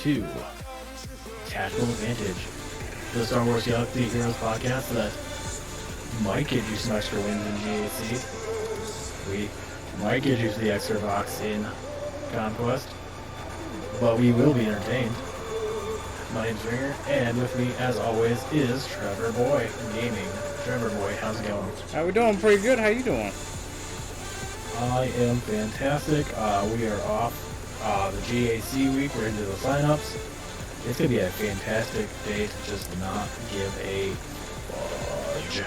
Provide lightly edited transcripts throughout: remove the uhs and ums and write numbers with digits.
to Tactical Advantage, the Star Wars Galaxy Heroes podcast that might get you some extra wins in GAC. We might get you the extra box in Conquest, but we will be entertained. My name's Ringer, and with me, as always, is Trevorboi Gaming. Trevorboi, how's it going? How we doing? Pretty good. How you doing? I am fantastic. We are off the GAC week. We're into the signups. It's going to be a fantastic day to just not give a fudge.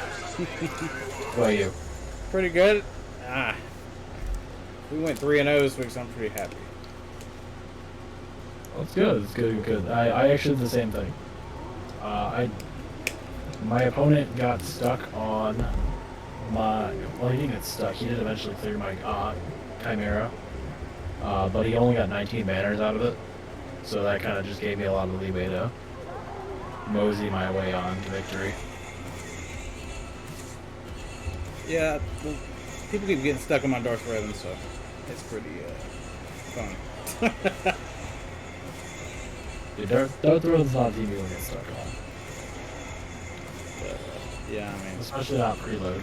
What about you? Pretty good. We went 3-0 this week, so I'm pretty happy. Well, it's good. It's good. I actually did the same thing. My opponent got stuck on my... Well, he didn't get stuck. He did eventually clear my Chimera. But he only got 19 banners out of it. So that kind of just gave me a lot of leeway to mosey my way on to victory. Yeah, well, people keep getting stuck on my Darth Revan, so it's pretty fun. Dude, Darth Revan's not a team you want to get stuck on. But, yeah, I mean... Especially not preload.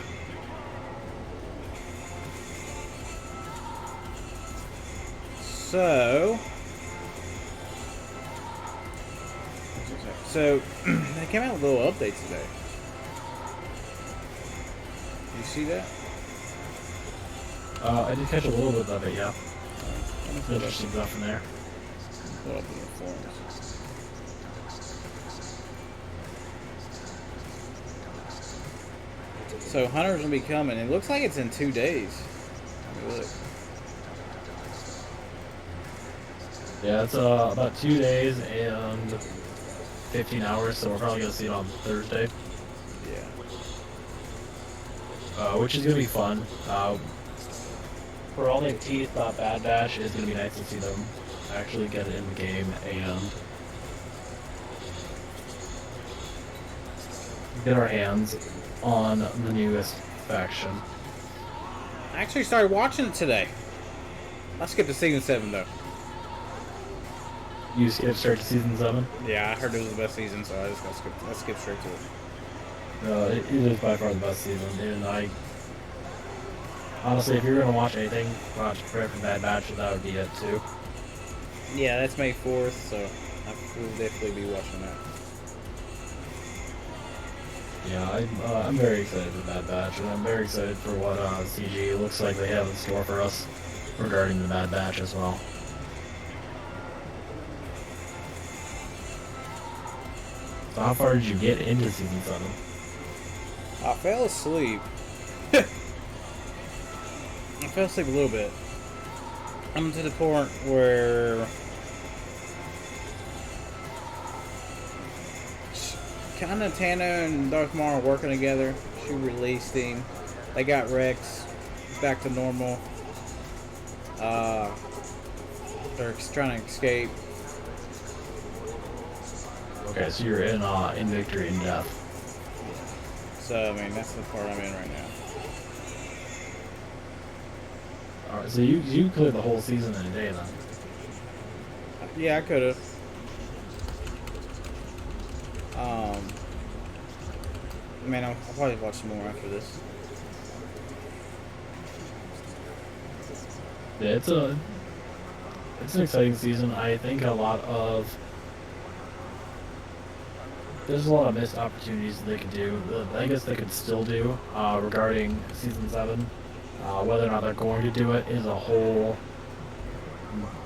So they came out with little updates today. You see that? I did catch a little bit of it, yeah. Interesting stuff in there. Pull up in the forums. So Hunter's gonna be coming. It looks like it's in 2 days. Let me look. Yeah, it's about 2 days and 15 hours, so we're probably going to see it on Thursday. Yeah. Which is going to be fun. For all they've teased about Bad Batch, it's going to be nice to see them actually get it in the game and get our hands on the newest faction. I actually started watching it today. I skipped to season 7 though. You skipped straight to season 7? Yeah, I heard it was the best season, so I just got skipped straight to it. It is by far the best season, and honestly, if you're going to watch anything, watch Prepare for Bad Batch, that would be it too. Yeah, that's May 4th, so I will definitely be watching that. Yeah, I'm very excited for Bad Batch, and I'm very excited for what CG looks like they have in store for us regarding the Bad Batch as well. So how far did you get into season 7? I fell asleep. I fell asleep a little bit. I'm to the point where kind of Tana and Darth Maul are working together. She released him. They got Rex back to normal. They're trying to escape. Okay, so you're in Victory and Death. So, I mean, that's the part I'm in right now. Alright, so you cleared the whole season in a day then? Yeah, I could have. Man, I'll probably watch some more after this. Yeah, it's an exciting season. I think there's a lot of missed opportunities that they could do. I guess they could still do regarding season 7. Whether or not they're going to do it is a whole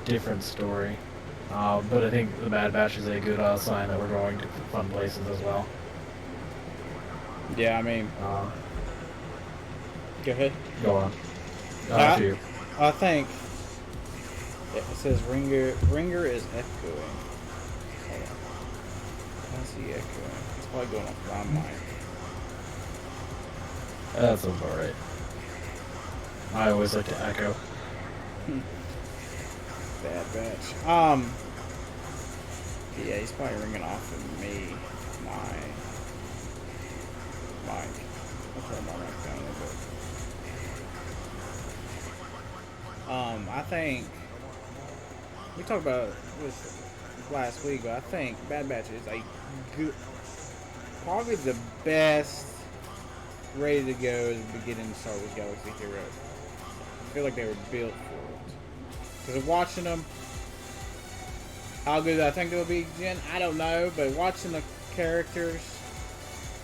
different story. But I think the Bad Batch is a good sign that we're going to fun places as well. Yeah, I mean... go ahead. Go on. You. I think... Yeah, it says Ringer is echoing. Hold on. How's he echoing? It's probably going off my mic. That's about right. I always like to echo. Bad Batch. Yeah, he's probably ringing off of my mic. I'll turn my mic down a little bit. I think we talked about last week, but I think Bad Batch is a good, probably the best ready to go at the beginning of Star Wars Galaxy Heroes. I feel like they were built for it. Because watching them, how good I think they'll be, Jen, I don't know, but watching the characters,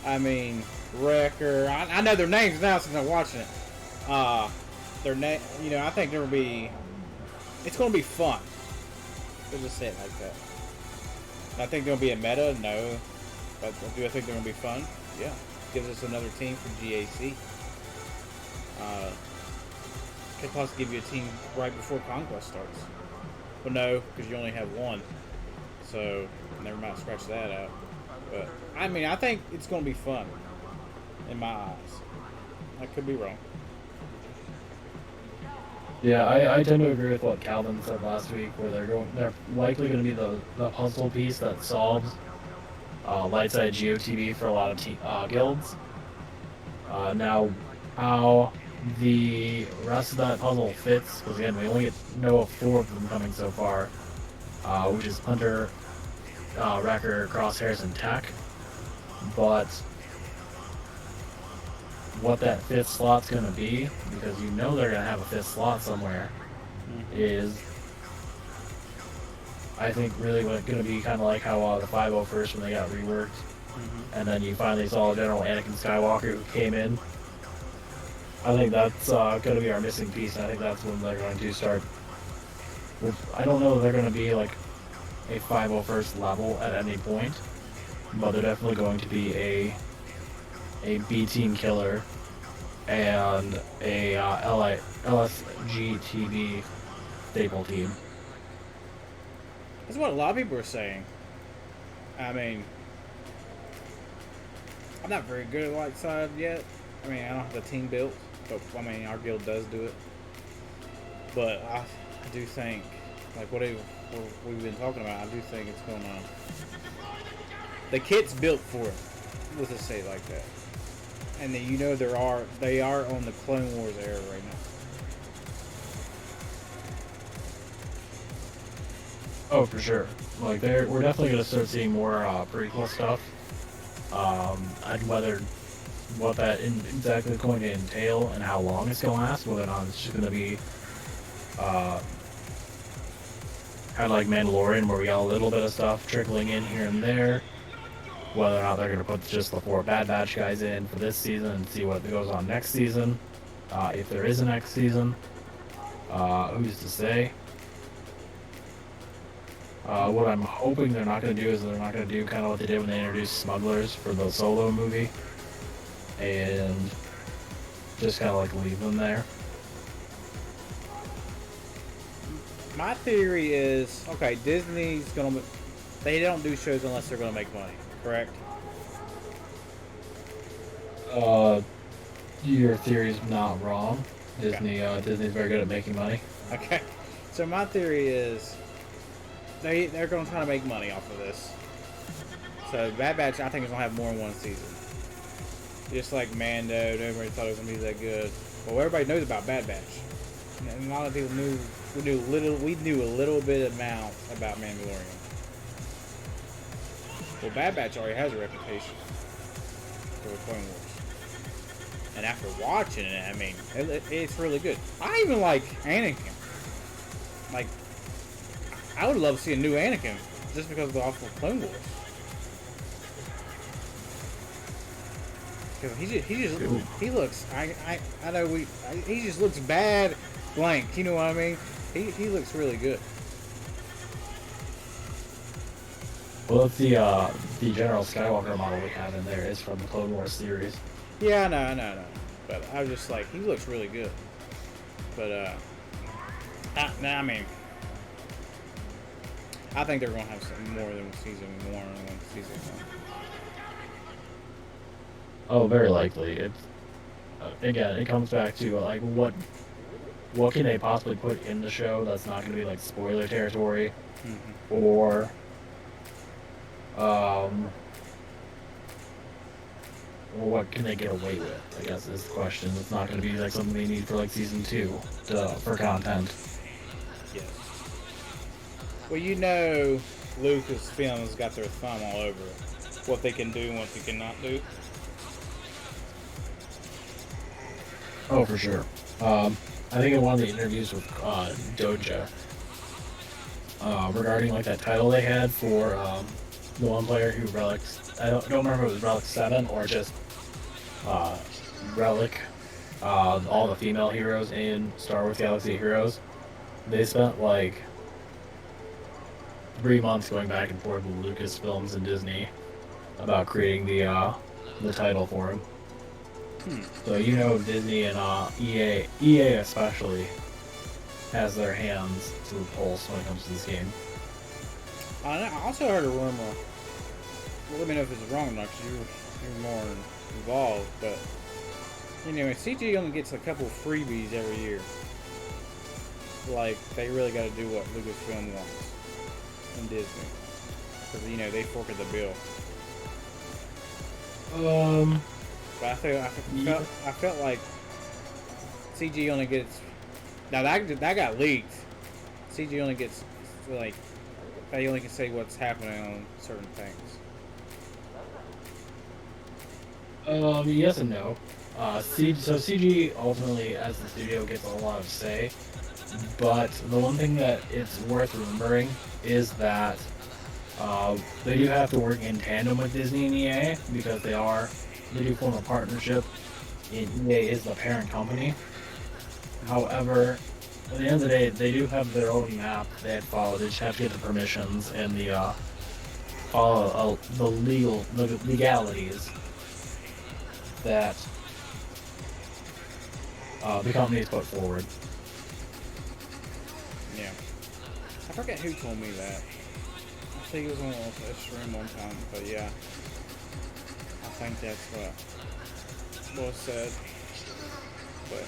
I mean, Wrecker, I know their names now since I'm watching it. Their name, you know, I think there will be, it's going to be fun. We'll just say it like that. I think there'll be a meta, no, but do I think they're going to be fun? Yeah. Gives us another team for GAC. Could possibly give you a team right before Conquest starts. Well, no, because you only have one. So, never mind, scratch that out. But, I mean, I think it's going to be fun. In my eyes. I could be wrong. Yeah, I tend to agree with what Calvin said last week, where they're likely going to be the puzzle piece that solves light side GOTV for a lot of guilds. Now, how the rest of that puzzle fits, because again, we only know of 4 of them coming so far, which is Hunter, Wrecker, Crosshairs, and Tech. But what that 5th slot's going to be, because you know they're going to have a 5th slot somewhere, is, I think, really going to be kind of like how the 501st when they got reworked, and then you finally saw General Anakin Skywalker who came in. I think that's going to be our missing piece, and I think that's when they're going to start. I don't know if they're going to be like a 501st level at any point, but they're definitely going to be a B team killer and a LSGTV staple team. That's what a lot of people are saying. I mean, I'm not very good at light side yet. I mean, I don't have the team built, but I mean, our guild does do it. But I do think, like what we've been talking about, I do think it's going to. The kit's built for it. Let's just say it like that. And then, you know, they are on the Clone Wars era right now. Oh, for sure. Like we're definitely gonna start seeing more prequel stuff. And what that exactly is going to entail and how long it's gonna last, whether or not it's just gonna be kind of like Mandalorian, where we got a little bit of stuff trickling in here and there. Whether or not they're going to put just the 4 Bad Batch guys in for this season and see what goes on next season. If there is a next season, who's to say? What I'm hoping they're not going to do is they're not going to do kind of what they did when they introduced smugglers for the Solo movie. And just kind of like leave them there. My theory is, okay, Disney's going to... They don't do shows unless they're going to make money. Correct? Your theory's not wrong. Okay. Disney's very good at making money. Okay. So my theory is they're going to try to make money off of this. So Bad Batch, I think, is going to have more than one season. Just like Mando, nobody thought it was going to be that good. Well, everybody knows about Bad Batch. And a lot of people knew we knew a little bit amount about Mandalorian. Well, Bad Batch already has a reputation for the Clone Wars. And after watching it, I mean, it's really good. I even like Anakin. Like, I would love to see a new Anakin just because of the awful Clone Wars. Because he looks, I know he just looks bad blank. You know what I mean? He looks really good. Well, it's the General Skywalker model we have in there is from the Clone Wars series. Yeah, I know. But I was just like, he looks really good. But, I mean, I think they're going to have some more than season 1 and season 1. Oh, very likely. It's again, it comes back to like what can they possibly put in the show that's not going to be like spoiler territory, or what can they get away with, I guess is the question. It's not going to be like something they need for like season 2 for content. Yes. Well, you know, Lucasfilm's got their thumb all over what they can do and what they cannot do. Oh, for sure. I think in one of the interviews with Doja, regarding like that title they had for the one player who relics, I don't remember if it was Relic 7 or just Relic, all the female heroes in Star Wars Galaxy Heroes. They spent like 3 months going back and forth with Lucasfilms and Disney about creating the title for him. So you know Disney and EA especially has their hands to the pulse when it comes to this game. I also heard a rumor. Well, let me know if it's wrong or not, because you're more involved. But anyway, CG only gets a couple of freebies every year. Like they really got to do what Lucasfilm wants and Disney, because they forked the bill. But I felt like CG only gets. Now that got leaked. CG only gets like they only can say what's happening on certain things. Yes and no. So CG ultimately, as the studio, gets a lot of say. But the one thing that it's worth remembering is that they do have to work in tandem with Disney and EA, because they do form a partnership. EA is the parent company. However, at the end of the day, they do have their own map they had followed. They just have to get the permissions and the follow the legalities that the company's put forward. Yeah, I forget who told me that. I think it was on a stream one time, but yeah, I think that's what was said. But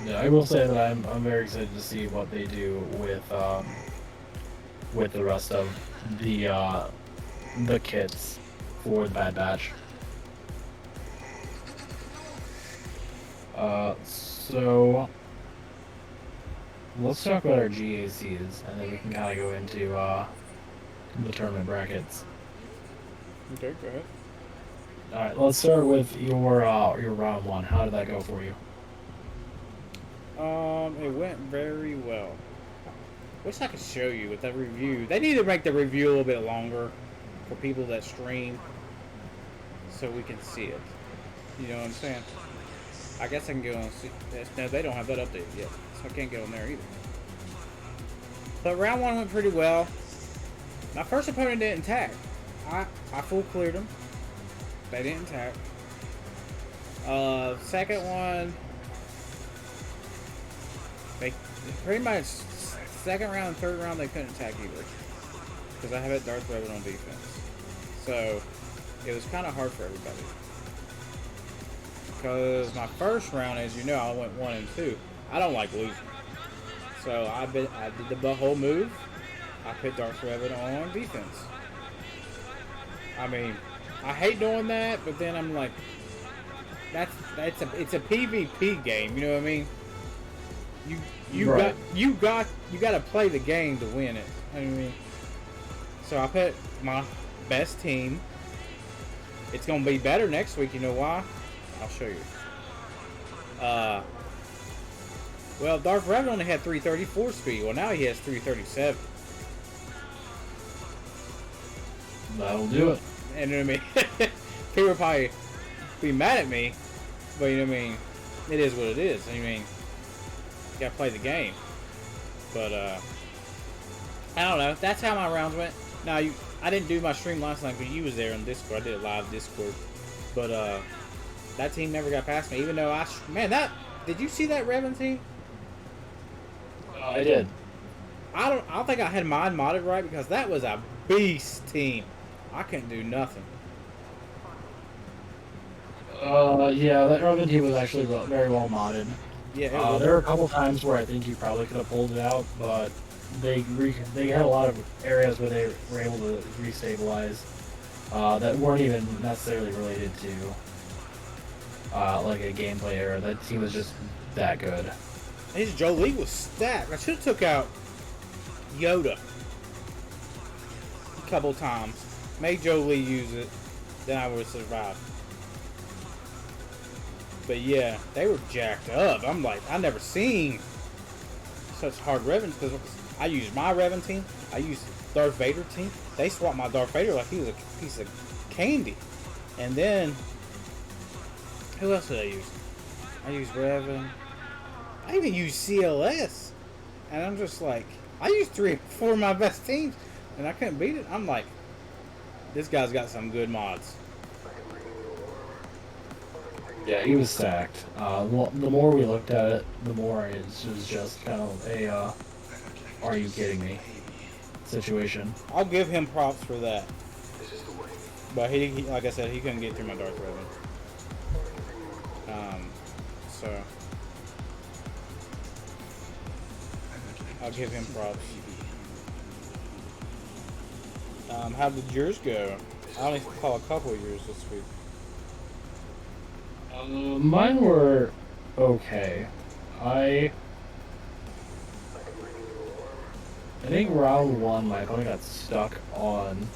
yeah, I will say that I'm very excited to see what they do with the rest of the kits for the Bad Batch. So let's talk about our GACs, and then we can kind of go into the tournament brackets. okay, go ahead. All right, let's start with your round one. How did that go for you? It went very well. Wish I could show you with that review. They need to make the review a little bit longer for people that stream, so we can see it. You know what I'm saying? I guess I can go on. No, they don't have that updated yet, so I can't get on there either. But round one went pretty well. My first opponent didn't tag. I full cleared them. They didn't tag. Second one, they pretty much second round and third round they couldn't tag either, because I have it Darth Revan on defense. So it was kind of hard for everybody. Because my first round, as you know, I went 1 and 2. I don't like losing, so I did the whole move. I put Darth Revan on defense. I mean, I hate doing that, but then I'm like, it's a PvP game. You know what I mean? You got to play the game to win it. I mean, so I put my best team. It's gonna be better next week. You know why? I'll show you. Well, Darth Revan only had 334 speed. Well, now he has 337. That'll do it. And you know what I mean? People will probably be mad at me, but you know what I mean? It is what it is. I mean, you gotta play the game. But I don't know. That's how my rounds went. Now, I didn't do my stream last night because you was there on Discord. I did it live Discord. But that team never got past me, even though did you see that Revan team? I did. I don't think I had mine modded right, because that was a beast team. I couldn't do nothing. Yeah, that Revan team was actually very well modded. Yeah. There were a couple times where I think you probably could have pulled it out, but they had a lot of areas where they were able to restabilize that weren't even necessarily related to like a gameplay error. That team was just that good. His Jolie was stacked. I should have took out Yoda. couple times, made Joe Lee use it, then I would have survived. But yeah, they were jacked up. I'm like, I never seen such hard Revens because I used my Revan team. I used Darth Vader team. They swapped my Darth Vader like he was a piece of candy. And then, who else did I use? I used Revan. I even used CLS. And I'm just like, I used 3 or 4 of my best teams, and I couldn't beat it. I'm like, this guy's got some good mods. Yeah, he was stacked. Well, the more we looked at it, the more it was just kind of a, are you kidding me situation. I'll give him props for that. But he like I said, he couldn't get through my Darth Revan. So I'll give him props. How did yours go? I only call a couple of yours this week. Mine were okay. I think round 1, my opponent got stuck on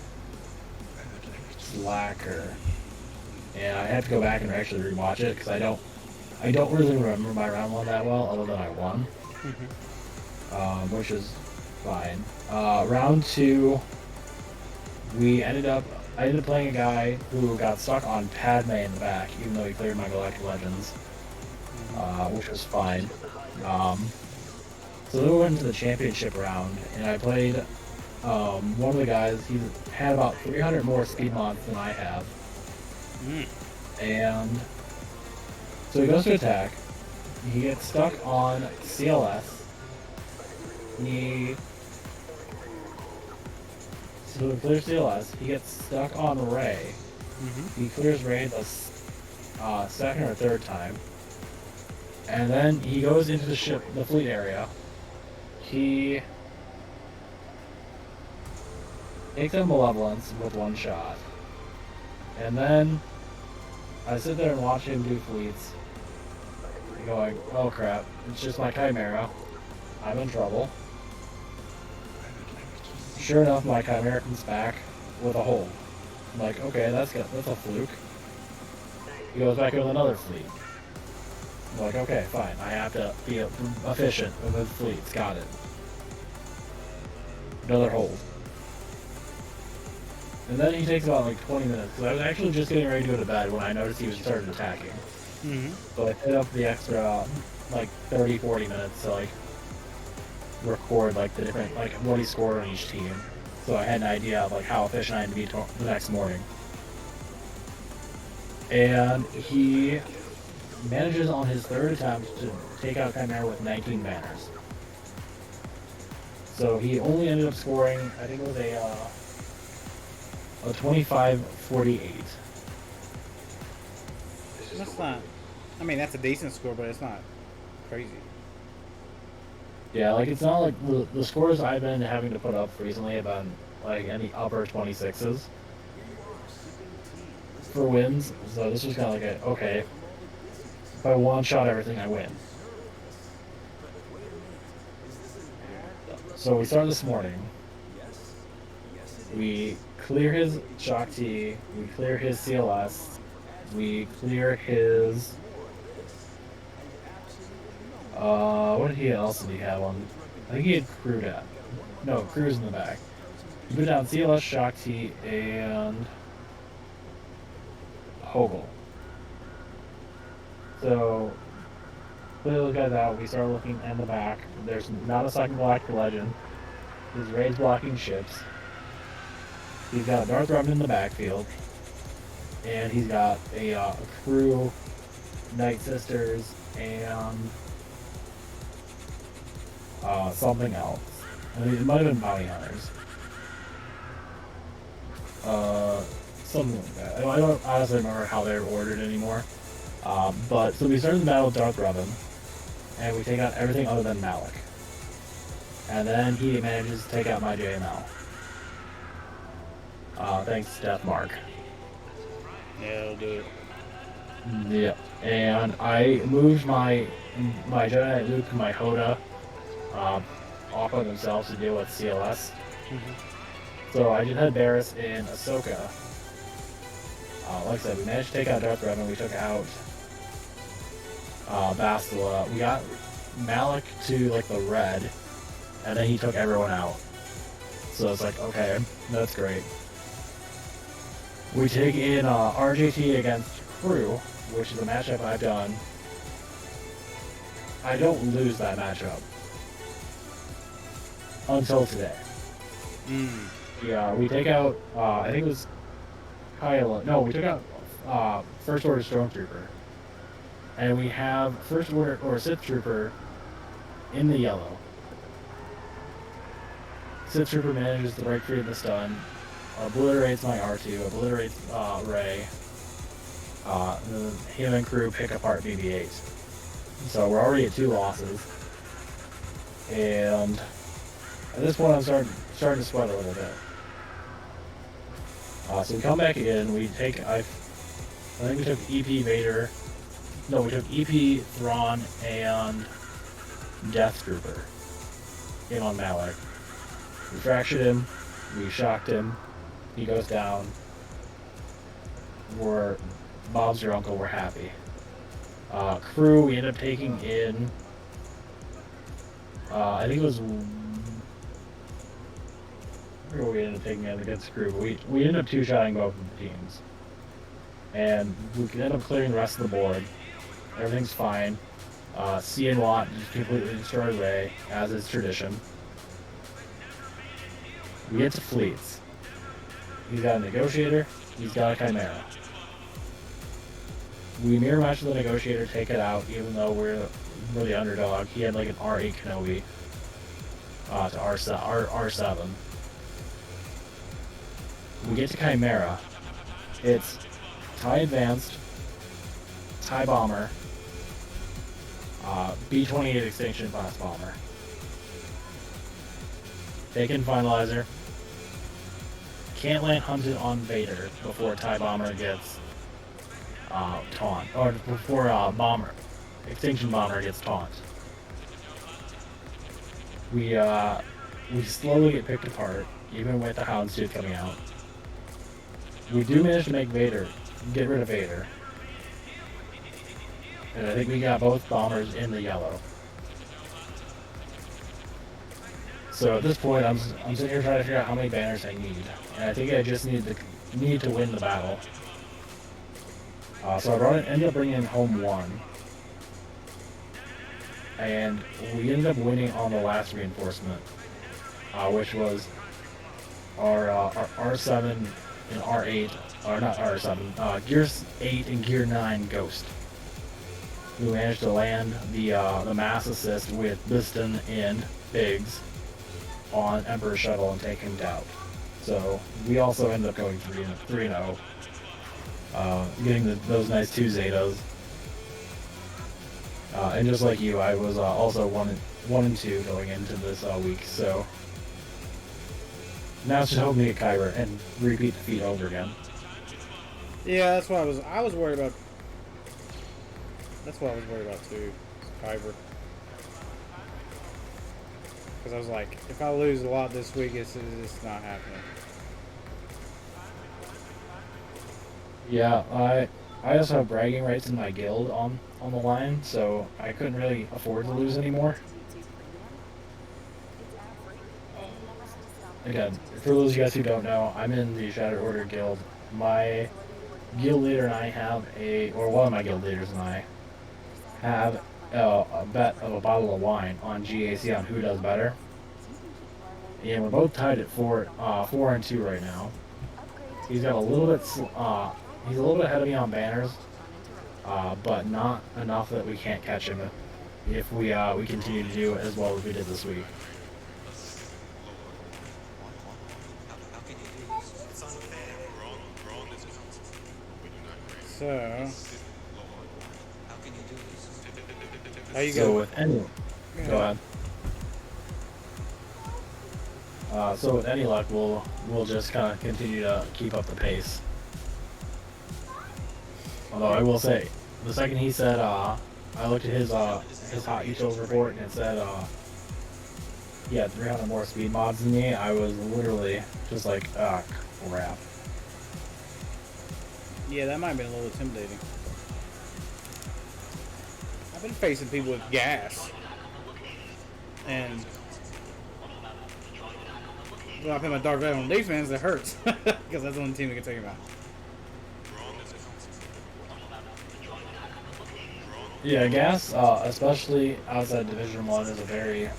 Slacker, and I had to go back and actually rewatch it because I don't really remember my round 1 that well, other than I won, which is fine. Round 2, I ended up playing a guy who got stuck on Padme in the back, even though he cleared my Galactic Legends, which was fine. So then we went into the championship round, and I played one of the guys. He had about 300 more speed mods than I have. And so he goes to attack. He gets stuck on CLS. So he clears CLS. He gets stuck on Ray. He clears Ray the second or third time. And then he goes into the fleet area. He takes a Malevolence with 1 shot. And then I sit there and watch him do fleets. Going, oh crap, it's just my Chimera. I'm in trouble. Sure enough, my Chimera comes back with a hole. I'm like, okay, that's a fluke. He goes back with another fleet. I'm like, okay, fine. I have to be efficient with his fleets. Got it. Another hold. And then he takes about like 20 minutes, because I was actually just getting ready to go to bed when I noticed he was started attacking. So I hit up the extra like 30-40 minutes to like record like the different, like what he scored on each team. So I had an idea of like how efficient I had to be the next morning. And he manages on his 3rd attempt to take out Chimera with 19 banners. So he only ended up scoring, I think it was a 25-48. That's not. I mean, that's a decent score, but it's not crazy. Yeah, like it's not like the scores I've been having to put up recently have been like any upper 26s for wins. So this was kind of like okay, if I one-shot everything, I win. So we start this morning. We clear his Shock T, we clear his CLS, we clear his... what else did he have on? I think he had Crew down. No, Crew's in the back. He put down CLS, Shock T, and... Hogel. So, clear those guys out, we start looking in the back. There's not a second Galactic Legend. His Ray's blocking ships. He's got a Darth Revan in the backfield. And he's got a Crew, Night Sisters, and something else. I mean, it might have been Bounty Hunters. Something like that. I don't honestly remember how they're ordered anymore. But so we started the battle with Darth Revan, and we take out everything other than Malik. And then he manages to take out my JML. Thanks, Death Mark. Yeah, it'll do it. Yep. And I moved my Jedi Knight Luke and my Hoda off of themselves to deal with CLS. So I just had Barris and Ahsoka. Like I said, we managed to take out Darth Revan. We took out Bastila. We got Malik to like the red, and then he took everyone out. So it's like, okay, that's great. We take in RJT against Crew, which is a matchup I've done. I don't lose that matchup until today. Yeah, we take out, I think it was Kylo. No, we took out First Order Stormtrooper. And we have First Order or Sith Trooper in the yellow. Sith Trooper manages to break free of the stun, obliterates my R2, obliterates Rey. Him and Crew pick apart BB-8. So we're already at 2 losses. And at this point I'm starting to sweat a little bit. So we come back in, we take, I think we took EP Vader. No, we took EP, Thrawn, and Death Trooper in on Malik. We fractured him, we shocked him, he goes down. Bob's your uncle, we're happy. Crew, we end up taking in, I think it was, who we ended up taking in against Crew, but we ended up 2-shotting both of the teams. And we ended up clearing the rest of the board. Everything's fine. C and Watt just completely destroyed Rey, as is tradition. We get to Fleets. He's got a Negotiator, he's got a Chimera. We mirror match the Negotiator, take it out, even though we're the underdog. He had like an R8 Kenobi to R7. We get to Chimera. It's TIE Advanced, TIE Bomber, B-28 Extinction Class Bomber. Taken Finalizer. Can't land hunted on Vader before TIE Bomber gets taunt, or before Extinction Bomber gets taunt. We slowly get picked apart, even with the Houndstooth coming out. We do manage to make get rid of Vader. And I think we got both bombers in the yellow. So at this point, I'm sitting here trying to figure out how many banners I need. And I think I just need to win the battle. So I ended up bringing in home 1. And we ended up winning on the last reinforcement, which was our R7 and R8, or not R7, Gear 8 and Gear 9 Ghost. We managed to land the mass assist with Biston and Biggs on Emperor Shuttle and take him down. So we also ended up going 3-0, getting those nice 2 Zetas. And just like you, I was also 1-2 going into this week. So now it's just hoping to get Kyber and repeat the feat over again. Yeah, that's what I was worried about. That's what I was worried about too, Kyber. Because I was like, if I lose a lot this week, it's not happening. Yeah, I also have bragging rights in my guild on the line, so I couldn't really afford to lose anymore. Again, for those of you guys who don't know, I'm in the Shattered Order guild. My guild leader and I have one of my guild leaders and I have a bet of a bottle of wine on GAC on who does better. And we're both tied at 4-2 right now. He's got a little bit, he's a little bit ahead of me on banners, but not enough that we can't catch him if we continue to do as well as we did this week. So, how you So go? with any, go ahead. So with any luck, we'll just kind of continue to keep up the pace. Although I will say, the second he said, I looked at his hot util report and it said he had 300 more speed mods than me, I was literally just like, ah, crap. Yeah, that might have been a little intimidating. I've been facing people with gas. And when I put my Dark Vader on defense, it hurts. Because that's the only team that can take him out. Yeah, gas, especially outside Division 1, is a very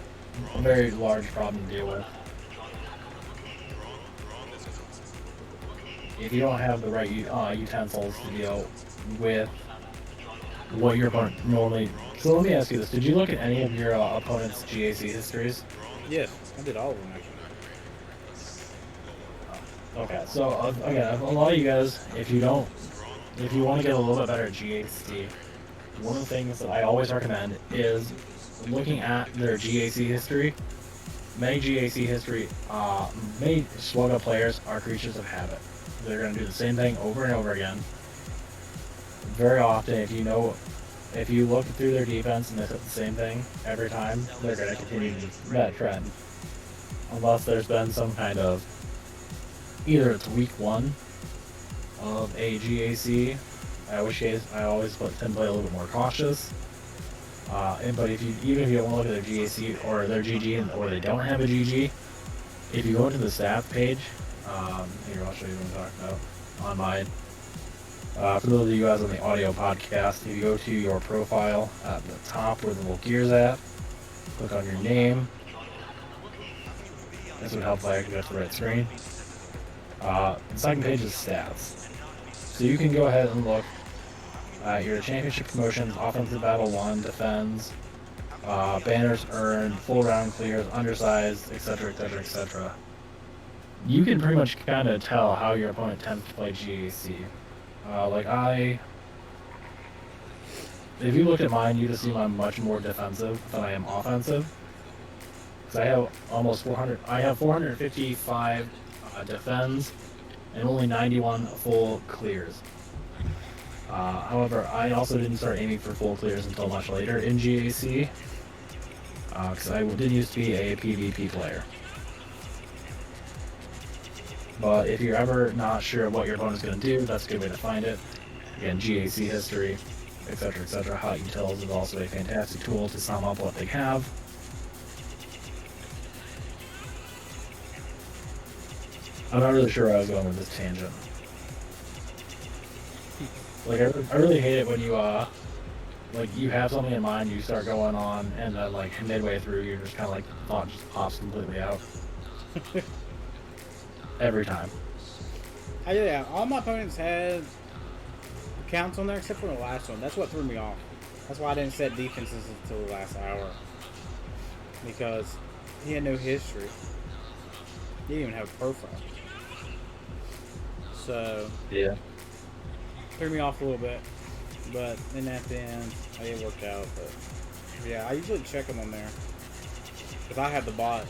large problem to deal with. If you don't have the right utensils to deal with what your opponent normally... So let me ask you this. Did you look at any of your opponent's GAC histories? Yes, I did all of them actually. Okay, so again, a lot of you guys, if you want to get a little bit better at GAC, one of the things that I always recommend is looking at their GAC history. Many SWGOH players are creatures of habit. They're going to do the same thing over and over again. Very often, if you look through their defense and they hit the same thing every time, they're going to continue that trend. Unless there's been some kind of, either it's week 1 of a GAC. I always tend to play a little bit more cautious. But even if you don't look at their GAC or their GG, or they don't have a GG, if you go into the stats page, here I'll show you what I'm talking about on mine. For those of you guys on the audio podcast, if you go to your profile at the top where the little gear's at, click on your name. This would help if I could get to the right screen. The second page is stats. So you can go ahead and look at your championship promotions, offensive battle 1, defends, banners earned, full round clears, undersized, etc., etc., etc. You can pretty much kind of tell how your opponent tends to play GAC. If you look at mine, you just see I'm much more defensive than I am offensive. Because I have almost 400, I have 455 defends and only 91 full clears. However, I also didn't start aiming for full clears until much later in GAC. Because I did used to be a PvP player. But if you're ever not sure what your opponent's going to do, that's a good way to find it. Again, GAC history, etc., etc. Hot Utils is also a fantastic tool to sum up what they have. I'm not really sure where I was going with this tangent. Like, I really hate it when you, you have something in mind, you start going on, and then, midway through, you're just kind of the thought just pops completely out. Every time. Yeah, all my opponents had counts on there except for the last one. That's what threw me off. That's why I didn't set defenses until the last hour. Because he had no history. He didn't even have a profile. So, yeah. Threw me off a little bit. But then at the end, it worked out. But yeah, I usually check them on there. Because I have the bot.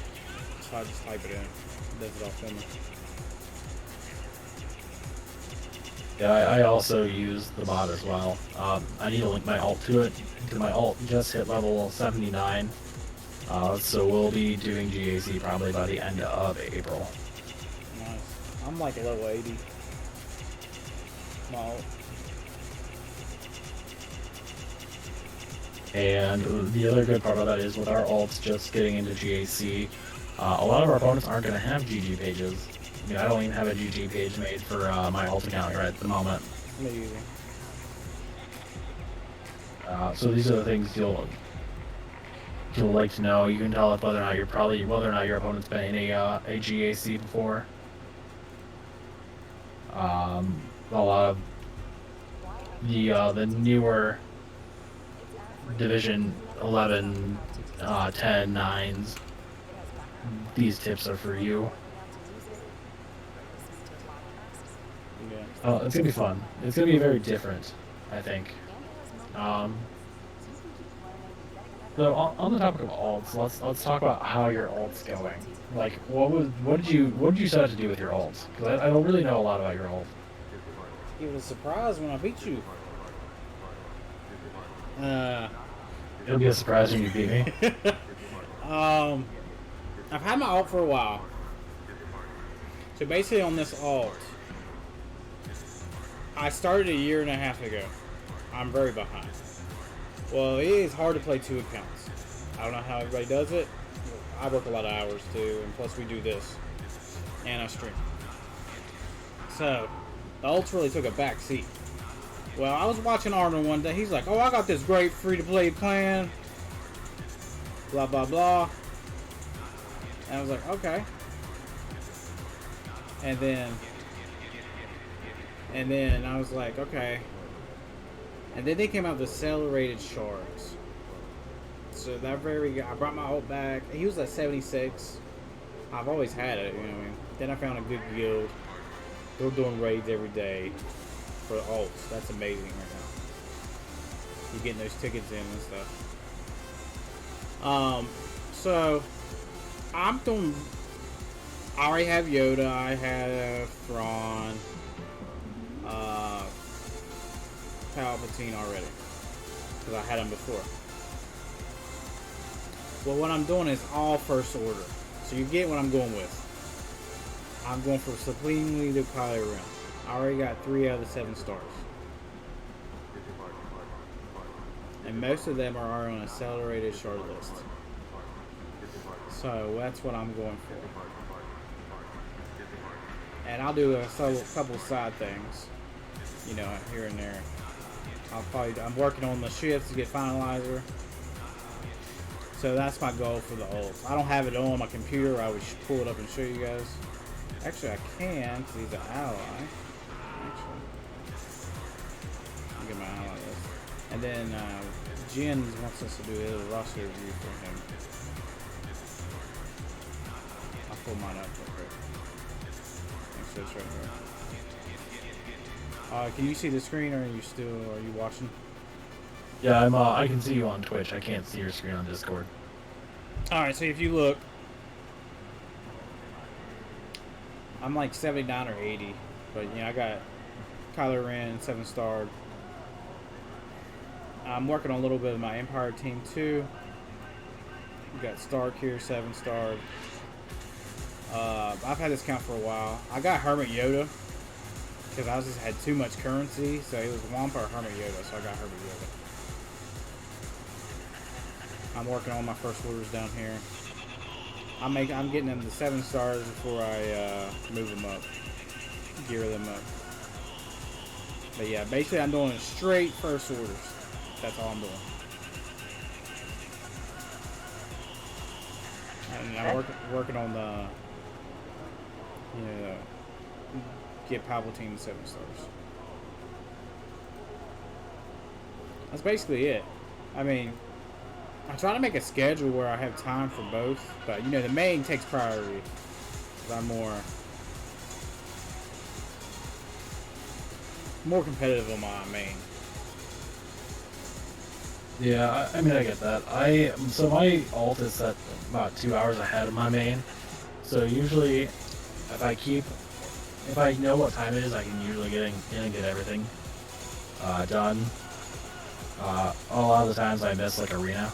So I just type it in. It does it all for me. Yeah, I also use the bot as well. I need to link my alt to it, because my alt just hit level 79. So we'll be doing GAC probably by the end of April. Nice. I'm like a level 80. My alt. And the other good part about that is with our alts just getting into GAC, a lot of our opponents aren't going to have GG pages. I mean, I don't even have a GG page made for my alt account right at the moment. Me either. So these are the things you'll like to know. You can tell if whether or not your opponent's been in a GAC before. A lot of the newer Division 11, 10, 9s. These tips are for you. Yeah. It's gonna be fun. It's gonna be very different, I think. So on the topic of alts, let's talk about how your alt's going. Like, what did you set out to do with your alts? Because I don't really know a lot about your alt. It was a surprise when I beat you. It'll be a surprise when you beat me. I've had my alt for a while. So basically on this alt, I started a year and a half ago. I'm very behind. Well, it is hard to play 2 accounts. I don't know how everybody does it. I work a lot of hours too, and plus we do this. And I stream. So, the ults really took a back seat. Well, I was watching Arnold one day. He's like, oh, I got this great free-to-play plan. Blah, blah, blah. And I was like, okay. And then I was like, okay. And then they came out with accelerated shards. So that I brought my ult back. He was at 76. I've always had it, you know what I mean? Then I found a good guild. They're doing raids every day for ults. That's amazing right now. You're getting those tickets in and stuff. So I'm doing. I already have Yoda. I have Thrawn, Palpatine already because I had them before. Well, what I'm doing is all first order. So you get what I'm going with. I'm going for supremely to Kylo Ren. I already got 3 out of the 7 stars. And most of them are on accelerated shard list. So that's what I'm going for. And I'll do a couple side things, you know, here and there. I'm working on the shifts to get finalizer. So that's my goal for the ults. I don't have it on my computer. I would pull it up and show you guys. Actually, I can because he's an ally. Actually, I'll get my ally list. And then Jen wants us to do a little roster review for him. I'll pull mine up real quick. Make sure it's right here. Can you see the screen, or are you watching? Yeah, I can see you on Twitch. I can't see your screen on Discord. All right, so if you look, I'm like 79 or 80, but you know I got Kylo Ren 7-starred. I'm working on a little bit of my Empire team too. We got Stark here 7-starred. I've had this count for a while. I got Hermit Yoda because I just had too much currency, so it was Wampa or Hermit Yoda, so I got Hermit Yoda. I'm working on my first orders down here. I'm getting them to 7 stars before I move them up, gear them up. But yeah, basically I'm doing straight first orders. That's all I'm doing. And I'm working on the, you know, get Palpatine to 7 stars. That's basically it. I mean, I try to make a schedule where I have time for both, but you know the main takes priority. I'm more competitive on my main. Yeah, I mean I get that. So my alt is set about 2 hours ahead of my main. So usually, if I know what time it is, I can usually get in and get everything done. A lot of the times I miss like arena.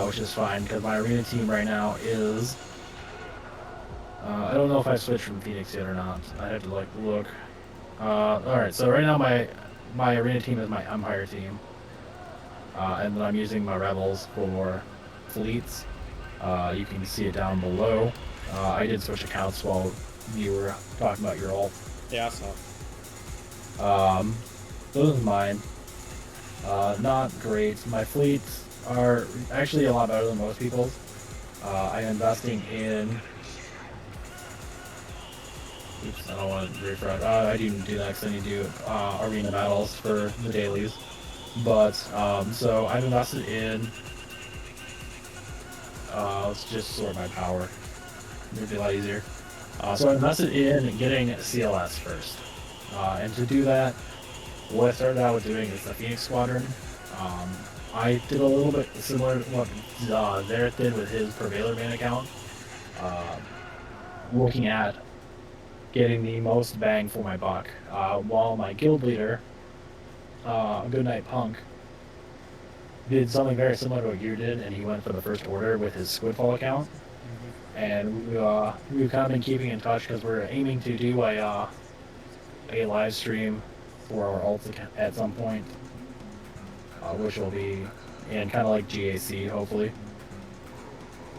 Which is fine because my arena team right now is. I don't know if I switched from Phoenix yet or not. I have to like look. All right, so right now my arena team is my Empire team, and then I'm using my Rebels for fleets. You can see it down below. I did switch accounts while you were talking about your ult. Yeah, I saw. Those are mine. Not great. My fleets are actually a lot better than most people's. I'm investing in. Oops, I don't want to refresh. I didn't do that because I need to do arena battles for the dailies. But so I've invested in. Let's just sort my power. It'd be a lot easier. So I invested in getting CLS first, and to do that, what I started out with doing is the Phoenix Squadron. I did a little bit similar to what Zareth did with his Prevailer main account, looking at getting the most bang for my buck, while my guild leader, Goodnight Punk, did something very similar to what you did, and he went for the First Order with his Squidfall account, and we've kind of been keeping in touch because we're aiming to do a live stream for our alts at some point, which will be in kind of like GAC, hopefully.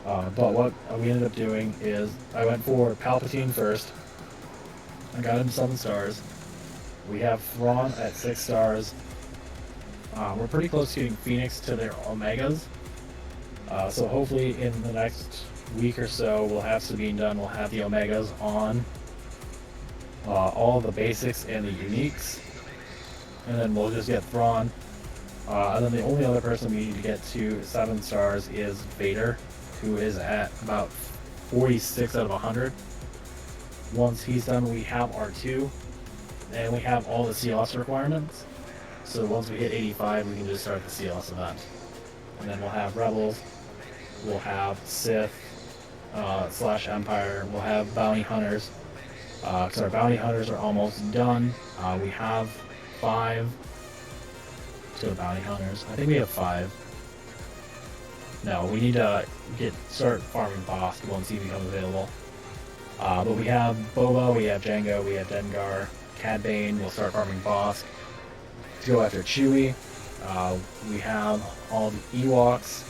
But what we ended up doing is I went for Palpatine first. I got him 7 stars. We have Thrawn at 6 stars. We're pretty close to getting Phoenix to their Omegas. So hopefully in the next week or so we'll have Sabine done. We'll have the Omegas on all the basics and the uniques. And then we'll just get Thrawn. And then the only other person we need to get to 7 stars is Vader, who is at about 46 out of 100. Once he's done, we have R2, and we have all the CLS requirements. So once we hit 85, we can just start the CLS event. And then we'll have Rebels, we'll have Sith, / Empire, we'll have Bounty Hunters. Because our Bounty Hunters are almost done. We have 5 to Bounty Hunters. I think we have 5. No, we need to start farming Bosk once he becomes available. But we have Boba, we have Jango, we have Dengar, Cad Bane. We'll start farming Bosk to go after Chewie. We have all the Ewoks.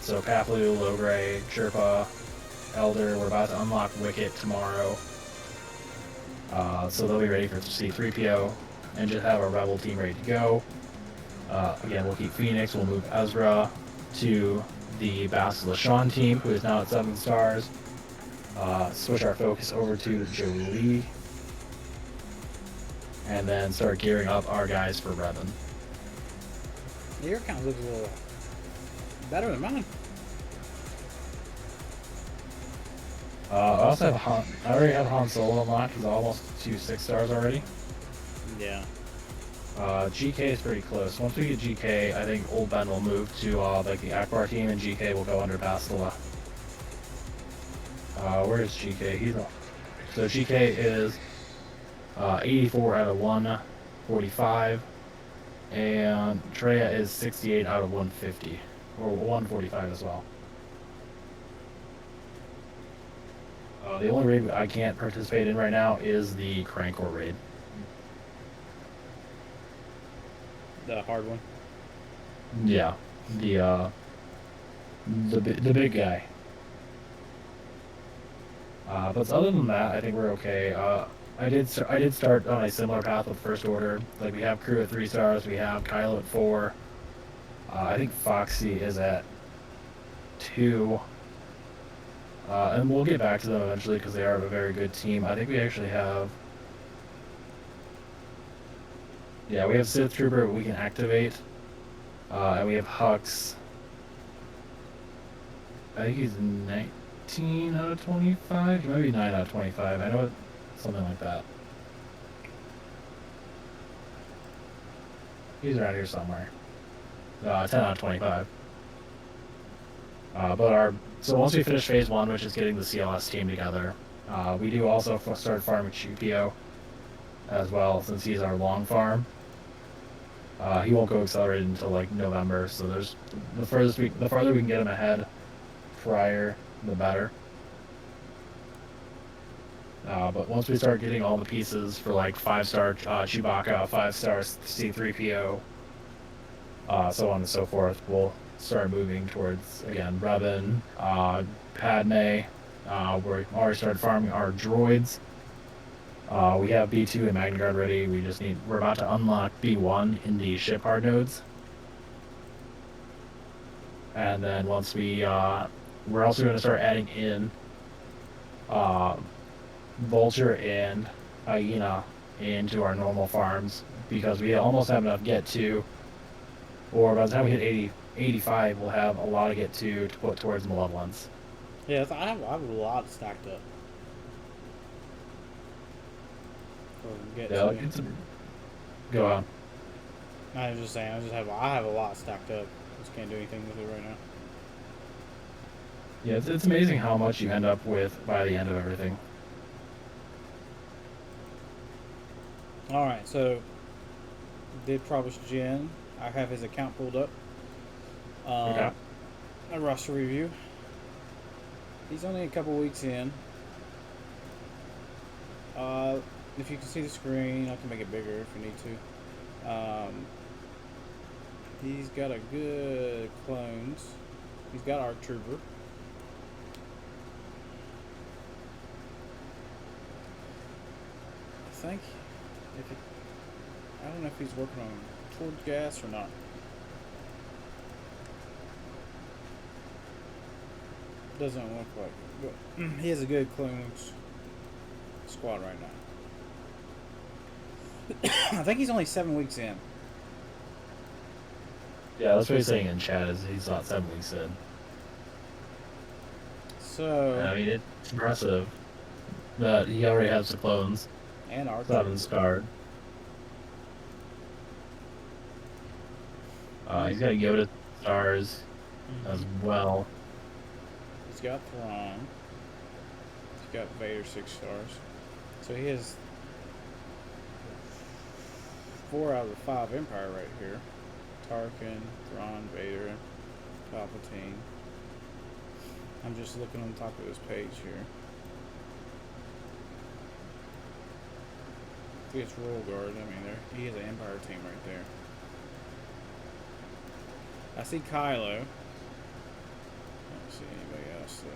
So Pathlu, Logray, Chirpa, Elder. We're about to unlock Wicket tomorrow. So they'll be ready for C-3PO and just have our Rebel team ready to go. Again, we'll keep Phoenix. We'll move Ezra to the Bastila Shan team, who is now at 7 stars. Switch our focus over to Jolie. And then start gearing up our guys for Revan. Your count looks a little better than mine. I already have Han Solo unlocked. He's almost to 6 stars already. Yeah. GK is pretty close. Once we get GK, I think Old Ben will move to like the Akbar team, and GK will go under Bastila. Where is GK? So GK is 84 out of 145, and Treya is 68 out of 150, or 145 as well. The only raid I can't participate in right now is the Crankor raid. The hard one. Yeah, the big guy. But other than that, I think we're okay. I did start on a similar path with First Order. Like, we have crew at 3 stars, we have Kylo at 4. I think Foxy is at 2. And we'll get back to them eventually because they are a very good team. I think we actually have... Yeah, we have Sith Trooper we can activate. And we have Hux. I think he's 19 out of 25? He might be 9 out of 25. I know it, something like that. He's around here somewhere. 10 out of 25. So once we finish phase 1, which is getting the CLS team together, we do also start farming Chupio as well, since he's our long farm. He won't go accelerated until like November, so there's the farther we can get him ahead prior, the better. But once we start getting all the pieces for like 5-star Chewbacca, 5-star C-3PO, so on and so forth, we'll start moving towards, again, Revan, Padme. We already started farming our droids. We have B2 and Magna Guard ready. We're about to unlock B1 in the ship hard nodes. And then once we're also going to start adding in Vulture and Hyena into our normal farms, because we almost have enough get to, or by the time we hit 85, we'll have a lot of get to put towards Malevolence. Yeah, I have a lot stacked up. Go on. I was just saying, I have a lot stacked up. Just can't do anything with it right now. Yeah, it's amazing how much you end up with by the end of everything. Alright, so did Provost Jin. I have his account pulled up. Okay. A roster review. He's only a couple weeks in. If you can see the screen, I can make it bigger if you need to. He's got a good clones. He's got our trooper. I think I don't know if he's working on towards gas or not. Doesn't look like it, but he has a good clones squad right now. I think he's only 7 weeks in. Yeah, that's what he's saying in chat. Is he's not 7 weeks in. So I mean, it's impressive that he already has the clones. and our 7 scarred. He's got Yoda stars as well. He's got Thrawn. He's got Vader 6 stars. So he has 4 out of the 5 Empire right here. Tarkin, Thrawn, Vader, Palpatine. I'm just looking on top of this page here. I think it's Royal Guard. I mean, he has an Empire team right there. I see Kylo. I don't see anybody else though.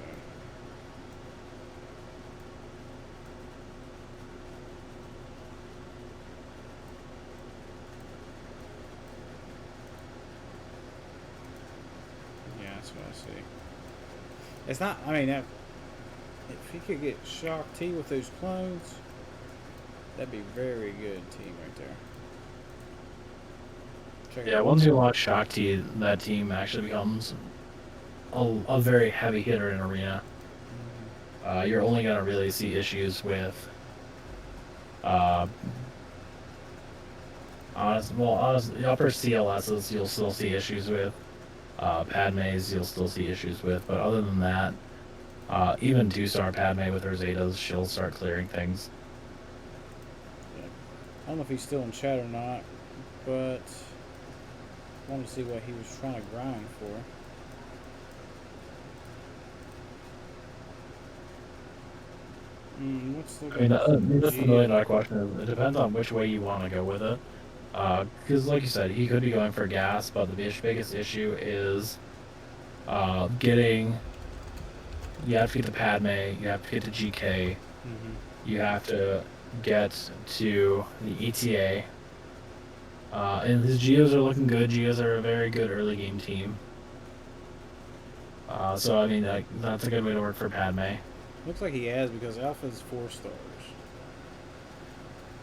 Yeah, that's what I see. It's not. I mean, if he could get Shock T with those clones, that'd be very good team right there. Yeah, once you unlock Shakti, that team actually becomes a very heavy hitter in arena. You're only going to really see issues with honestly, upper CLSs you'll still see issues with. Padmes you'll still see issues with, but other than that, even 2-star Padme with her Zetas, she'll start clearing things. Yeah. I don't know if he's still in chat or not, but I wanted to see what he was trying to grind for. What's the? I mean, that's the $1 million question. It depends on which way you want to go with it. Because, like you said, he could be going for gas, but the biggest issue is getting. You have to get the Padme, you have to get the GK, you have to get to the ETA. And his Geos are looking good. Geos are a very good early game team. So, I mean, that's a good way to work for Padme. Looks like he has, because Alpha's 4 stars.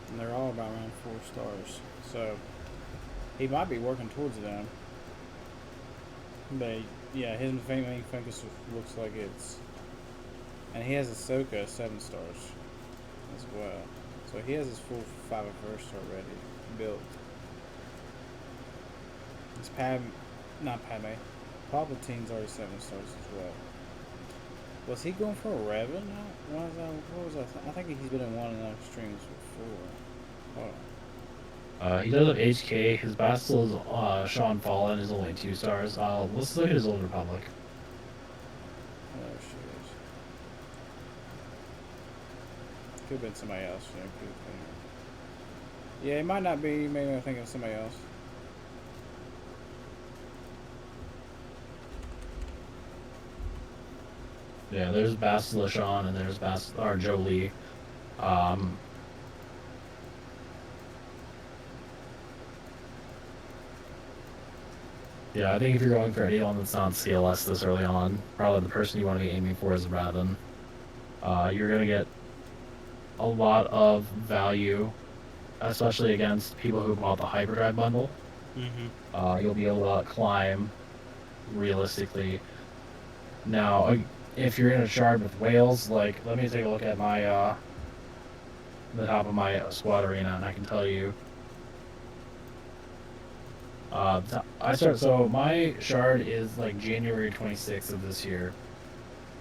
And they're all about around 4 stars. So he might be working towards them. But yeah, his main focus looks like it's. And he has Ahsoka 7 stars as well. So he has his full 5 of first already built. It's not Padme. Palpatine's already 7 stars as well. Was he going for a Revan? What was that? I think he's been in one of those streams before. Hold on. He does have HK. His Bastille is Sean Fallen is only 2 stars. Let's look at his Old Republic. Oh, shit. Could have been somebody else. Yeah, it might not be. Maybe I'm thinking of somebody else. Yeah, there's Bastille Sean and there's Jolie. Yeah, I think if you're going for anyone that's not CLS this early on, probably the person you want to be aiming for is Raven. You're going to get a lot of value, especially against people who bought the Hyperdrive bundle. You'll be able to climb realistically. Now, if you're in a shard with whales, like, let me take a look at my, the top of my squad arena, and I can tell you. So my shard is like January 26th of this year.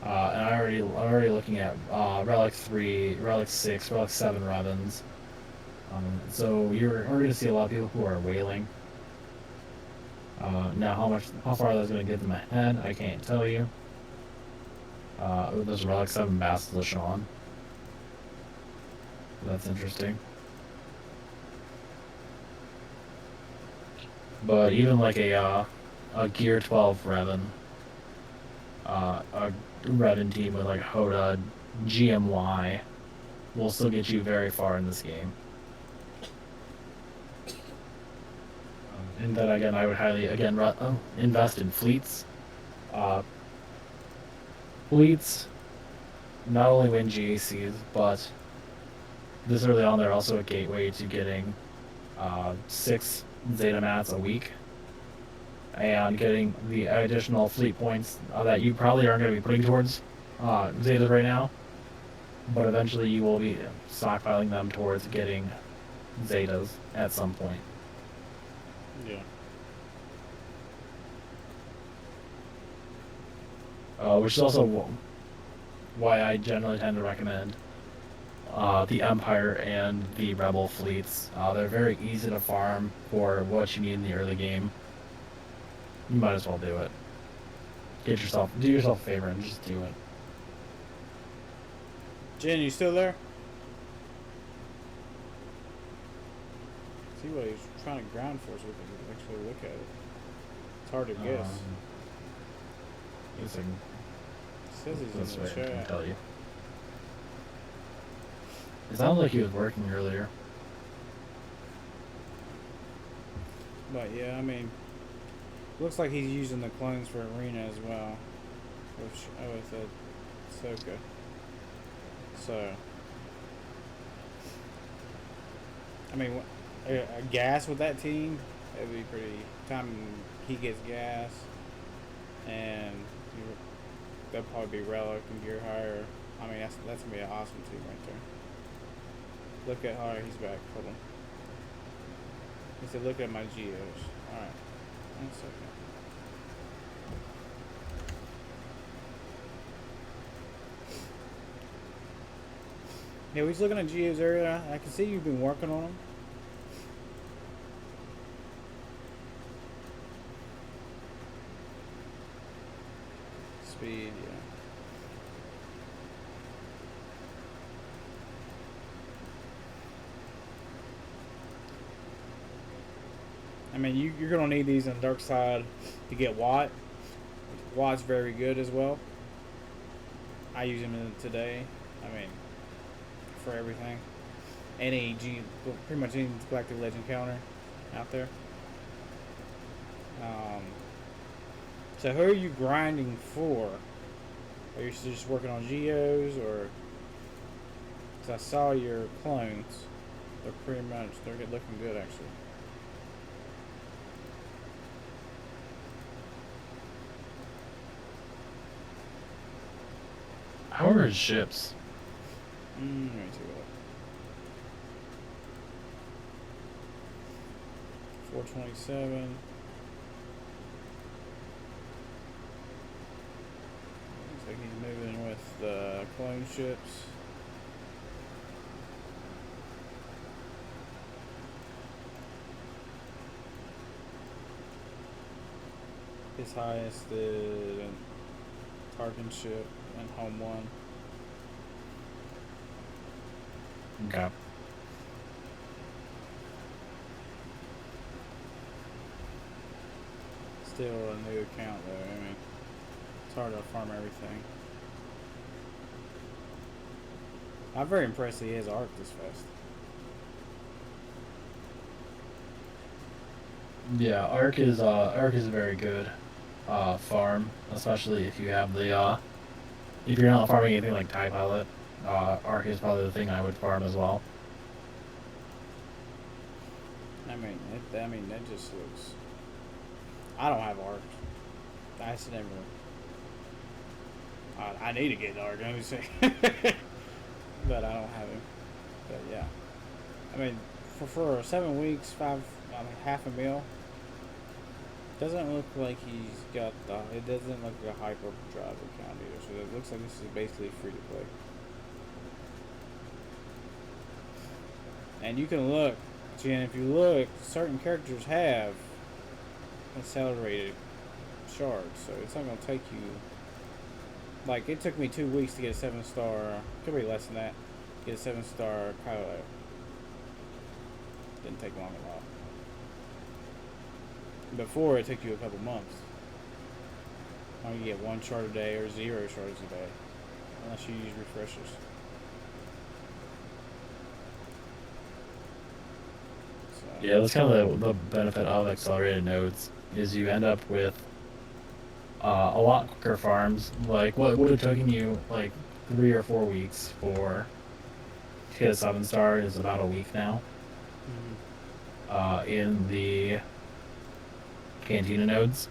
And I'm already looking at Relic 3, Relic 6, Relic 7 Ravens. So you're already going to see a lot of people who are whaling. Now, how far that's going to get them ahead, I can't tell you. Those relics have Basilisk on. That's interesting. But even like a Gear 12 Revan, a Revan team with like Hoda, GMY, will still get you very far in this game. And then again, I would highly invest in fleets. Fleets not only win GACs, but this early on, they're also a gateway to getting 6 Zeta mats a week, and getting the additional fleet points that you probably aren't going to be putting towards Zetas right now, but eventually you will be stockpiling them towards getting Zetas at some point. Yeah. Which is also why I generally tend to recommend the Empire and the Rebel fleets. They're very easy to farm for what you need in the early game. You might as well do it. Do yourself a favor and just do it. Jen, you still there? See what he's trying to ground for so we can actually look at it. It's hard to guess. Using It says he's this in way, the I can chat. tell you. It sounded like he was working earlier. But yeah, I mean, looks like he's using the clones for arena as well, with Ahsoka. So, I mean, a gas with that team, it'd be pretty. Time he gets gas, and they'll probably be relic and gear higher. I mean, that's gonna be an awesome team right there. Look at how he's back. Hold on. He said, "Look at my geos." All right, 1 second. Yeah, he's looking at geos earlier. I can see you've been working on them. Speed, yeah. I mean, you're going to need these on the dark side to get Watt. Watt's very good as well. I use him today. I mean, for everything. Pretty much any Galactic Legend counter out there. So who are you grinding for? Are you just working on Geos, or? Because I saw your clones. They're looking good actually. How are his ships? Let me see what. 427. Looks like he's moving with the clone ships. His highest is Tarkin ship and Home 1. Okay. Still a new account though. I mean, it's hard to farm everything. I'm very impressed he has Arc this fast. Yeah, Arc is a very good farm, especially if you have the if you're not farming anything like TIE Pilot. Arc is probably the thing I would farm as well. I mean, that just looks. I don't have Arc. I should never. I need to get Arc. Let me see. But I don't have him. But yeah, I mean, for 7 weeks, half a mil. Doesn't look like he's got the. It doesn't look like a hyperdrive account either. So it looks like this is basically free to play. And you can look, Jen. If you look, certain characters have accelerated shard, so it's not gonna take you. Like it took me 2 weeks to get a 7-star. Could be less than that. Get a 7-star Kylo. Didn't take long at all. Before it took you a couple months. Now you get 1 shard a day or 0 shards a day, unless you use refreshers. So, Yeah, that's kind of the benefit of accelerated nodes is you end up with a lot quicker farms. Like what would have taken you like 3 or 4 weeks to get a 7-star is about a week now. In the Cantina nodes.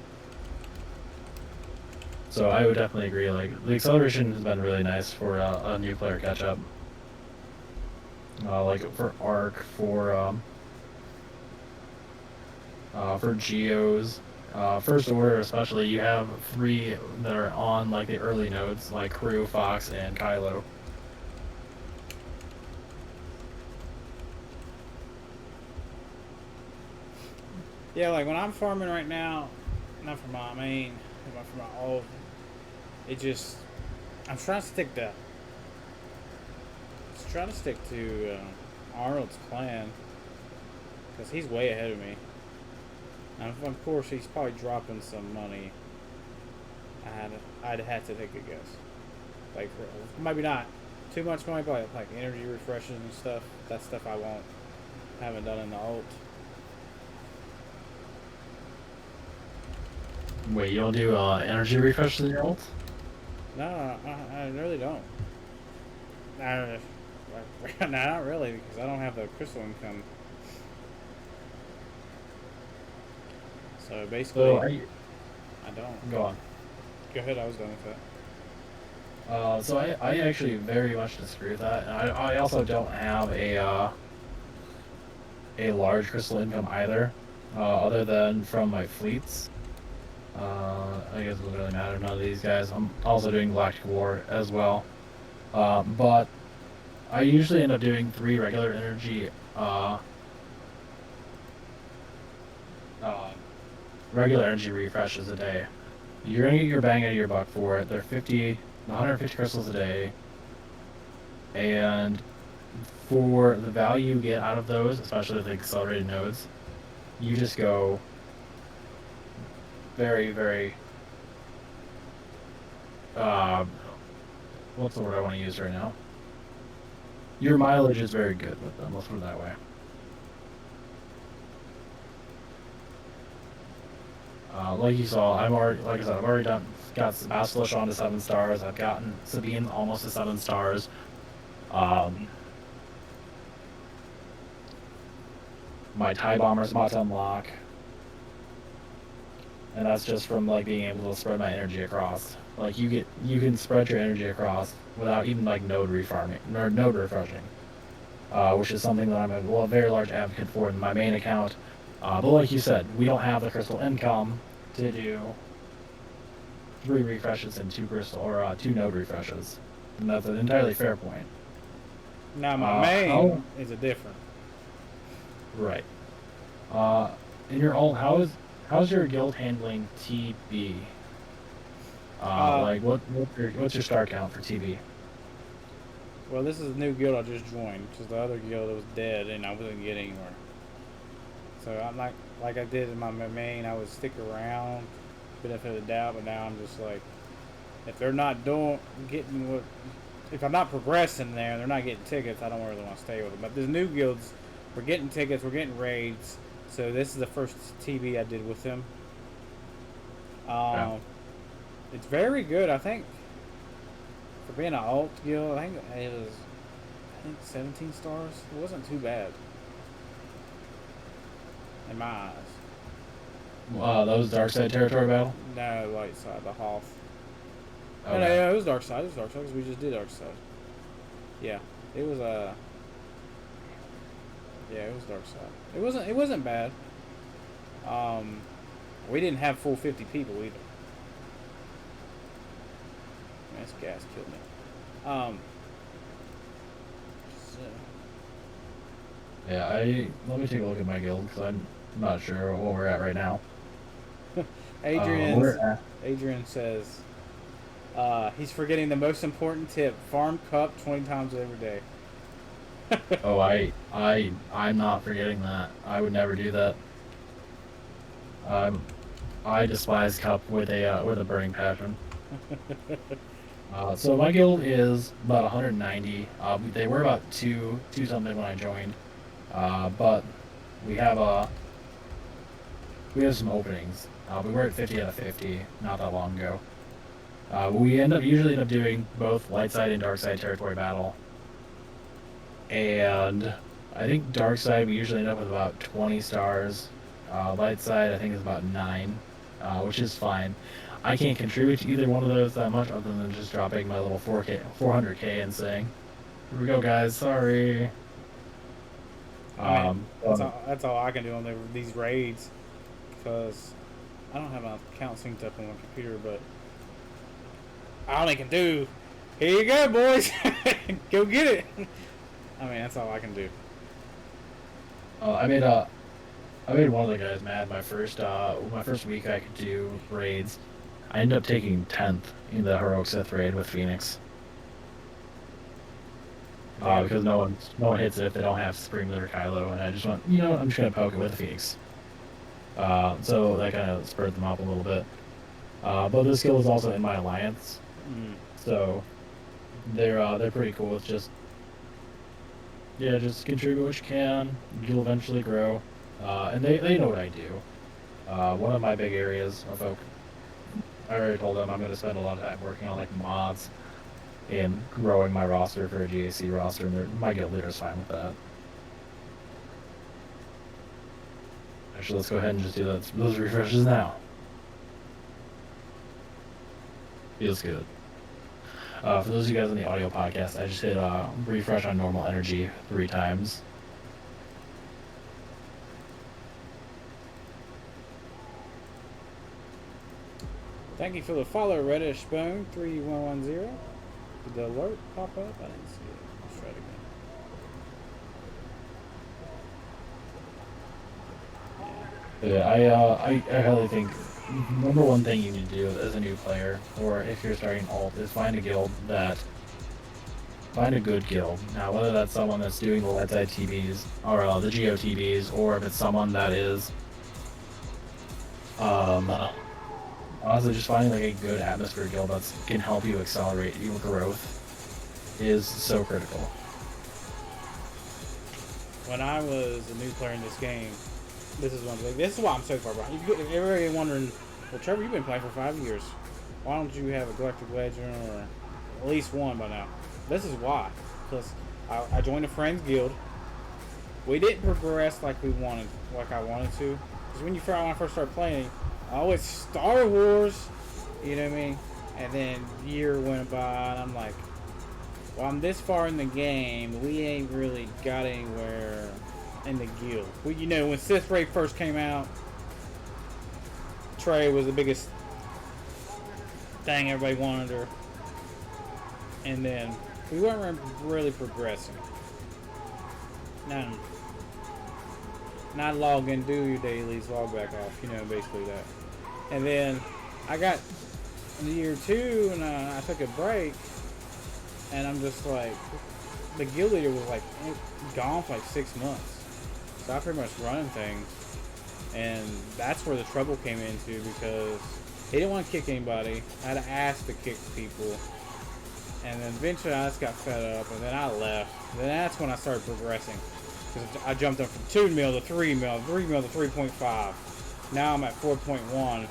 So I would definitely agree. Like the acceleration has been really nice for a new player catch up. Like for Arc, for Geos, First Order especially, you have 3 that are on like the early nodes, like Crew, Fox, and Kylo. yeah, like when I'm farming right now, not for my main, but for my alt, it just I'm trying to stick to Arnold's plan because he's way ahead of me. And of course, he's probably dropping some money. I'd have to take a guess. Like maybe not too much money, but like energy refreshes and stuff. That stuff I haven't done in the alt. Wait, you don't do energy refreshes in your ult? No, I really don't. No, not really, because I don't have the crystal income. So basically, So I don't. go on. Go ahead, I was done with that. So I actually very much disagree with that. And I also don't have a large crystal income either, other than from my fleets. I guess it doesn't really matter, none of these guys. I'm also doing Galactic War as well. But I usually end up doing 3 regular energy refreshes a day. You're gonna get your bang out of your buck for it. They're 150 crystals a day, and for the value you get out of those, especially the accelerated nodes, you just go very, very. What's the word I want to use right now? Your mileage is very good with them. Let's put it that way. Like you saw, I've already got Basilish on to 7 stars. I've gotten Sabine almost to 7 stars. My TIE Bomber's about to unlock. And that's just from like being able to spread my energy across. Like you can spread your energy across without even like node refarming or node refreshing, which is something that I'm a very large advocate for in my main account. But like you said, we don't have the crystal income to do 3 refreshes and 2 crystal or 2 node refreshes, and that's an entirely fair point. Now my main is a different. Right. In your ult, how's your guild handling TB? Like what's your star count for TB? Well, this is a new guild I just joined, because the other guild was dead and I wasn't getting anywhere. So I'm like I did in my main, I would stick around, benefit of the doubt, but now I'm just like, if they're not if I'm not progressing there, they're not getting tickets, I don't really want to stay with them. But there's new guilds, we're getting tickets, we're getting raids, so this is the first TB I did with them. Yeah. It's very good, I think. For being an alt guild, I think it was 17 stars. It wasn't too bad. In my eyes. That was Dark Side territory battle? No, light side, the Hoth. Okay. No, it was dark side. It was dark side because we just did dark side. Yeah, it was yeah, it was dark side. It wasn't bad. We didn't have full 50 people either. This gas killed me. So. Yeah, let me take a look at my guild because I'm not sure where we're at right now. We're at, Adrian says he's forgetting the most important tip: farm cup 20 times every day. oh, I'm not forgetting that. I would never do that. Um, I despise cup with a burning passion. So my guild is about 190. They were about two something when I joined. But we have we have some openings. We were at 50 out of 50 not that long ago. We usually end up doing both light side and dark side territory battle. And I think dark side we usually end up with about 20 stars. Light side I think is about 9, which is fine. I can't contribute to either one of those that much other than just dropping my little 400k and saying, "Here we go, guys. Sorry." I mean, that's all I can do on these raids, because I don't have my account synced up on my computer, but all I can do, here you go, boys, go get it. I mean, that's all I can do. I made one of the guys mad my first week I could do raids. I ended up taking 10th in the heroic Sith raid with Phoenix. Because no one hits it if they don't have Supreme Leader Kylo, and I just went, I'm just gonna poke it with the Phoenix. So that kind of spurred them up a little bit. But this skill is also in my alliance, so they're pretty cool with just contribute what you can. You'll eventually grow, and they know what I do. One of my big areas of focus, I already told them I'm going to spend a lot of time working on like mods and growing my roster for a GAC roster, and my guild leader's fine with that. Actually, let's go ahead and just do those refreshes now. Feels good. For those of you guys on the audio podcast, I just hit refresh on normal energy 3 times. Thank you for the follow, Reddish Spoon 3110. Did the alert pop up? I didn't see it. Let's try it again. Yeah, I highly think number one thing you need to do as a new player, or if you're starting alt, is find a good guild. Now, whether that's someone that's doing the light side TBs or the GOTBs, or if it's someone that is honestly just finding like a good atmosphere guild that can help you accelerate your growth is so critical. When I was a new player in this game, this is why I'm so far behind. If everybody wondering, well, Trevor, you've been playing for 5 years. Why don't you have a Galactic Legend or at least one by now? This is why. Because I joined a friend's guild. We didn't progress like I wanted to. Because when I first started playing, it's Star Wars, you know what I mean? And then a year went by, and I'm like, well, I'm this far in the game, we ain't really got anywhere in the guild. When Sith Raid first came out, Trey was the biggest thing everybody wanted her. And then we weren't really progressing. Not log in, do your dailies, log back off, basically that. And then I got in year 2 and I took a break, and I'm just like, the guild leader was like gone for like 6 months. So I pretty much running things, and that's where the trouble came into, because he didn't want to kick anybody. I had to ask to kick people, and then eventually I just got fed up, and then I left. And then that's when I started progressing. I jumped up from 2 mil to 3 mil, 3 mil to 3.5. Now I'm at 4.1.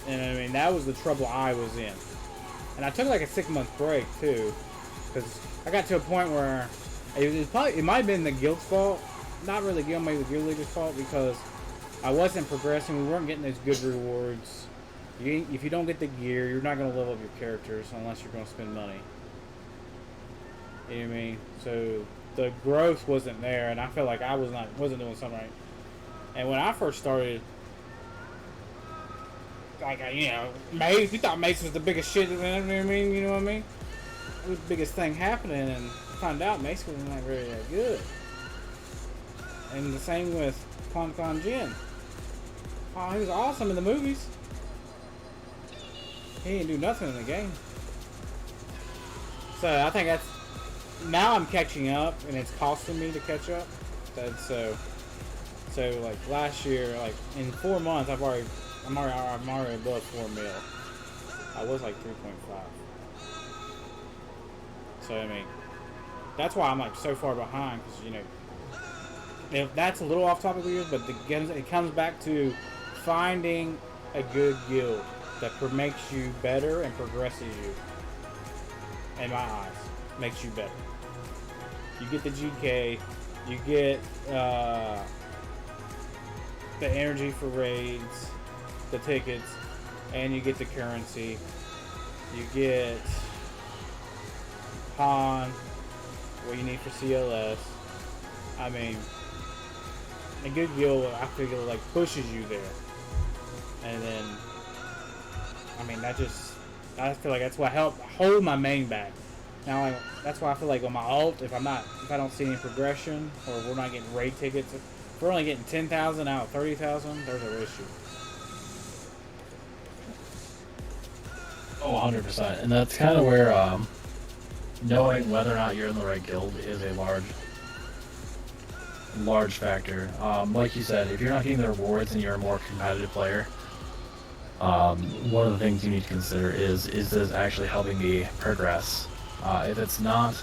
And I mean, that was the trouble I was in. And I took like a 6-month break too, because I got to a point where it might have been the guild's fault. Not really maybe the guild leader's fault, because I wasn't progressing. We weren't getting those good rewards. If you don't get the gear, you're not going to level up your characters unless you're going to spend money. You know what I mean? So the growth wasn't there, and I felt like I wasn't doing something right. And when I first started, like, Mace, we thought Mace was the biggest shit. You know what I mean? You know what I mean? It was the biggest thing happening, and found out Mace wasn't really that good. And the same with Con Jin. Oh, he was awesome in the movies. He didn't do nothing in the game. So I think that's now I'm catching up, and it's costing me to catch up. So like last year, like in 4 months, I'm already above 4 mil. I was like 3.5. So I mean, that's why I'm like so far behind, because you know, if that's a little off topic of yours, but it comes back to finding a good guild that makes you better and progresses you. In my eyes, makes you better. You get the GK, you get the energy for raids, the tickets, and you get the currency. You get pawn, what you need for CLS. I mean, a good guild, I feel like pushes you there, and then I mean I feel like that's what helped hold my main back. Now that's why I feel like on my ult, if I don't see any progression, or we're not getting raid tickets, if we're only getting 10,000 out of 30,000, there's an issue. Oh, 100%. And that's kind of where knowing whether or not you're in the right guild is a large factor. Like you said, if you're not getting the rewards and you're a more competitive player, one of the things you need to consider is this actually helping me progress? If it's not,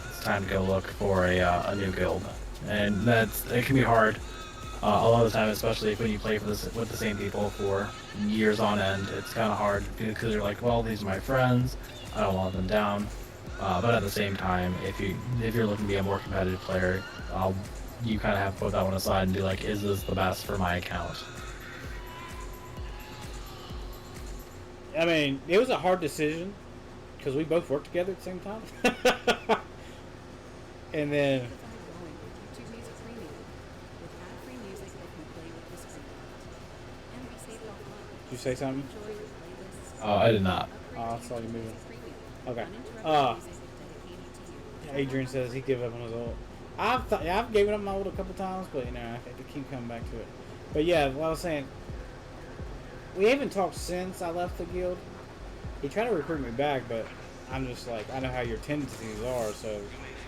it's time to go look for a new guild. And it can be hard a lot of the time, especially when you play with the same people for years on end. It's kind of hard because you're like, well, these are my friends, I don't want them down. But at the same time, if you're looking to be a more competitive player, you kind of have to put that one aside and be like, is this the best for my account? I mean, it was a hard decision because we both worked together at the same time. And then did you say something? I did not. I saw you moving. Okay. Adrian says he gave up on his ult. I've given up my ult a couple times, but you know, I think to keep coming back to it. But yeah, what I was saying, we haven't talked since I left the guild. He tried to recruit me back, but I'm just like, I know how your tendencies are, so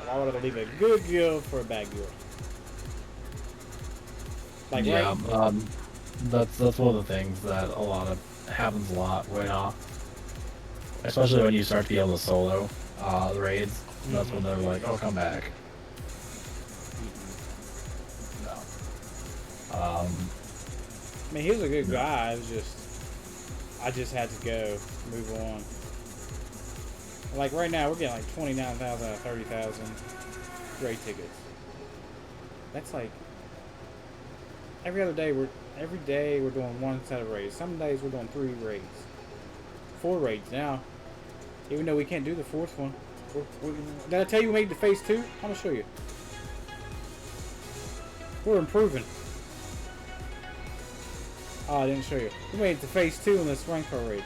why would I leave a good guild for a bad guild? Like, yeah, right? that's one of the things that happens a lot right now. Especially when you start to be able to solo the raids. That's when they're like, oh, come back. No. I mean, he was a good guy. It was just, I just had to go, move on. Like right now, we're getting like 29,000 out of 30,000 raid tickets. That's like every day we're doing one set of raids. Some days we're doing 3 raids, 4 raids now. Even though we can't do the 4th one. Did I tell you we made the phase 2? I'm gonna show you. We're improving. Oh, I didn't show you. We made it to phase 2 in this rank car raid.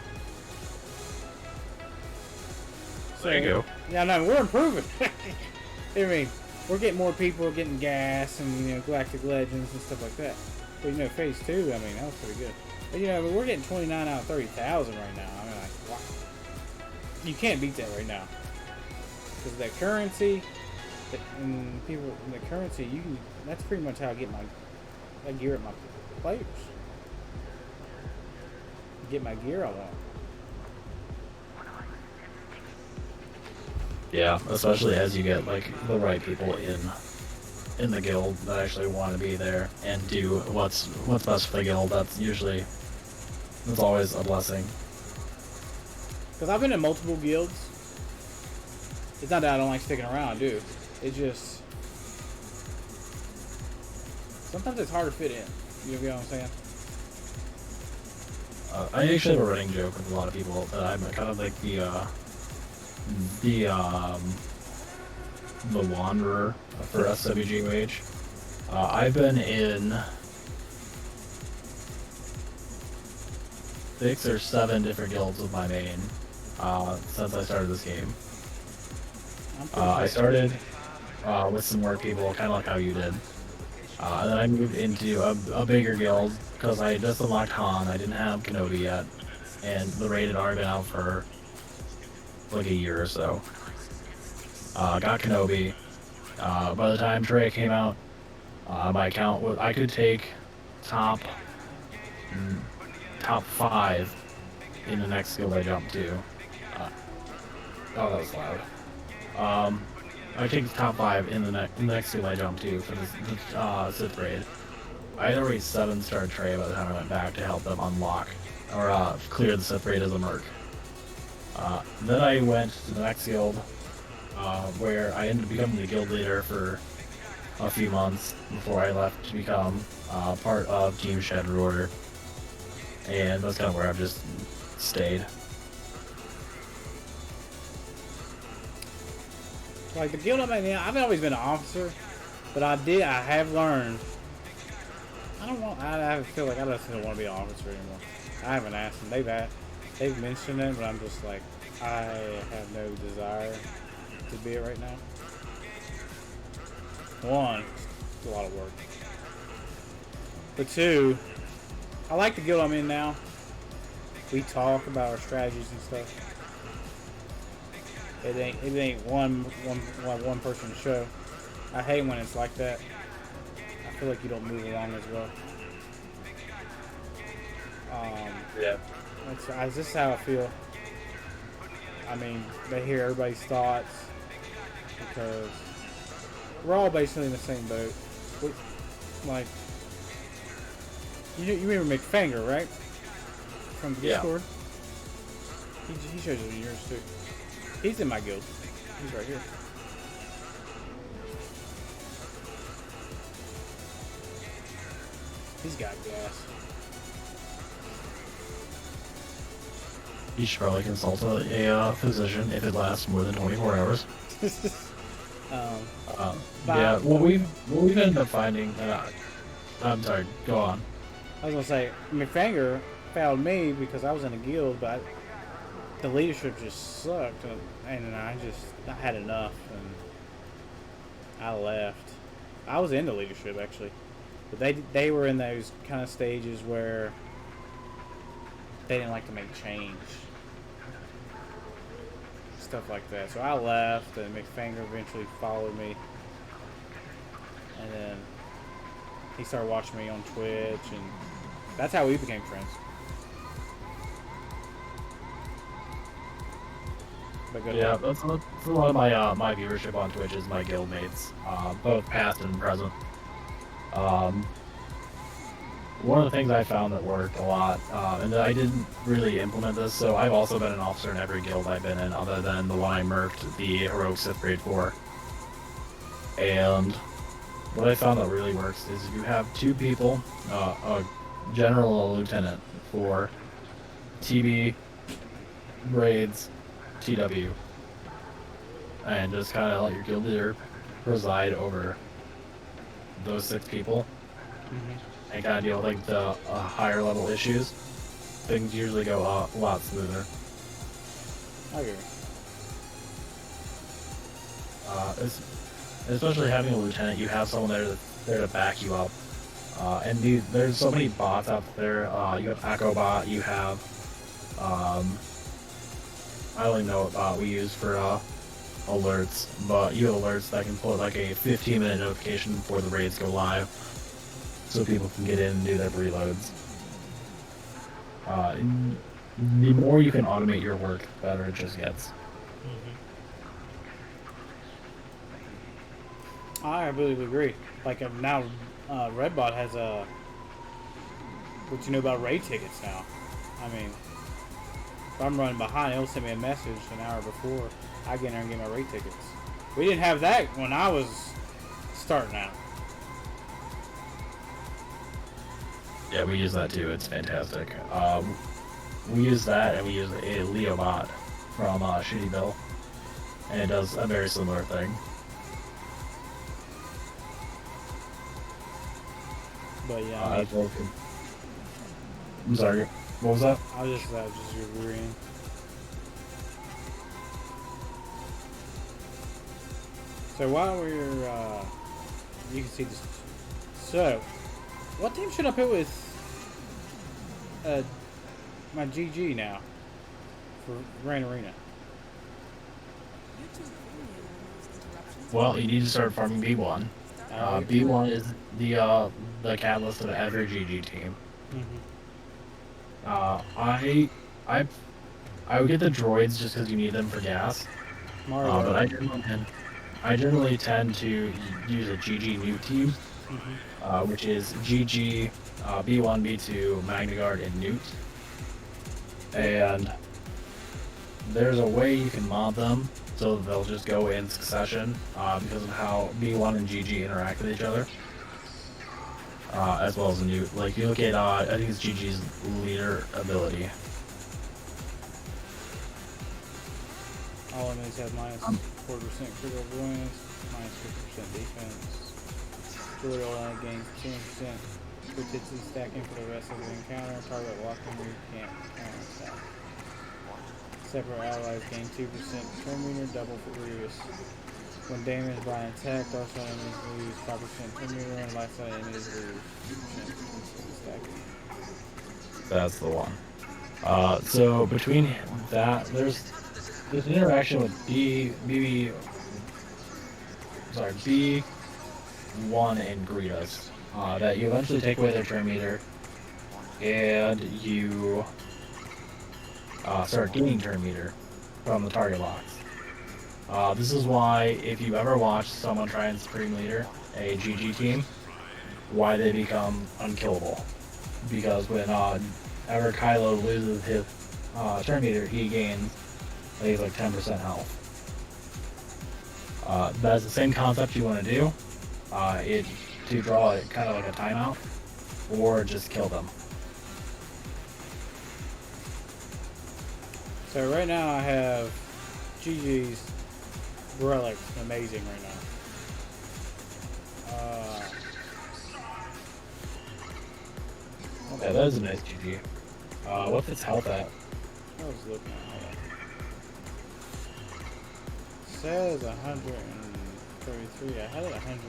So, there you go. Yeah, no, we're improving. I mean, we're getting more people, getting gas and, you know, Galactic Legends and stuff like that. But, you know, phase 2, I mean, that was pretty good. But, you know, we're getting 29 out of 30,000 right now. I mean, like, wow. You can't beat that right now. Because that currency, and people, the currency, that's pretty much how I gear up my players. Get my gear I want. Yeah, especially as you get like the right people in the guild that actually want to be there and do what's best for the guild. That's always a blessing. Because I've been in multiple guilds. It's not that I don't like sticking around, dude. It just sometimes it's hard to fit in. You know what I'm saying? I actually have a running joke with a lot of people that I'm kind of like the wanderer for SWGOH. I've been in 6 or 7 different guilds with my main since I started this game. I started with some more people, kind of like how you did. And then I moved into a bigger guild because I just unlocked Han. I didn't have Kenobi yet, and the raid had already been out for like a year or so. Got Kenobi. By the time Trey came out, my account was I could take top mm, top 5 in the next guild I jumped to. Uh, oh, that was loud. I take the top 5 in the next guild I jumped to for the Sith raid. I had already 7-star Trey by the time I went back to help them unlock or clear the Sith raid as a merc. Then I went to the next guild, where I ended up becoming the guild leader for a few months before I left to become part of Team Shadow Order, and that's kind of where I've just stayed. Like the guild I'm in now, I've always been an officer, but I have learned. I feel like I just don't want to be an officer anymore. I haven't asked them. They've mentioned it, but I'm just like, I have no desire to be it right now. One, it's a lot of work. But two, I like the guild I'm in now. We talk about our strategies and stuff. It ain't one person show. I hate when it's like that. I feel like you don't move along as well. Yeah. This is how I feel. I mean, they hear everybody's thoughts because we're all basically in the same boat. Like, you remember McFanger, right? From Discord? Yeah. He shows you yours too. He's in my guild. He's right here. He's got gas. You should probably consult a physician if it lasts more than 24 hours. Yeah, what we've ended up finding. I'm sorry. Go on. I was gonna say McFanger found me because I was in a guild, but the leadership just sucked, and I had enough, and I left. I was in the leadership actually, but they were in those kind of stages where they didn't like to make change, stuff like that. So I left, and McFanger eventually followed me, and then he started watching me on Twitch, and that's how we became friends. Yeah, that's a lot of my my viewership on Twitch is my guild mates, both past and present. One of the things I found that worked a lot, and I didn't really implement this, so I've also been an officer in every guild I've been in, other than the one I merked the Heroic Sith Raid for. And what I found that really works is if you have 2 people, a general and a lieutenant, for TB, raids, TW, and just kind of let your guild leader preside over those 6 people, and kind of deal with like the higher level issues. Things usually go a lot smoother. I agree. Especially having a lieutenant, you have someone there to back you up. And there's so many bots out there. You have EchoBot, you have I don't even know what bot we use for alerts, but you have alerts that can put like a 15-minute notification before the raids go live, so people can get in and do their reloads. The more you can automate your work, the better it just gets. I really agree. Like now, Redbot has what you know about raid tickets now. I mean, if I'm running behind, it'll send me a message an hour before I get in there and get my raid tickets. We didn't have that when I was starting out. Yeah, we use that too. It's fantastic. We use that, and we use a Leo bot from Shitty Bill, and it does a very similar thing. But yeah, I'm sorry. What was that? I was just agreeing. So while we're, you can see the So, what team should I put with my GG now for Rain Arena? Well, you need to start farming B1. B1 is the catalyst of every GG team. I would get the droids just because you need them for gas. But I generally tend to use a GG new team, which is GG, B1, B2, Magna Guard, and Newt. And there's a way you can mod them so they'll just go in succession because of how B1 and GG interact with each other, as well as Newt. Like, you look at, I think it's GG's leader ability. All enemies have minus 4% critical avoidance, minus 50% defense. Droid all gains 10% proficiency stacking for the rest of the encounter. Target walking you can't counter-attack. Separate allies gain 2% turn meter, double for Grievous. When damaged by an attack, also enemies lose 5% turn meter, and lifestyle enemies lose 2% stacking. That's the one. So between that, there's an interaction with B1 and Greedos that you eventually take away their turn meter, and you start gaining turn meter from the target locks. This is why, if you ever watch someone try and Supreme Leader a GG team, why they become unkillable. Because whenever Kylo loses his turn meter, he gains, I think it's like 10% health. That's the same concept you want to do. To draw it kind of like a timeout, or just kill them. So right now I have GG's Relic, amazing right now. Yeah, that is a nice GG. What's its health at? I was looking at it. Says 133. I had it 100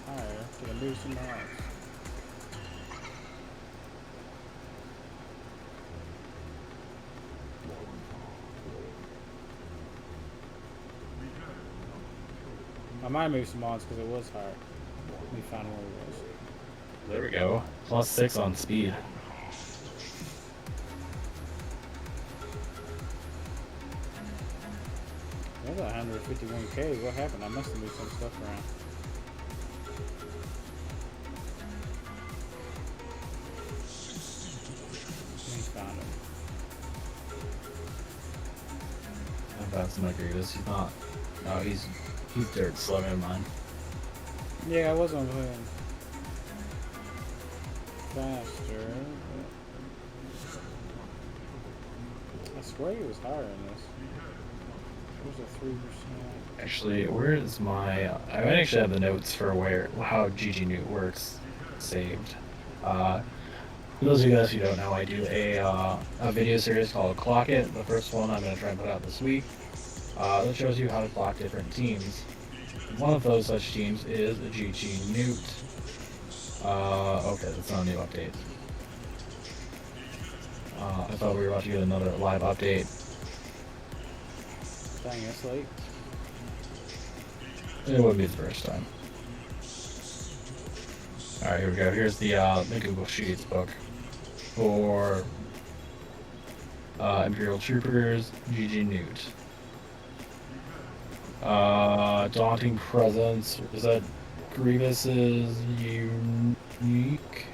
higher. Did I move some else? I might move some mods because it was higher. Let me find where it was. There we go. +6 on speed. There's 151k. What happened? I must have moved some stuff around. Let me find him. That's my Grievous. He's not. No, he's dirt slow in mine. Yeah, I was on playing faster. I swear he was higher in this. There's a 3%. Actually, where is my? I might actually have the notes for how GG Newt works saved. For those of you guys who don't know, I do a video series called Clock It. The first one I'm going to try and put out this week. That shows you how to clock different teams. One of those such teams is a GG Newt. Okay, that's not a new update. I thought we were about to get another live update. Dang, that's late. It wouldn't be the first time. Alright, here we go. Here's the Google Sheets book for Imperial Troopers, GG Newt. Daunting Presence. Is that Grievous's unique?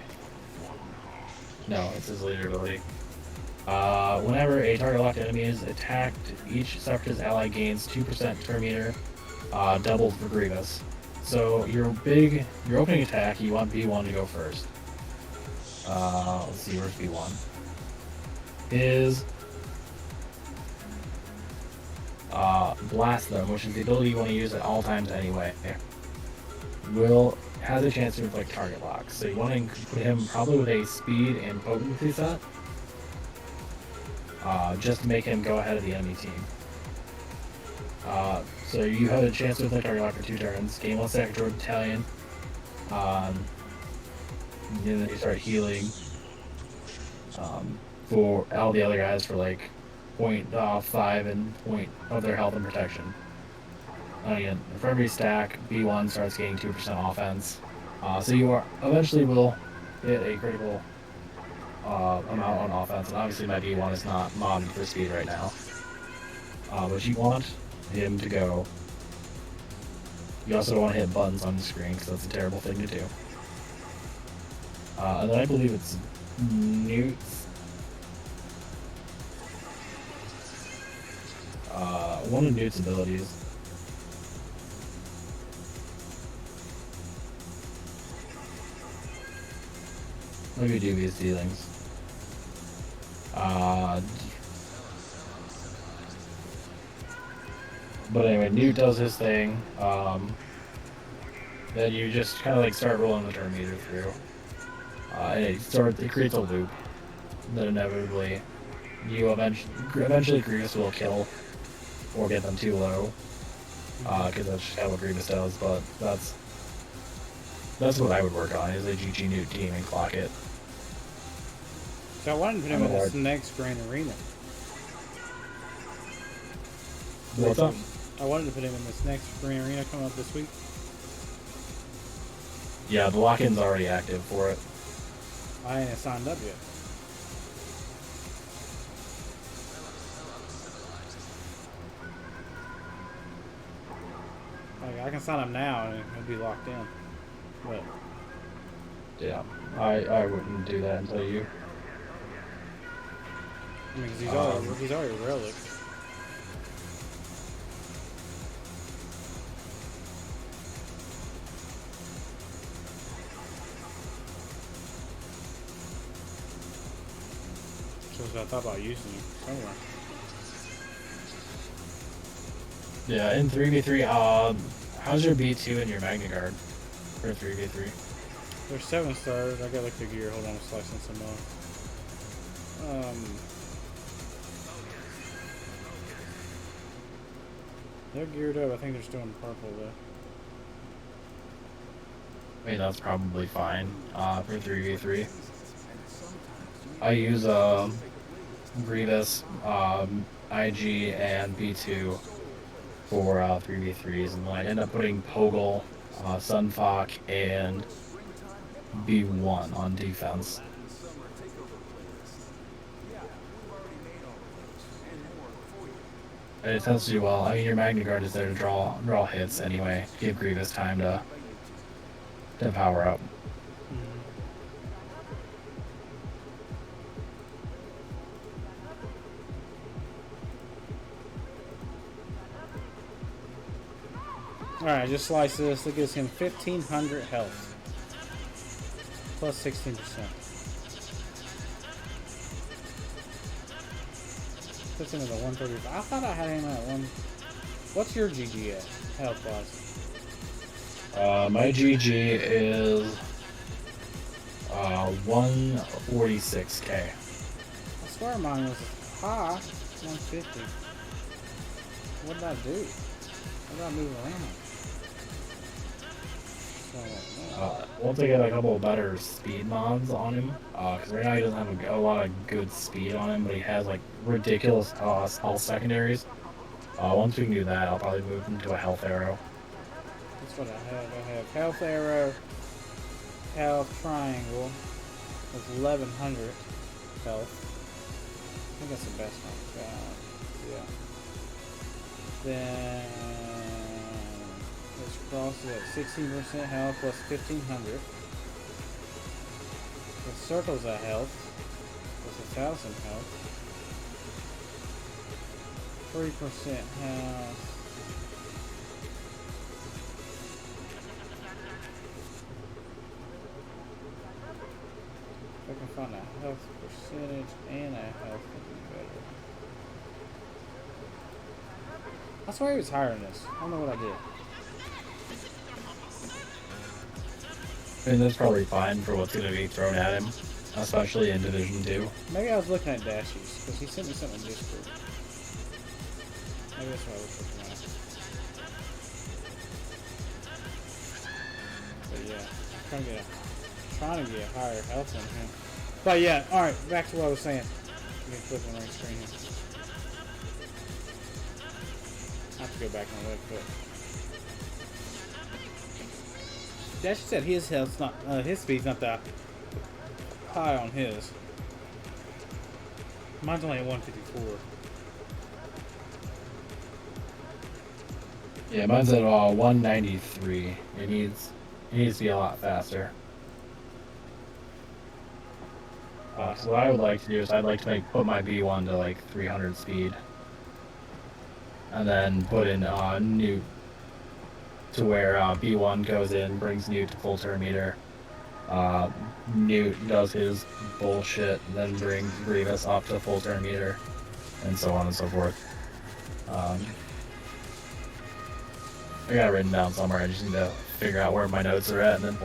No, it's his leader ability. Whenever a target locked enemy is attacked, each separatist ally gains 2% turn meter, doubled for Grievous. So your opening attack, you want B1 to go first. Let's see, where's B1? Is Blast Them, which is the ability you want to use at all times anyway. Has a chance to inflict target locks. So you want to put him probably with a speed and potency set, just to make him go ahead of the enemy team. So you have a chance to inflict target lock for 2 turns. Gain 1 stack droid battalion. And then you start healing for all the other guys for like 0.5 and point of their health and protection. And again, for every stack, B1 starts getting 2% offense. So you are eventually will hit a critical amount on offense. And obviously my B1 is not modded for speed right now. But you want him to go. You also don't want to hit buttons on the screen because that's a terrible thing to do. And then I believe it's Newt's. One of Newt's abilities. Maybe do these dealings. But anyway, Newt does his thing. Then you just kind of like start rolling the turn meter through. And it creates a loop. Then inevitably, you eventually Grievous will kill or get them too low. Because that's just how what Grievous does. But that's what I would work on, is a GG Newt team and clock it. So I wanted to put him in this next Grand Arena. What's up? I wanted to put him in this next Grand Arena coming up this week. Yeah, the lock-in's already active for it. I ain't signed up yet. Like, I can sign up now and it'll be locked in. But Yeah, I wouldn't do that until you. I mean, 'cause he's already a relic. So I thought about using him somewhere. Yeah, in 3v3, how's your B2 and your Magna Guard for 3v3? They're 7 stars. I got like the gear. Hold on, I'm slicing some off. They're geared up. I think they're still in purple though. I mean, that's probably fine for 3v3. I use Grievous, IG, and B2 for 3v3s, and then I end up putting Poggle, Sunfok, and B1 on defense. And it tends to do well. I mean, your Magna Guard is there to draw hits anyway. Give Grievous time to power up. Alright, I just sliced this. That gives him 1,500 health. Plus 16%. Puts him at the 135. I thought I had him at 1. What's your GG at, health wise? My GG is 146k. I swear mine was high, 150. What did I do? What did I move around? Once I get a couple of better speed mods on him, because right now he doesn't have a lot of good speed on him, but he has like ridiculous all secondaries. Once we can do that, I'll probably move him to a health arrow. That's what I have. I have health arrow, health triangle with 1,100 health. I think that's the best one. Yeah. Then this cross is at 16% health plus 1,500. The circle's at health plus 1,000 health. 3% health. If I can find a health percentage and a health would be better. I swear he was higher than this. I don't know what I did. I mean, that's probably fine for what's going to be thrown at him, especially in Division 2. Maybe I was looking at dashes, because he sent me something in Discord. Maybe that's what I was looking at. But yeah, I'm trying to get a trying to get higher health on him. But yeah, alright, back to what I was saying. You can flip on the right screen here. I have to go back and look, but Dash said his health's not, his speed's not that high on his. Mine's only at 154. Yeah, mine's at 193. It needs to be a lot faster. So what I would like to do is I'd like to put my B1 to like 300 speed, and then put in Newt to where B1 goes in, brings Newt to full turn meter. Newt does his bullshit, then brings Grievous up to full turn meter, and so on and so forth. I got it written down somewhere. I just need to figure out where my notes are at, and then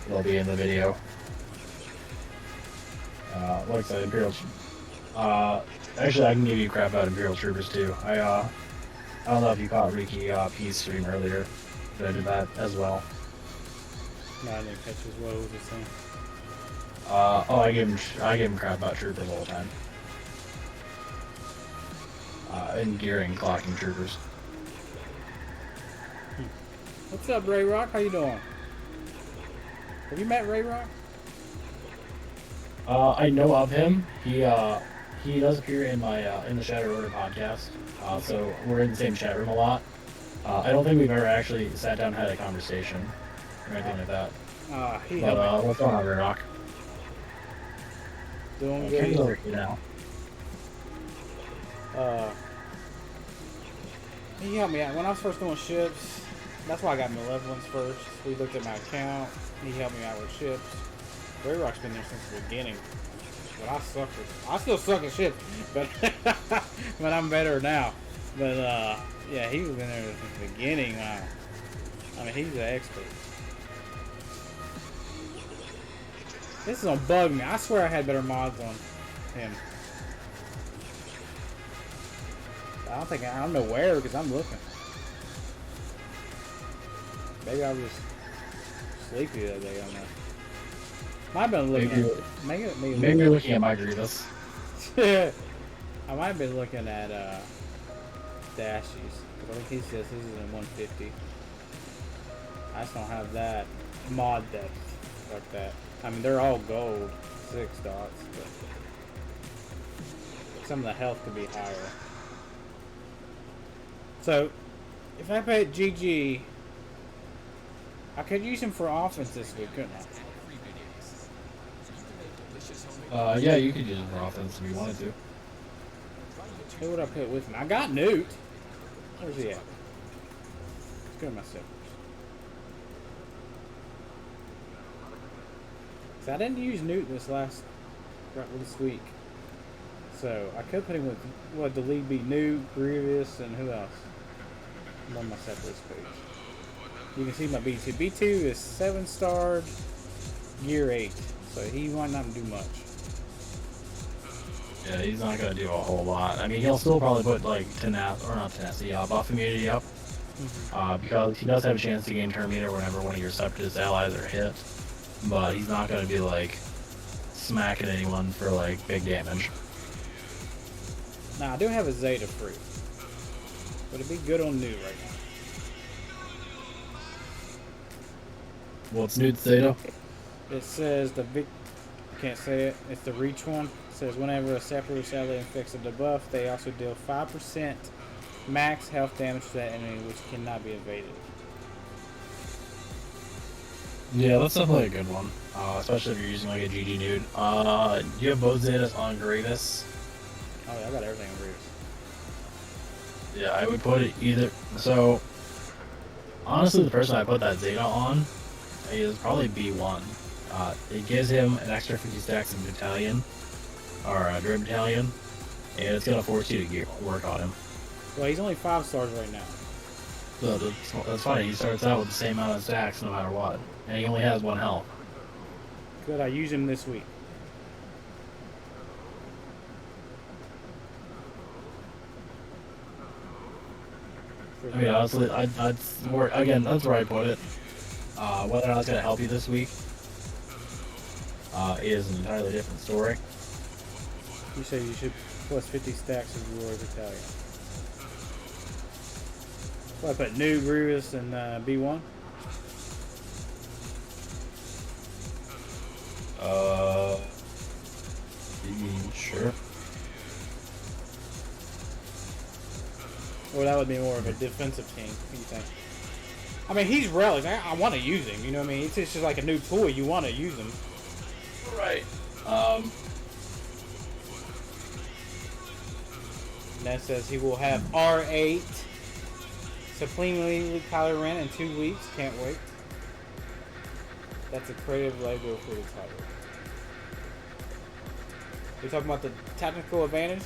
they'll be in the video. Like I said, Imperial. Actually, I can give you crap about Imperial Troopers too. I don't know if you caught Ricky P's stream earlier, but I did that as well. No, I didn't catch his what was he saying? I gave him crap about Troopers all the time. And gearing, clocking Troopers. What's up, Ray Rock? How you doing? Have you met Ray Rock? I know of him. He does appear in my in the Shadow Order podcast. So we're in the same chat room a lot. I don't think we've ever actually sat down and had a conversation or anything like that. But what's going on, Ray Rock? Doing Ken's good. over here now. He helped me out when I was first doing ships. That's why I got Malevolence first. We looked at my account. He helped me out with ships. Ray Rock's been there since the beginning. But I still suck at ships, but but I'm better now. But yeah, he was in there since the beginning. I mean, he's an expert. This is gonna bug me. I swear I had better mods on him. I don't know where because I'm looking. Maybe I was just sleepy the other day on that. Might have been looking at Maybe you're looking at my Grievous. I might have been looking at Dashies. I think he says his is in 150. I just don't have that mod depth like that. I mean, they're all gold, 6 dots, but some of the health could be higher. So, if I pay GG, I could use him for offense this week, couldn't I? Yeah, you could use him for offense if you wanted to. Who would I put with me? I got Newt. Where's he at? Let's go to my settings. So I didn't use Newt this week. So I could put him with what the league be Newt, Grievous, and who else? I'm on my separate page. You can see my B2. B2 is 7-starred, gear 8. So he might not do much. Yeah, he's not gonna do a whole lot. I mean, he'll still probably put like buff immunity up, because he does have a chance to gain turn meter whenever one of your separatist allies are hit. But he's not gonna be like smacking anyone for like big damage. Now I do have a Zeta free. Would it be good on Newt right now? What's Newt's Zeta? It says can't say it. It's the reach one. It says whenever a separatist ally inflicts a debuff, they also deal 5% max health damage to that enemy, which cannot be evaded. Yeah, that's definitely a good one. Especially if you're using like a GG Newt. You have both Zetas on Grievous. Oh yeah, I got everything on Grievous. Yeah, I would put it either. So, honestly, the person I put that Zeta on is probably B1. It gives him an extra 50 stacks in battalion, or Dread Battalion, and it's gonna force you to work on him. Well, he's only 5 stars right now. So that's funny. He starts out with the same amount of stacks no matter what, and he only has 1 health. Good, I use him this week. I mean, honestly, that's where I put it. Whether or not it's gonna help you this week, is an entirely different story. You say you should plus 50 stacks of Roy Battalion. Well, I put new Grievous and B1. Sure. Or that would be more of a defensive team. What do you think? I mean, he's relic. I want to use him. You know what I mean? It's just like a new toy. You want to use him. Right. And that says he will have R8. Supremely Kylo Ren in 2 weeks. Can't wait. That's a creative logo for the title. We talking about the technical advantage?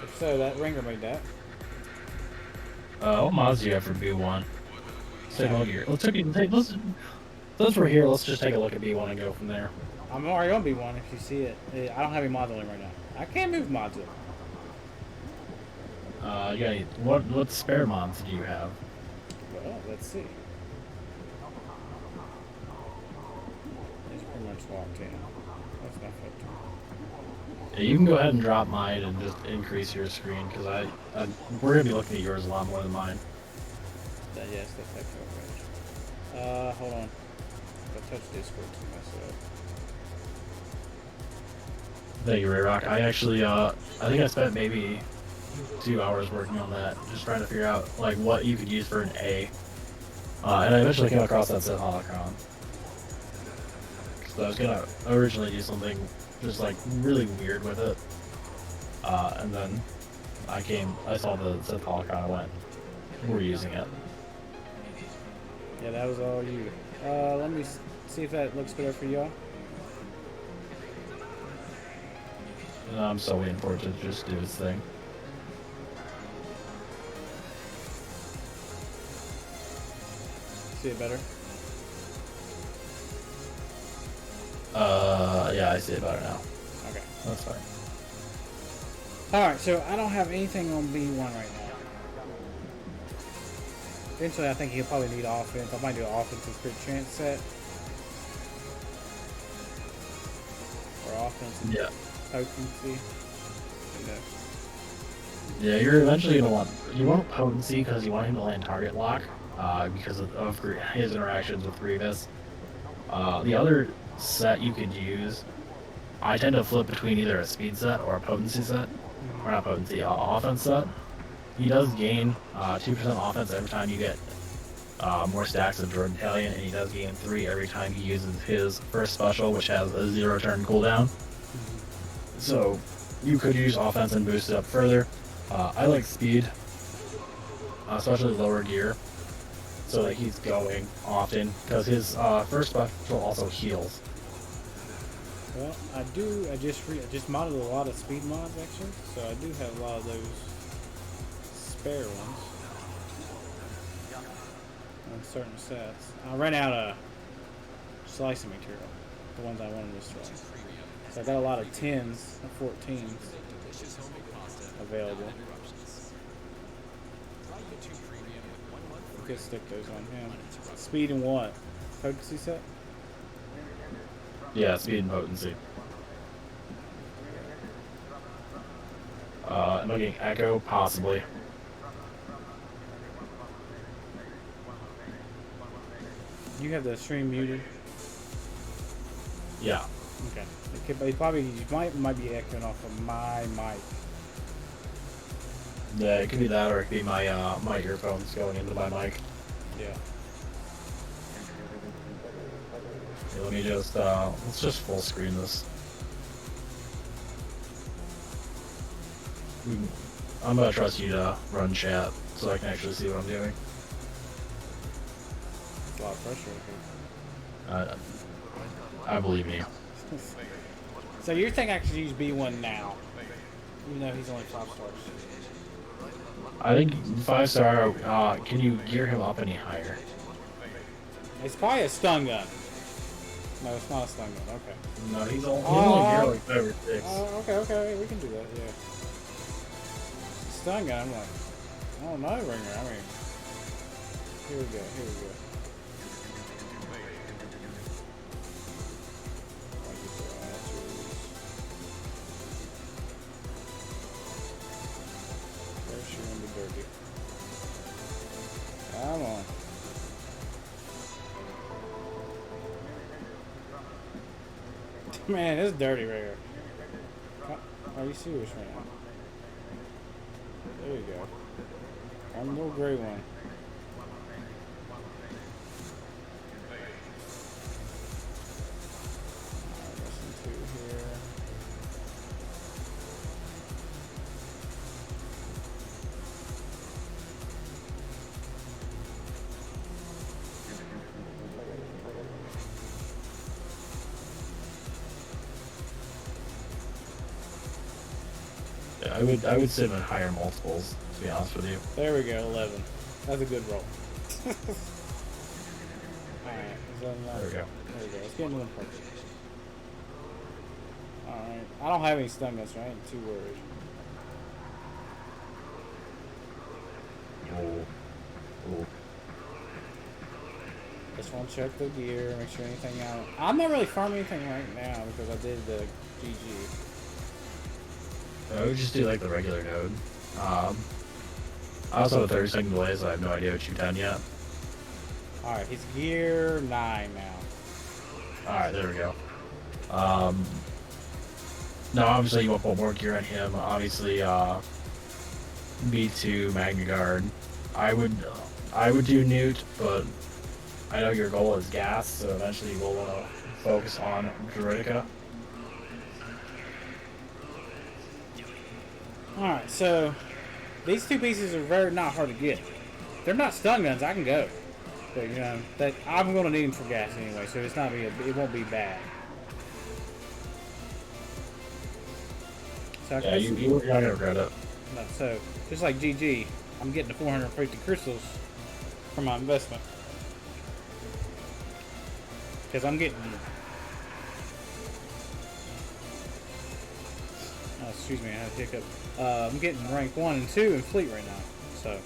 If so, that Ringer made that. What mods do you have for B1? Let's take a look here. Since we're here, let's just take a look at B1 and go from there. I'm already on B1 if you see it. I don't have any mods on it right now. I can't move mods up. What spare mods do you have? Well, let's see. It's pretty much locked in. That's not fit. Yeah, you can go ahead and drop mine and just increase your screen, because we're gonna be looking at yours a lot more than mine. Yes, that's technical advantage. Hold on. If I touch Discord to mess it up. Thank you, Rayrock. I actually, I think I spent maybe 2 hours working on that, just trying to figure out like what you could use for an A. And I eventually came across that Sith Holocron. So I was gonna originally do something just like really weird with it, and then I saw the Sith Holocron, and went, we're using it. Yeah, that was all you. Let me see if that looks better for y'all. I'm still waiting for it to just do its thing. See it better? Yeah, I see it better now. Okay. That's fine. Alright, so I don't have anything on B1 right now. Eventually, I think he'll probably need offense. I might do an offensive crit chance set. Or offensive potency. Yeah, you're eventually gonna want potency because you want him to land target lock, because of his interactions with Grievous. The other set you could use, I tend to flip between either a speed set or a potency set, or not potency, offense set. He does gain 2% offense every time you get more stacks of Jordan Battalion, and he does gain 3 every time he uses his first special, which has a 0 turn cooldown. So you could use offense and boost it up further. I like speed, especially lower gear, so that he's going often, because his first special also heals. Well, I just modded a lot of speed mods actually, so I do have a lot of those spare ones on certain sets. I ran out of slicing material, the ones I wanted to slice. So I got a lot of 10s and 14s available. We could stick those on him. Speed and what? Potency set? Yeah, speed and potency. Am I getting echo? Possibly. You have the stream muted? Yeah. Okay. You might be echoing off of my mic. Yeah, it could be that, or it could be my my earphones going into my mic. Yeah. Okay, let me just let's just full screen this. I'm gonna trust you to run chat so I can actually see what I'm doing. It's a lot of pressure here. I believe in you. So you're thinking I should use B1 now, even though he's only 5 stars. I think 5-star. Can you gear him up any higher? It's probably a stun gun. No, it's not a stun gun. Okay. No, he's only gear like 5 or 6. Okay, we can do that. Yeah. Stun gun. I'm like, oh no, Ringer. I mean, here we go. turkey. Come on. Man, it's dirty right here. Are you serious right now? There you go. One little gray one. Yeah, I would sit in higher multiples, to be honest with you. There we go, 11. That's a good roll. Alright, there we go. There we go. Let's get into the party. Alright. I don't have any stun guns, so I ain't too worried. Oh. Just want to check the gear, make sure anything out. I'm not really farming anything right now because I did the GG. I would just do like the regular node. I also have a 30-second delay, so I have no idea what you've done yet. Alright, he's gear 9 now. Alright, there we go. Now obviously you want to put more gear on him. Obviously, B2, Magna Guard. I would do Newt, but I know your goal is gas, so eventually we'll want to focus on Druidica. Alright, so these two pieces are very not hard to get. They're not stun guns, I can go. But you know, that I'm gonna need them for gas anyway, so it won't be bad. So yeah, you're not gonna regret it. No, so just like GG, I'm getting the 450 crystals for my investment. Because I'm getting excuse me, I had a hiccup. I'm getting rank 1 and 2 in fleet right now, so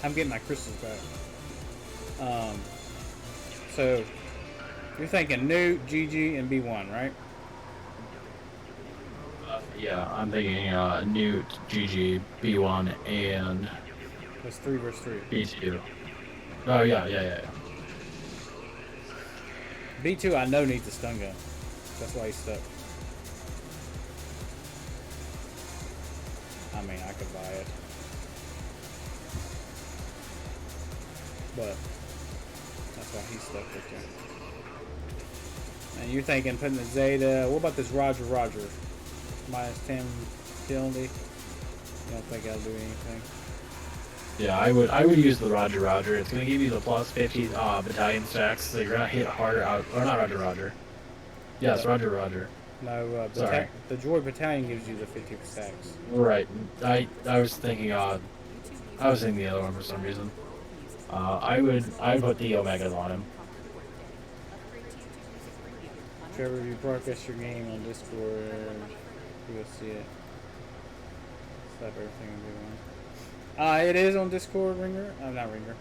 I'm getting my crystals back. So you're thinking Newt, GG, and B1, right? Yeah, I'm thinking Newt, GG, B1, and That's 3 versus 3. B2. Oh yeah. B2 I know needs a stun gun. That's why he's stuck. I mean, I could buy it. But that's why he's stuck right there. And you're thinking putting the Zeta. What about this Roger? Minus 10 penalty. You don't think that'll do anything? Yeah, I would use the Roger. It's gonna give you the plus 50 battalion stacks, so you're gonna hit harder out. Or not Roger. Yes, Roger. No, sorry. The Droid Battalion gives you the 50 stacks. Right. I was thinking the other one for some reason. I would put the Omegas on him. Trevor, you broadcast your game on Discord. You'll see it. Stop everything and do one. It is on Discord, Ringer. Not Ringer.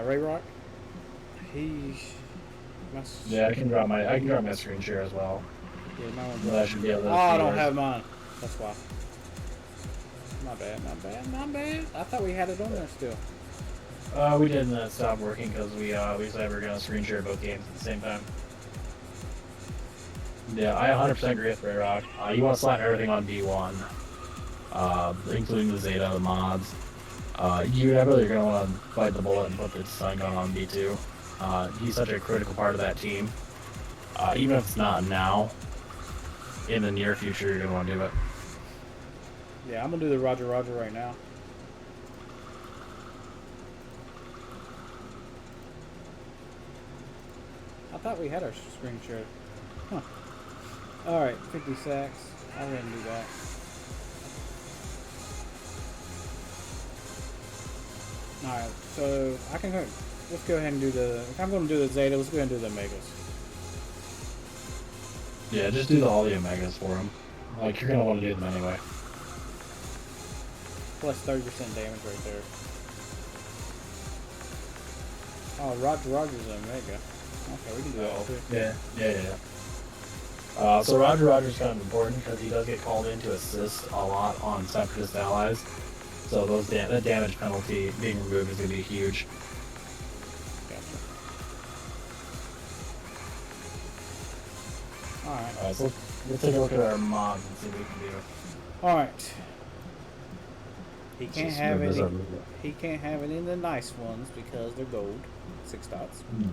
Ray Rock. Yeah, I can drop my screen share as well. Yeah, That should be able to I don't have mine. That's why. My bad. I thought we had it on there still. We didn't stop working because we said we were gonna screen share both games at the same time. Yeah, I 100% agree with Ray Rock. You want to slap everything on B1, including the Zeta, the mods. You're gonna want to bite the bullet and put the stun gun on B2. He's such a critical part of that team. Even if it's not now, in the near future, you're gonna want to do it. Yeah, I'm gonna do the Roger right now. I thought we had our screen share. Huh. Alright, 50 sacks. I'll go ahead and do that. Alright, so let's go ahead and do if I'm going to do the Zeta, let's go ahead and do the Megas. Yeah, just do all the Omegas for him. Like, you're going to want to do them anyway. Plus 30% damage right there. Oh, Roger's an Omega. Okay, we can do that too. Yeah. So Roger's kind of important because he does get called in to assist a lot on separatist allies. So those that damage penalty being removed is going to be huge. Gotcha. Alright. Alright, so let's take a look at our mods and see what we can do. Alright. He can't Just have move this any. over. He can't have any of the nice ones because they're gold. 6 dots. Hmm.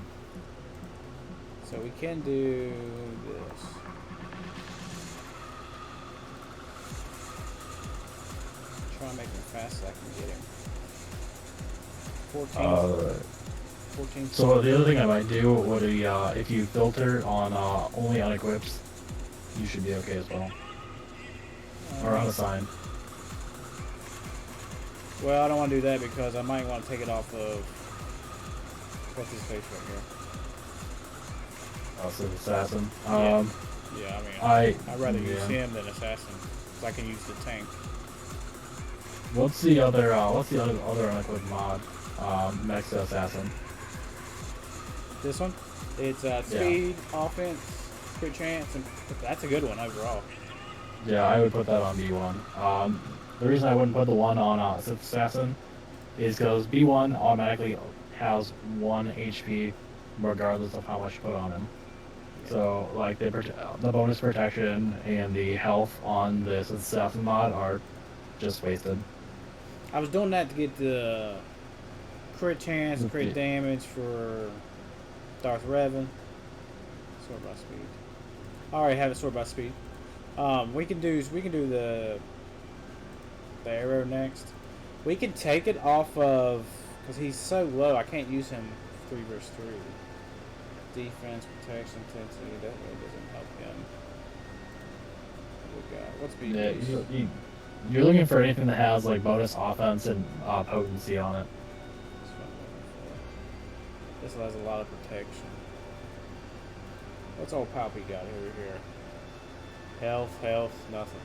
So we can do this. Try and make him fast so I can get him. 14. So the other thing I might do would be if you filter on only unequips, you should be okay as well. Or unassigned. Well, I don't want to do that because I might want to take it off of what's his face right here. Also assassin. Yeah, I mean, I'd rather use yeah. him than assassin because I can use the tank. What's the other unequipped mod next to assassin? This one, it's speed, offense, crit chance, and that's a good one overall. Yeah, I would put that on B1. The reason I wouldn't put the one on assassin is because B1 automatically has 1 HP regardless of how much you put on him. So like the bonus protection and the health on this assassin mod are just wasted. I was doing that to get the crit chance, crit Yeah. damage for Darth Revan. Sword by speed. I already have a sword by speed. We can do the arrow next. We can take it off of because he's so low. I can't use him 3 versus 3. Defense, protection, intensity. That really doesn't help him. We got what's BB? Yeah, you're looking for anything that has like bonus offense and potency on it. That's what I'm looking for. This has a lot of protection. What's old Palpy got over here? Health, nothing.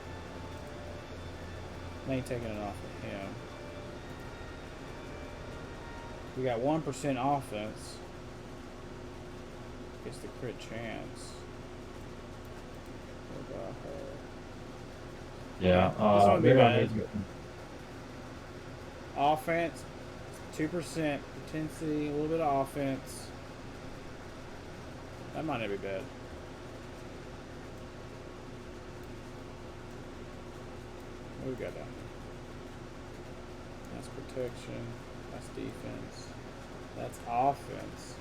I ain't taking it off of him. We got 1% offense. Gets the crit chance. What about her? Yeah, This one would be maybe bad. I'll make- Offense, 2% intensity, a little bit of offense. That might not be bad. What we got down there? That's protection. That's defense. That's offense.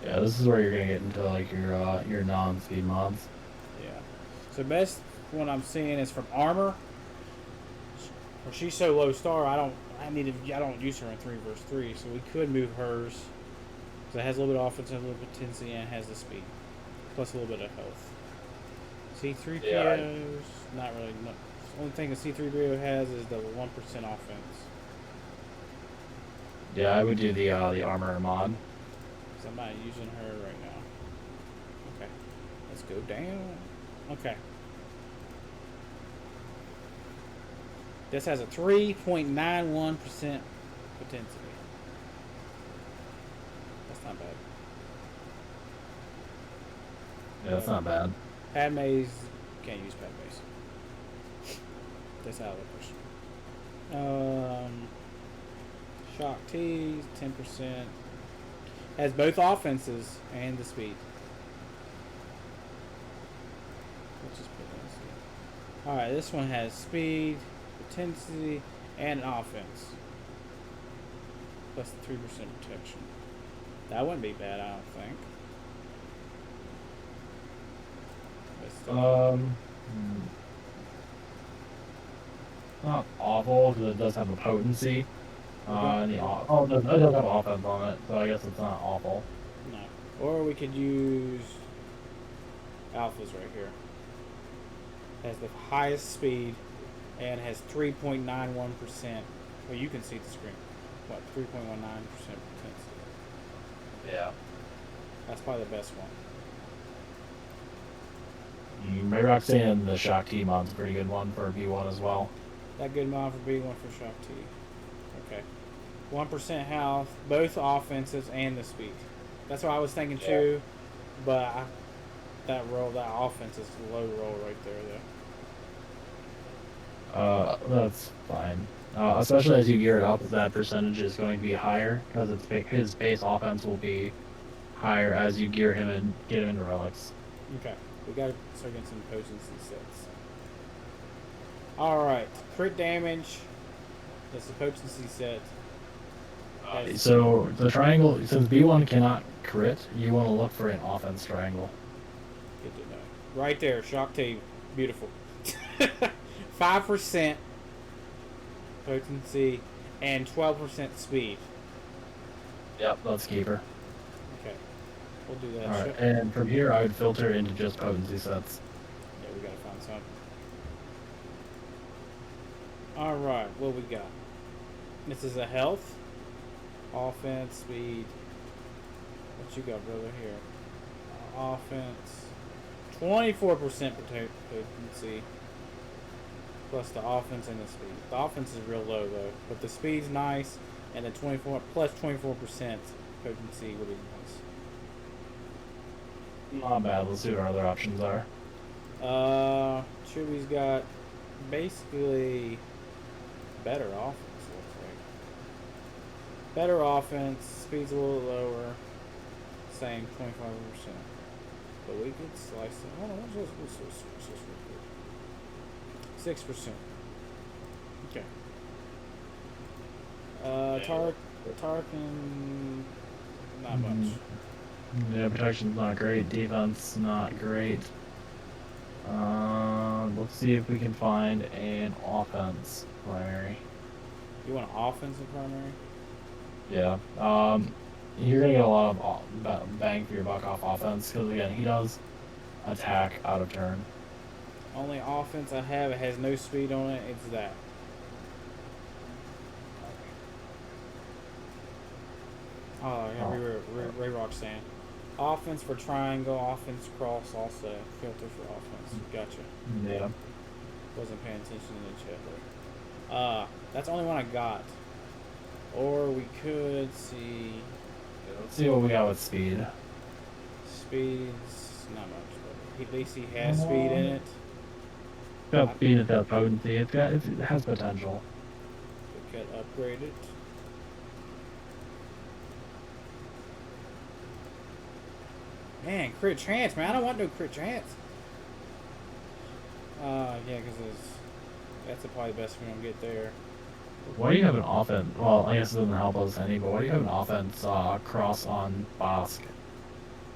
Yeah, this is where you're gonna get into like your non-speed mods. Yeah. So best one I'm seeing is from armor. She's so low star. I don't use her in 3 versus 3. So we could move hers. So it has a little bit of offense, a little bit of intensity, and it has the speed, plus a little bit of health. C3PO's not really. No, the only thing the C3PO has is the 1% offense. Yeah, I would do the armor mod. So I'm not using her right now. Okay, let's go down. Okay. This has a 3.91% potential. That's not bad. Yeah, that's not bad. Padme's can't use Padme's. That's out of the question. Shock T's 10%. Has both offenses and the speed. Let's just put that. Alright, this one has speed, intensity, and an offense. Plus 3% protection. That wouldn't be bad, I don't think. Not awful because it does have a potency. And it does have offense on it, so I guess it's not awful. No. Or we could use Alphas right here. Has the highest speed and has 3.91%. Well, you can see the screen. What, 3.19% potential. Yeah. That's probably the best one. Maybe I'm saying the Shock T mod's a pretty good one for B1 as well. That good mod for B1 for Shock T. Okay. 1% health, both offenses and the speed. That's what I was thinking too, but that offense is low roll right there though. That's fine. Especially as you gear it up, that percentage is going to be higher because his base offense will be higher as you gear him and get him into relics. Okay, we gotta start getting some potency sets. Alright, crit damage. That's the potency set. So the triangle, since B1 cannot crit, you want to look for an offense triangle. Good to know. Right there, shock tape. Beautiful. 5% potency and 12% speed. Yep, let's keep her. Okay, we'll do that. Alright, and from here I would filter into just potency sets. Yeah, we gotta find some. Alright, what we got? This is a health, offense, speed. What you got, brother, here? Offense. 24% potency. Plus the offense and the speed. The offense is real low, though. But the speed's nice. And the 24 plus 24% potency would be nice. Not bad. Let's see what our other options are. Chewy's got basically better offense, looks like. Better offense, speed's a little lower. Same, 25%. But we could slice it. Hold on, what's this real quick? 6%. Okay. Tarkin, not much. Yeah, protection's not great. Defense, not great. Let's see if we can find an offense primary. You want an offensive primary? Yeah. You're gonna get a lot of bang for your buck off offense because again, he does attack out of turn. Only offense I have, it has no speed on it, it's that. Oh, I got Ray Roxanne. Offense for triangle, offense cross also. Filter for offense. Gotcha. Yeah. Wasn't paying attention to the chat there. That's the only one I got. Or we could see. Let's see what we got with speed. Speed's not much, but at least he has speed in it. Got speed at that potency. It has potential. We could upgrade it. Man, crit chance, man. I don't want no crit chance. Yeah, because that's probably best we don't get there. Why do you have an offense? Well, I guess it doesn't help us any, but why do you have an offense cross on Bosk?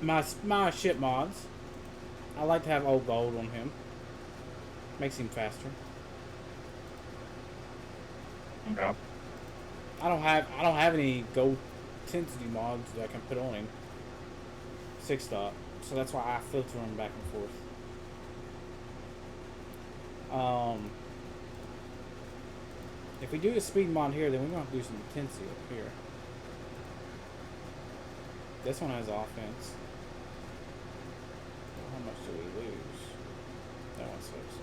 My ship mods. I like to have old gold on him. Makes him faster. Okay. I don't have any gold intensity mods that I can put on him. 6-stop. So that's why I filter them back and forth. If we do the speed mod here, then we're going to have to do some intensity up here. This one has offense. How much do we lose? That one sucks.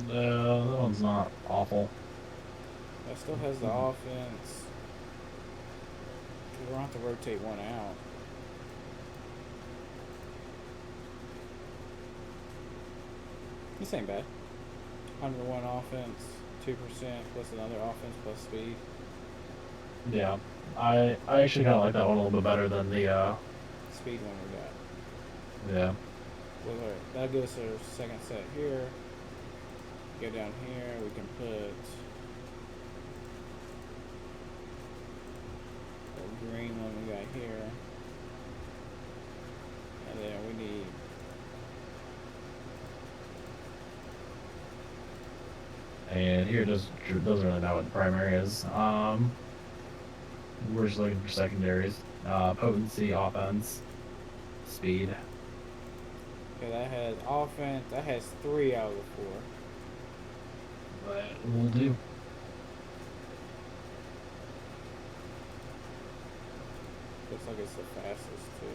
That one's not awful. That still has the offense. We're going to have to rotate one out. This ain't bad. 101 offense, 2% plus another offense plus speed. Yeah. I actually kind of like that one a little bit better than the Speed one we got. yeah. Well, that'll give us our second set here. Go down here, we can put the green one we got here. And then we need And here doesn't really know what the primary is. We're just looking for secondaries. Potency, offense, speed. okay, that has offense, that has 3 out of the 4. But we'll do. Looks like it's the fastest too.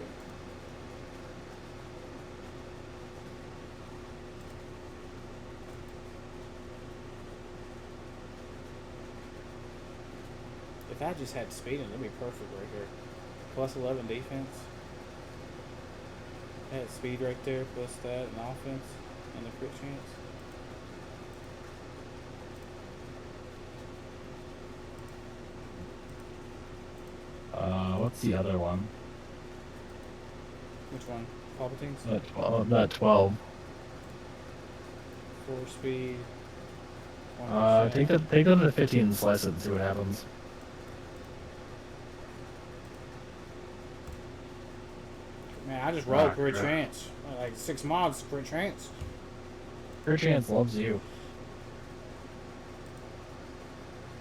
If I just had speed, it'd be perfect right here. plus 11 defense. That speed right there, plus that and offense and the crit chance. What's the other one? Which one? Palpatine's? That 12. 4 speed. Take that to 15 and slice it and see what happens. Man, I just rolled crit chance. Like 6 mods, crit chance. Crit chance loves you.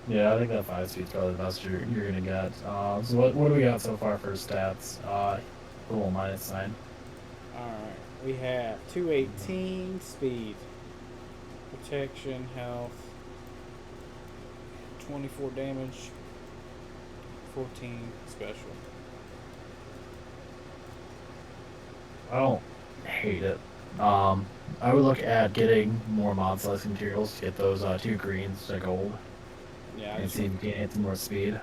Yeah, I think that 5 speed's probably the best you're gonna get. So what do we got so far for stats? Cool, -9. Alright, we have 218 speed, protection, health, 24 damage, 14 special. I don't hate it. I would look at getting more mod slicing materials to get those 2 greens to gold. Yeah, And see if you can get some more speed.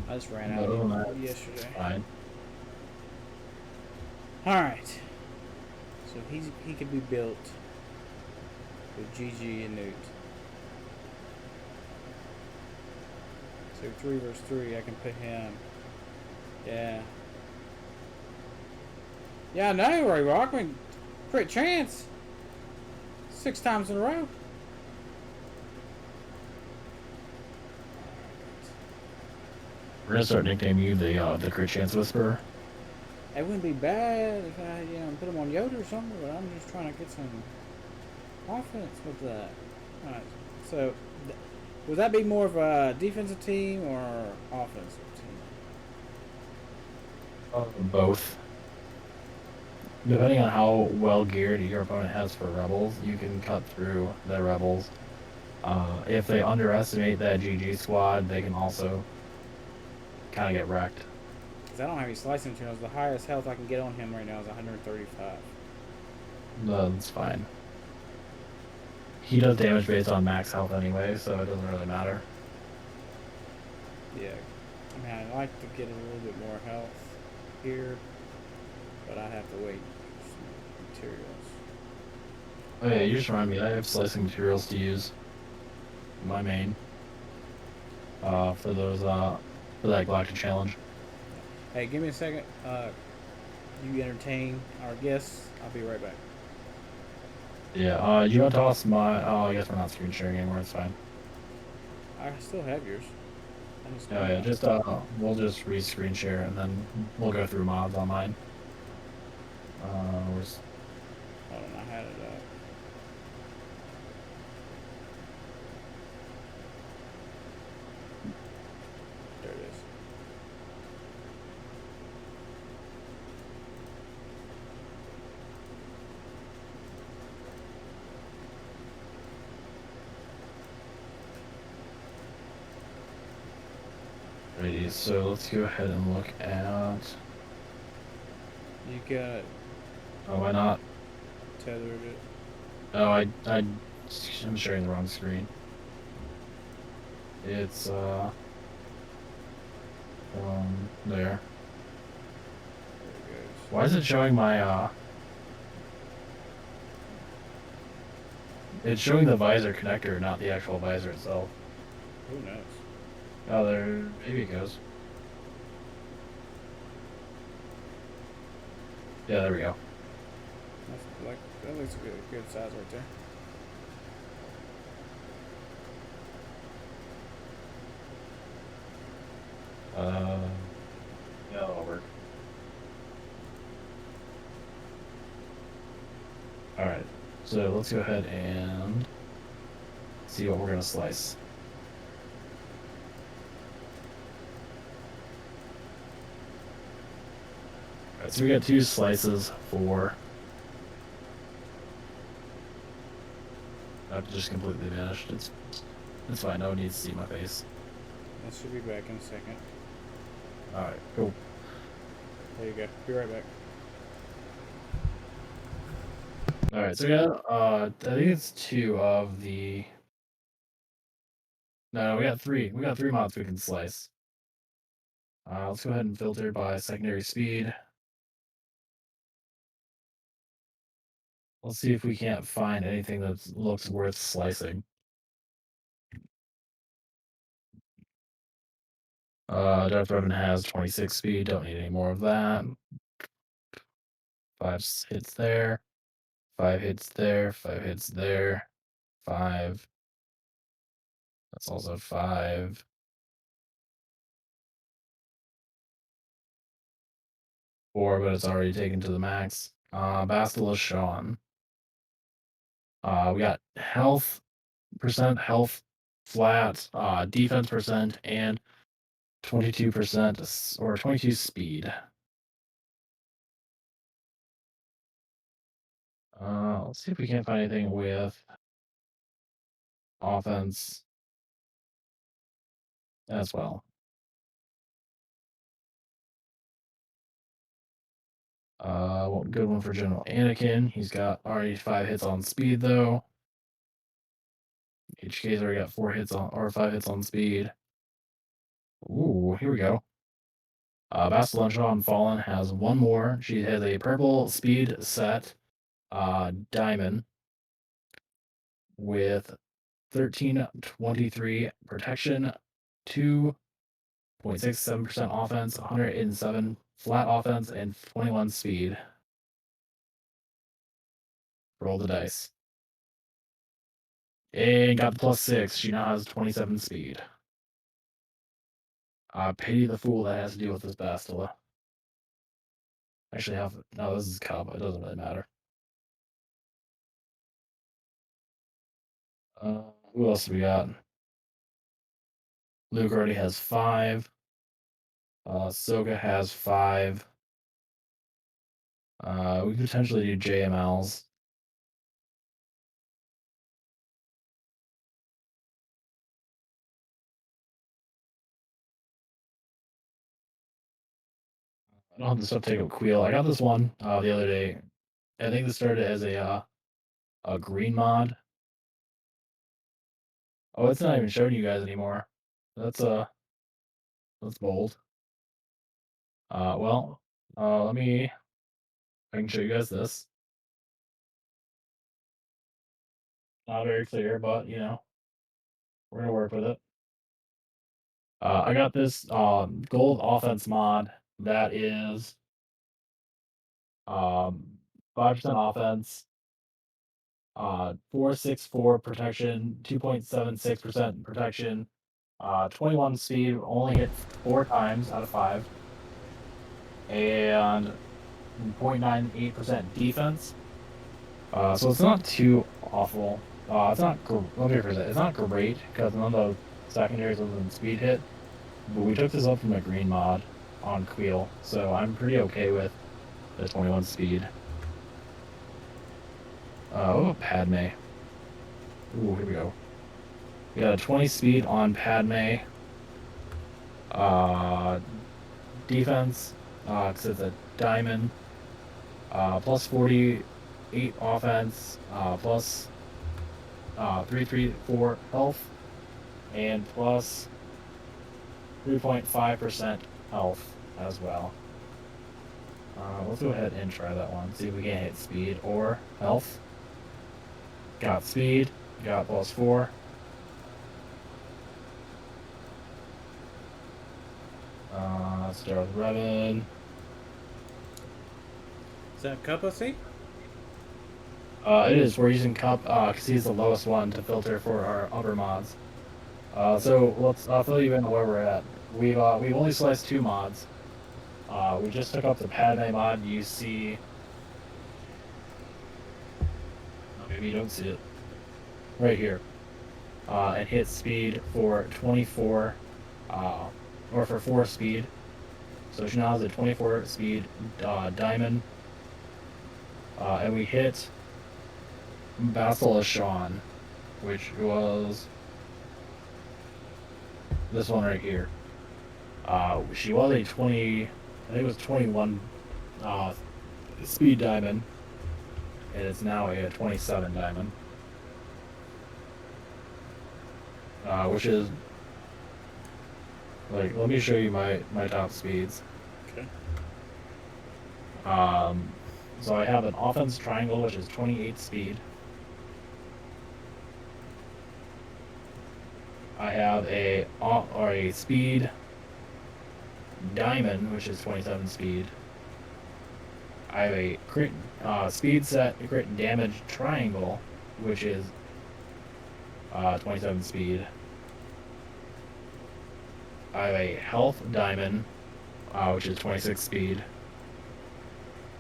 I just ran out yesterday. Fine. Alright. So he could be built with GG and Newt. So 3 versus 3, I can put him. Yeah. Yeah, no, Ray Rockman. Crit chance. 6 times in a row. We're gonna start nicknaming you the crit chance whisperer. It wouldn't be bad if I, put him on Yoda or something, but I'm just trying to get some offense with that. Alright, so would that be more of a defensive team or offensive team? Both. Depending on how well geared your opponent has for rebels, you can cut through the rebels. If they underestimate that GG squad, they can also kind of get wrecked. Because I don't have any slicing materials. The highest health I can get on him right now is 135. That's fine. He does damage based on max health anyway, so it doesn't really matter. Yeah. I mean, I'd like to get a little bit more health here, but I have to wait for some materials. Oh yeah, you just remind me, I have slicing materials to use. My main. For those, for that Galactic Challenge. Hey, give me a second. You entertain our guests. I'll be right back. Yeah, you want to toss my... Oh, I guess we're not screen sharing anymore, it's fine. I still have yours. Oh yeah, just, we'll just re-screen share and then we'll go through mods on mine. Where's... Hold on, I had it up. There it is. Ready, so let's go ahead and look at... You got Oh, why not? tethered it. Oh, I'm sharing the wrong screen. It's, there. There it goes. Why is it showing my, It's showing the visor connector, not the actual visor itself. Who knows? Oh, there, maybe it goes. Yeah, there we go. That's like, that looks a good size right there. Yeah, that'll work. Alright, so let's go ahead and see what we're gonna slice. Alright, so we got 2 slices for... That just completely vanished. It's fine, no one needs to see my face. That should be back in a second. Alright, cool. There you go. Be right back. Alright, so we got, I think it's 2 of the... No, we got 3. We got 3 mods we can slice. Let's go ahead and filter by secondary speed. Let's see if we can't find anything that looks worth slicing. Death Revan has 26 speed, don't need any more of that. 5 hits there, 5 hits there, 5 hits there, 5. That's also 5. Four, but it's already taken to the max. Bastila Sean. We got health percent, health flat, defense percent, and 22% or 22 speed. Let's see if we can't find anything with offense as well. Good one for General Anakin. He's got already 5 hits on speed though. HK's already got 4 hits on or 5 hits on speed. Ooh, here we go. Bastila Sean Fallen has one more. She has a purple speed set, diamond with 1323 protection, 2.67% offense, 107 flat offense, and 21 speed. Roll the dice. And got the +6. She now has 27 speed. Pity the fool that has to deal with this Bastila. Actually, no, this is Cub. It doesn't really matter. Who else do we got? Luke already has 5. Soka has 5. We could potentially do JMLs. I don't have the stuff to take up Queel. I got this one the other day. I think this started as a green mod. Oh, it's not even showing you guys anymore. That's bold. Well, I can show you guys this. Not very clear, but you know, we're gonna work with it. I got this gold offense mod that is 5% offense, 464 protection, 2.76% protection, 21 speed, only hit 4 times out of 5, and 0.98% defense. So it's not too awful. It's not. Let me rephrase it. It's not great because none of the secondaries other than speed hit. But we took this up from a green mod on Queel, so I'm pretty okay with the 21 speed. Oh, Padme. Ooh, here we go. We got a 20 speed on Padme. Defense, because it's a diamond. Plus 48 offense. Plus 334 health. And plus 3.5% health as well. Let's go ahead and try that one. See if we can hit speed or health. Got speed. Got +4. Let's start with Revan. Is that Cup OC? It is. We're using Cup because he's the lowest one to filter for our upper mods. So let's fill you in where we're at. We've only sliced 2 mods. We just took up the Padme mod. You see, maybe you don't see it right here. And hit speed for 24, or for 4 speed. So she now has a 24 speed diamond. And we hit Bastila Sean, which was this one right here. She was a 20, I think it was 21 speed diamond, and it's now a 27 diamond, which is Like, let me show you my top speeds. Okay. So I have an offense triangle, which is 28 speed. I have a speed diamond, which is 27 speed. I have a crit speed set crit damage triangle, which is 27 speed. I have a health diamond, which is 26 speed.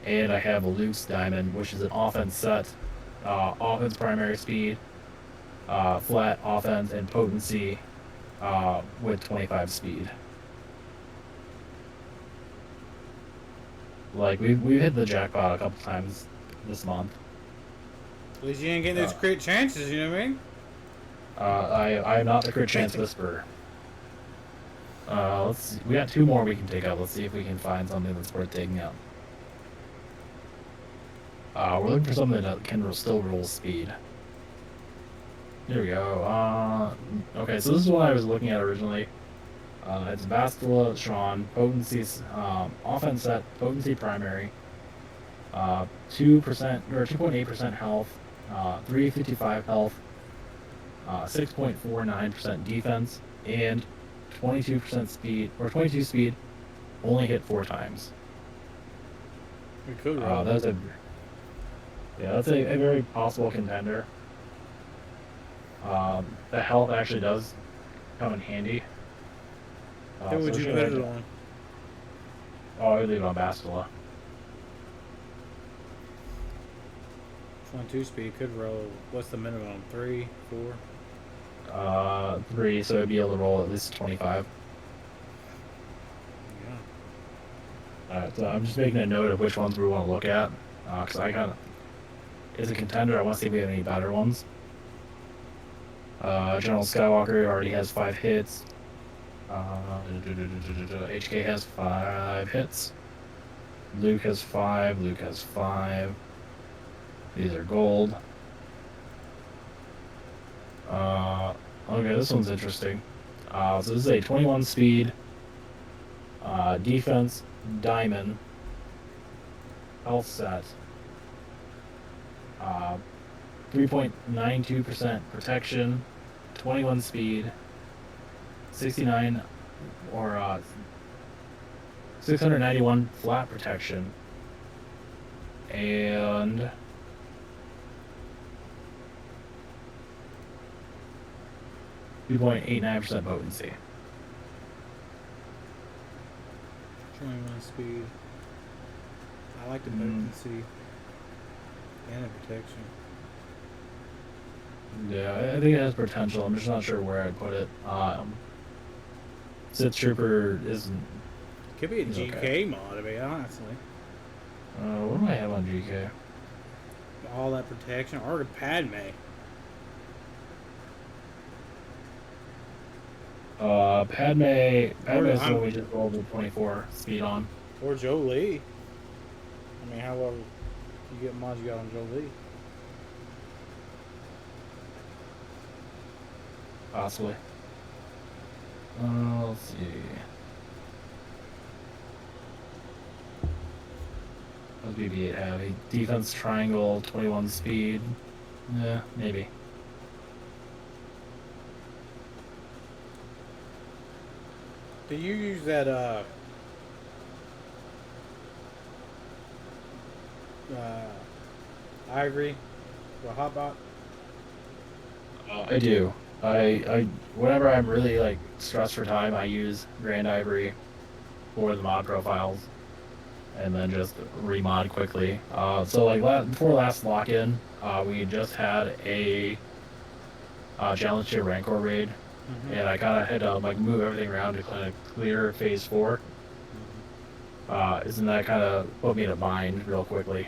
And I have a loose diamond, which is an offense set, offense primary speed, flat offense, and potency with 25 speed. Like, we've hit the jackpot a couple times this month. At least you ain't getting those crit chances, you know what I mean? I am not the crit chance whisperer. Let's see. We got 2 more we can take out. Let's see if we can find something that's worth taking out. We're looking for something that can still roll speed. Here we go. Okay, so this is what I was looking at originally. It's Bastila, Sean, potency, offense set, potency primary, 2% or 2.8% health, 355 health, 6.49% defense, and 22% speed or 22 speed. Only hit 4 times. We could roll. That's a a very possible contender. The health actually does come in handy. Who would you put it on? Oh, I would leave it on Bastila. 22 speed could roll. What's the minimum? 3, 4? 3, so it'd be able to roll at least 25. Yeah. Alright, so I'm just making a note of which ones we want to look at. Because I kind of, as a contender, I want to see if we have any better ones. General Skywalker already has 5 hits. HK has 5 hits. Luke has 5. Luke has 5. These are gold. Okay, this one's interesting. So this is a 21 speed defense diamond health set. 3.92% protection, 21 speed, 69 or 691 flat protection, and 2.89% potency. 21 speed. I like the potency and the protection. Yeah, I think it has potential. I'm just not sure where I'd put it. Sith Trooper isn't. Could be a GK okay. mod, to be honestly. What do I have on GK? All that protection, or the Padme. Padme is the one we just rolled with 24 speed on. Or Jolie. I mean, however you get mods you got on Jolie. Possibly. Let's see. What does BB-8 have? A defense triangle, 21 speed. Yeah, maybe. Do you use that Ivory for Hotbot? I do. I whenever I'm really like stressed for time, I use Grand Ivory for the mod profiles, and then just remod quickly. So like before last lock-in, we just had a challenge to Rancor raid, and I kind of had to like move everything around to kind of clear phase 4. Isn't that kind of put me in a bind real quickly?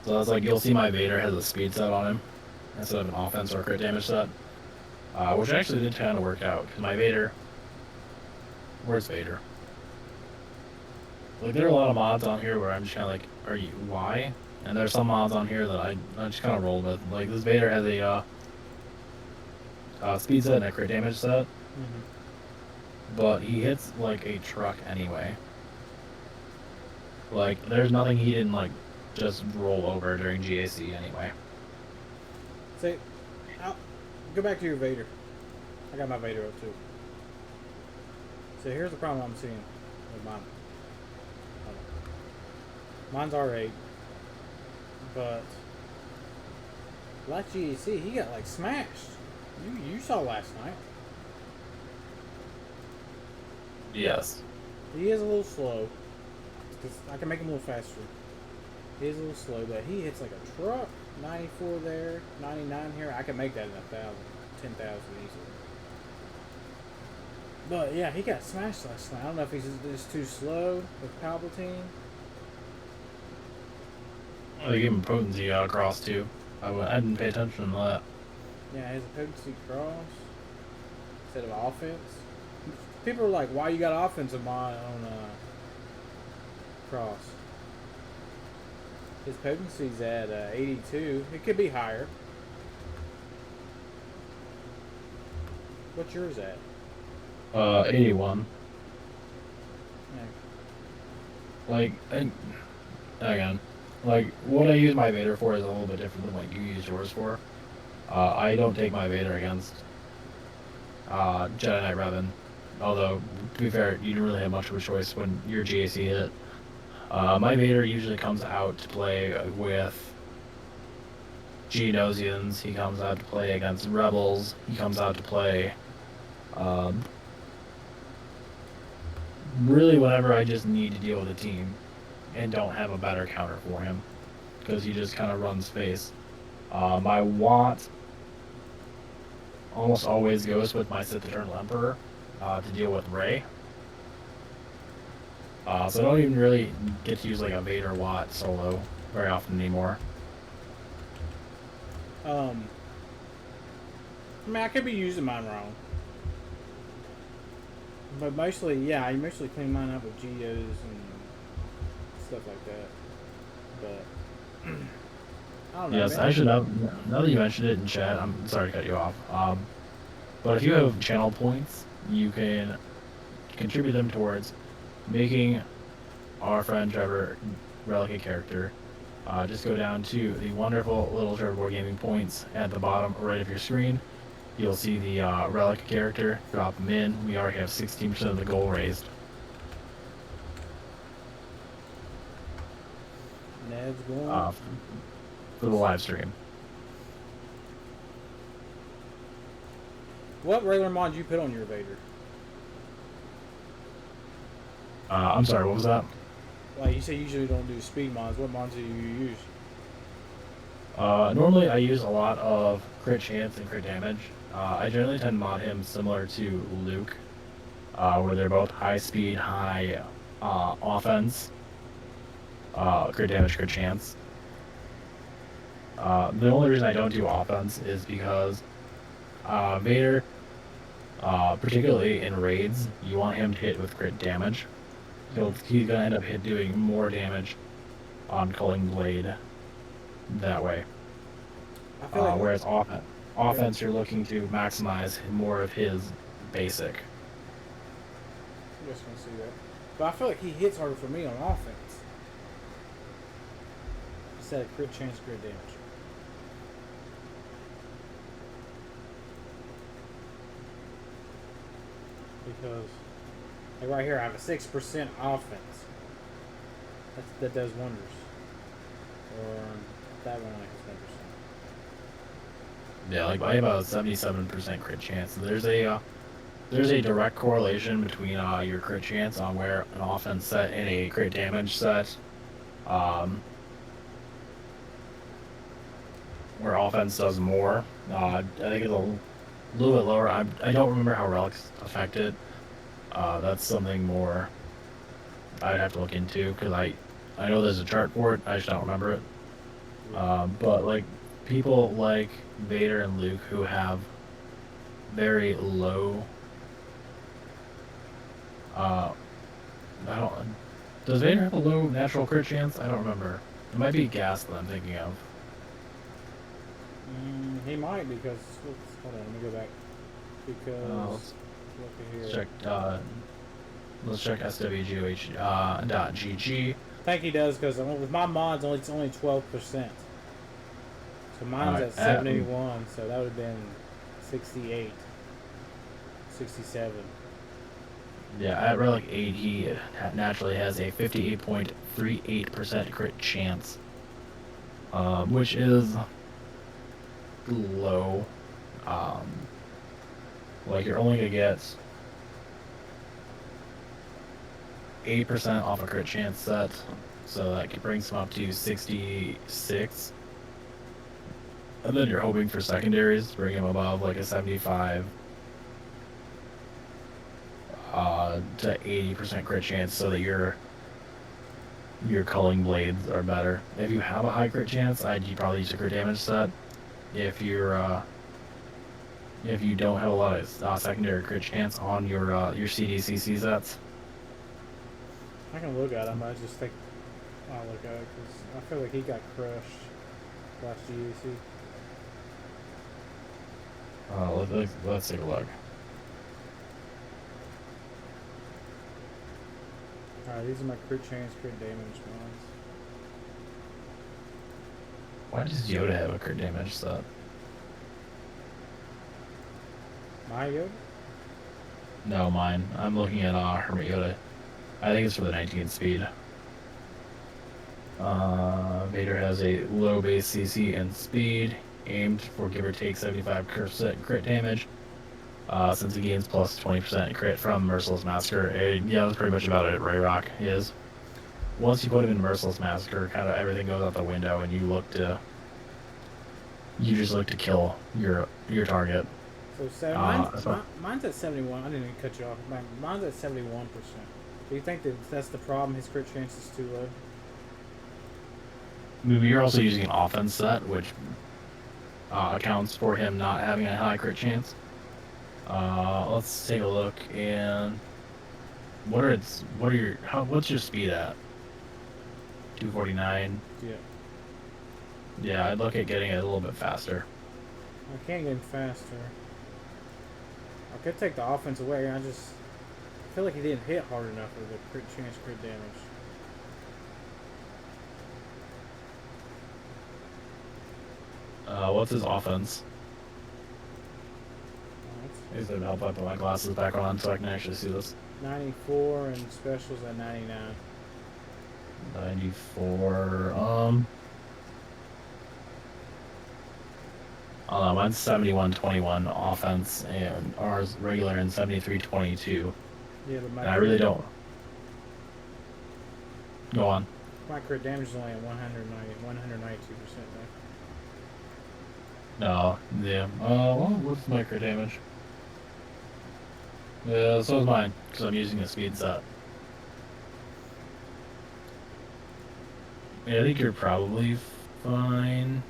So that's like, you'll see my Vader has a speed set on him instead of an offense or crit damage set, which actually did kind of work out. Cause my Vader, where's Vader? Like, there are a lot of mods on here where I'm just kind of like, why? And there's some mods on here that I just kind of rolled with. Like, this Vader has speed set and a crit damage set, Mm-hmm. but he hits like a truck anyway. Like, there's nothing he didn't like just roll over during GAC anyway. Say, go back to your Vader. I got my Vader up too. So here's the problem I'm seeing with mine. Mine's R8, but like GAC, he got like smashed. You saw last night. Yes. He is a little slow. 'Cause I can make him a little faster. He is a little slow, but he hits like a truck. 94 there, 99 here. I can make that in 1,000, 10,000 easily. But yeah, he got smashed last night. I don't know if he's just too slow with Palpatine. Oh, they gave him potency cross too. I didn't pay attention to that. Yeah, he has a potency cross instead of offense. People are like, "Why you got offensive mod on cross?" His potency's at 82. It could be higher. What's yours at? 81. Yeah. Like, again, like, what I use my Vader for is a little bit different than what you use yours for. I don't take my Vader against Jedi Knight Revan. Although, to be fair, you didn't really have much of a choice when your GAC hit. My Vader usually comes out to play with Geonosians. He comes out to play against Rebels. He comes out to play really whenever I just need to deal with a team and don't have a better counter for him, because he just kind of runs face. My want almost always goes with my Sith Eternal Emperor to deal with Rey. So I don't even really get to use like a Vader Watt solo very often anymore. I mean, I could be using mine wrong. But mostly, yeah, I mostly clean mine up with Geos and stuff like that. But, I don't know. Yes, Man. actually, now that you mentioned it in chat, I'm sorry to cut you off. But if you have channel points, you can contribute them towards making our friend Trevor Relic a character. Just go down to the wonderful little Trevorboi Gaming points at the bottom right of your screen. You'll see the Relic character. Drop them in. We already have 16% of the goal raised. Ned's going. For the live stream. What regular mod did you put on your Vader? I'm sorry, what was that? Like you say, you usually don't do speed mods. What mods do you use? Normally I use a lot of crit chance and crit damage. I generally tend to mod him similar to Luke, where they're both high speed, high offense, crit damage, crit chance. The only reason I don't do offense is because Vader, particularly in raids, you want him to hit with crit damage. He's gonna end up doing more damage on Culling Blade that way. I feel like Whereas offense, you're looking to maximize more of his basic. I'm just gonna see that. But I feel like he hits harder for me on offense. Instead of crit chance, crit damage. Because, like right here, I have a 6% offense. That does wonders. Or that one like is 1%. Yeah, like I have a 77% crit chance. There's a direct correlation between your crit chance on where an offense set and a crit damage set. Where offense does more. I think it's a little bit lower. I don't remember how relics affect it. That's something more I'd have to look into, because I know there's a chart for it. I just don't remember it. But like people like Vader and Luke who have very low. Does Vader have a low natural crit chance? I don't remember. It might be Gas that I'm thinking of. He might, because hold on, let me go back. because look at let's here. check SWGOH .gg. I think he does because with my mods, it's only 12%. So mine's at 71, so that would have been 68, 67. Yeah, at Relic 8, he naturally has a 58.38% crit chance, which is low. Like, you're only going to get 8% off a crit chance set, so that brings him up to 66. And then you're hoping for secondaries to bring him above like a 75 to 80% crit chance, so that your culling blades are better. If you have a high crit chance, you'd probably use a crit damage set. If you don't have a lot of secondary crit chance on your CDCC sets. I can look at him, I just think I'll look at it because I feel like he got crushed last GAC. Let's take a look. Alright, these are my crit chance, crit damage ones. Why does Yoda have a crit damage set? My Yoda? No, mine. I'm looking at Hermit Yoda. I think it's for the 19 speed. Vader has a low base CC and speed, aimed for give or take 75% crit damage. Since he gains plus 20% crit from Merciless Massacre, yeah, that's pretty much about it. Rayrock is. Once you put him in Merciless Massacre, kind of everything goes out the window, and you just look to kill your target. So mine's at 71. I didn't even cut you off. Mine's at 71%. Do you think that's the problem? His crit chance is too low. You're also using an offense set, which accounts for him not having a high crit chance. Let's take a look. And what's your speed at? 249. Yeah. Yeah, I'd look at getting it a little bit faster. I can't get faster. I could take the offense away. I feel like he didn't hit hard enough with the crit chance, crit damage. What's his offense? Is it help I put my glasses back on so I can actually see this? 94 and specials at 99. 94. Mine's 71-21 offense, and ours regular and 73-22. Yeah, but I really don't. Go on. My crit damage is only at 192%. No, yeah. Well, what's my crit damage? Yeah, so is mine, because I'm using a speed set. Yeah, I think you're probably fine.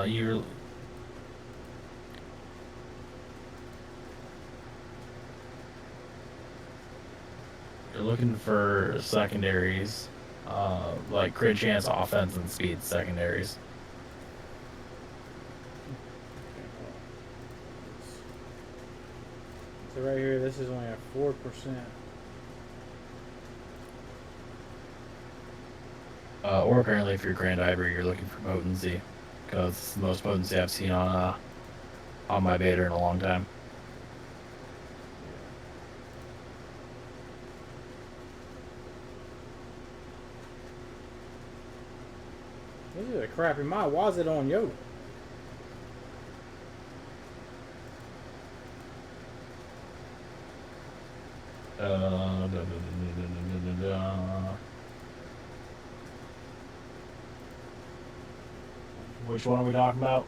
You're looking for secondaries, like crit chance, offense, and speed secondaries. So right here, this is only at 4%. Or apparently, if you're Grand Ivory, you're looking for potency, because it's the most potency I've seen on my Vader in a long time. This is a crappy mod. Why is it on Yoda? Which one are we talking about?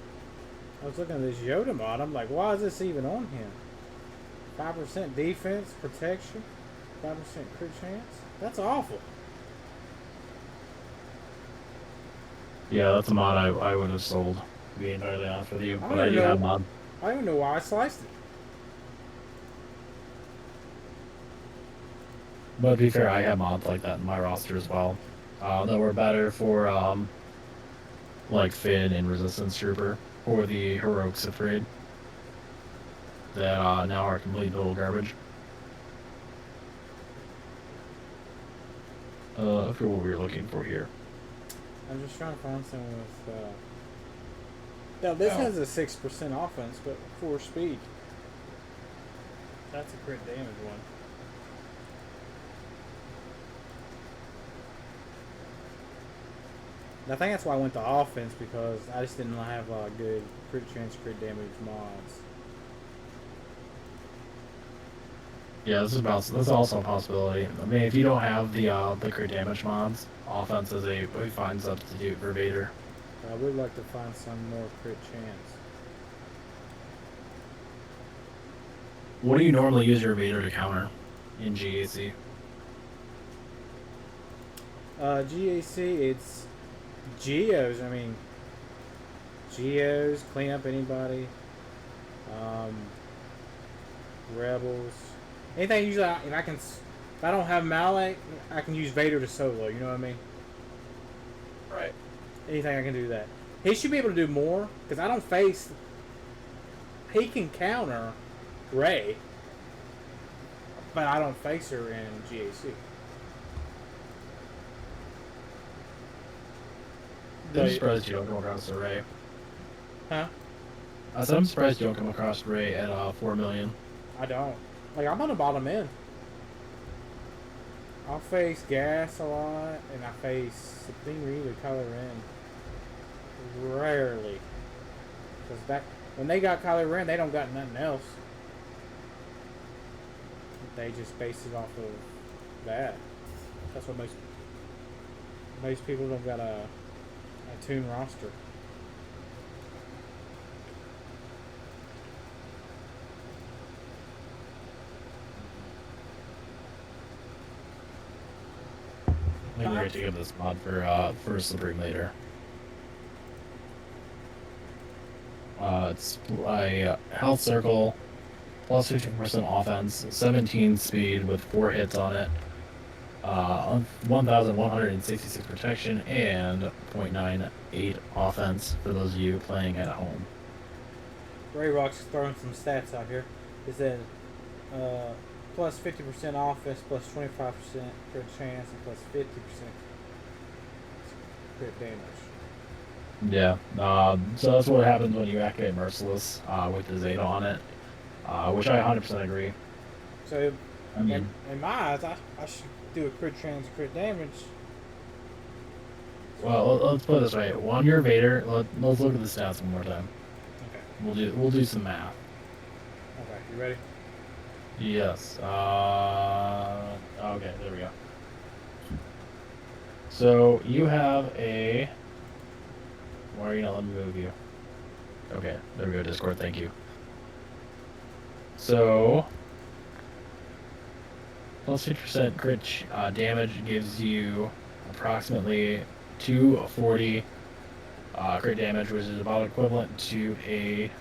I was looking at this Yoda mod. I'm like, why is this even on him? 5% defense, protection, 5% crit chance. That's awful. Yeah, that's a mod I would have sold, to be entirely honest with you. But I do have mod. I don't know why I sliced it. But to be fair, I have mods like that in my roster as well. That were better for like Finn and Resistance Trooper or the Heroic Sith Raid. that now are complete total garbage. For what we were looking for here. I'm just trying to find some with. Now this has a 6% offense, but 4 speed. That's a crit damage one. I think that's why I went to offense, because I just didn't have good crit chance, crit damage mods. Yeah, that's also a possibility. I mean, if you don't have the crit damage mods, offense is a fine substitute for Vader. I would like to find some more crit chance. What do you normally use your Vader to counter in GAC? GAC, it's Geos. I mean, Geos, clean up anybody. Rebels. Anything usually, if I don't have Malak, I can use Vader to solo. You know what I mean? Right. Anything I can do that. He should be able to do more, because I don't face. He can counter Rey, but I don't face her in GAC. I'm surprised you don't come across the Rey. Huh? I'm surprised you don't come across Rey at 4 million. I don't. Like, I'm on the bottom end. I'll face Gas a lot, and I face Sabine Reed or Kylo Ren. Rarely. Because when they got Kylo Ren, they don't got nothing else. They just base it off of that. That's what most people don't got a tune roster. I think we're going to get this mod for Supreme later. It's a health circle, plus 15% offense, 17 speed with 4 hits on it, 1,166 protection, and 0.98 offense for those of you playing at home. Ray Rock's throwing some stats out here. It said plus 50% offense, plus 25% crit chance, and plus 50% crit damage. Yeah, so that's what happens when you activate Merciless with the Zeta on it, which I 100% agree. So, I mean, in my eyes, I should do a crit chance and crit damage. Well, let's put it this way: on your Vader, let's look at the stats one more time. Okay. We'll do some math. Okay, you ready? Yes. Okay, there we go. So you have a. Why are you not letting me move you? Okay, there we go, Discord. Thank you. So plus 50% crit damage gives you approximately 240 crit damage, which is about equivalent to a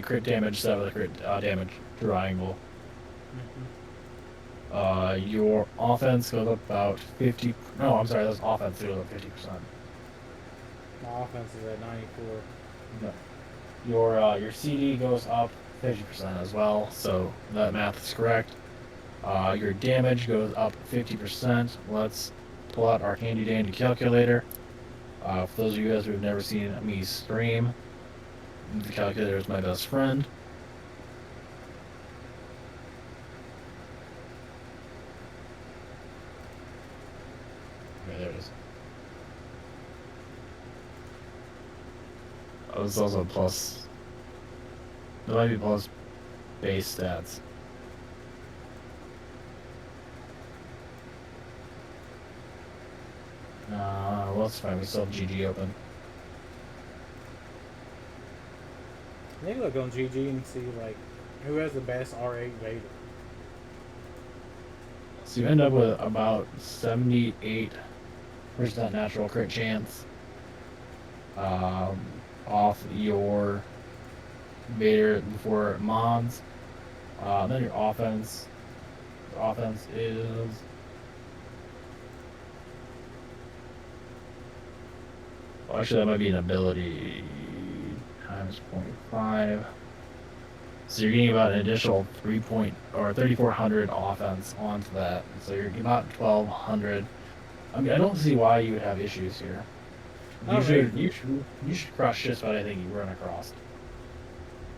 crit damage set with a crit damage triangle. Mm-hmm. Your offense goes up about 50. No, I'm sorry, that's offense goes up 50%. My offense is at 94. No. Your CD goes up 50% as well, so that math is correct. Your damage goes up 50%. Let's pull out our handy dandy calculator. For those of you guys who have never seen me stream, the calculator is my best friend. Okay, there it is. Oh, it's also plus. There might be plus base stats. Let's find myself GG open. Maybe look on GG and see like who has the best R8 Vader. So you end up with about 78% natural crit chance off your Vader before mods. Then your offense. Your offense is. Well, actually, that might be an ability times 0.5. So you're getting about an additional 3,400 offense onto that. So you're about 1,200. I mean, I don't see why you would have issues here. You should crush just about anything you run across.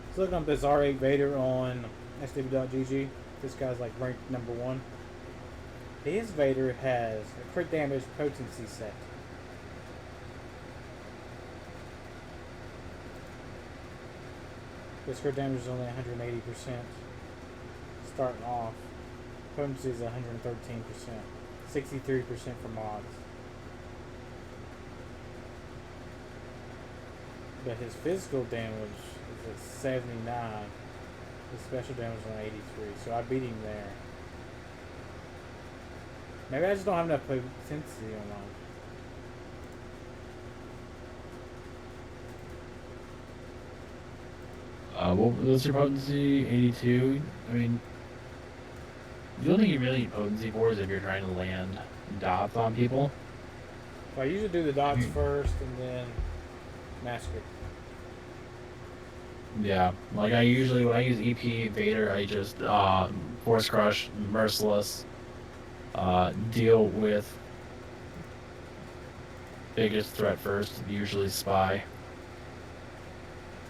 Let's look up this R8 Vader on SWGOH. This guy's like ranked number 1. His Vader has a crit damage potency set. His crit damage is only 180%. Starting off, potency is 113%. 63% for mods. But his physical damage is at 79. His special damage is on 83. So I beat him there. Maybe I just don't have enough potency on mine. What's your potency? 82? I mean, the only thing you really need potency for is if you're trying to land dots on people. So I usually do the dots first and then massacre. Yeah, like when I use EP Vader, I just Force Crush, Merciless, deal with biggest threat first, usually Spy,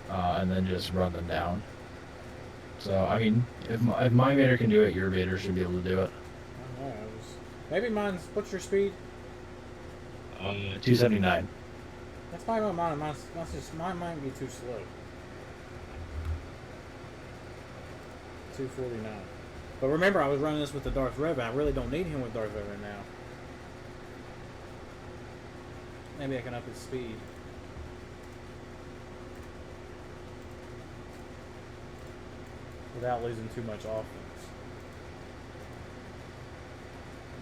and then just run them down. So, I mean, if my Vader can do it, your Vader should be able to do it. I don't know. Maybe mine's. What's your speed? 279. That's probably what mine. Mine might be too slow. 249. But remember, I was running this with the Darth Revan. I really don't need him with Darth Revan now. Maybe I can up his speed. Without losing too much offense.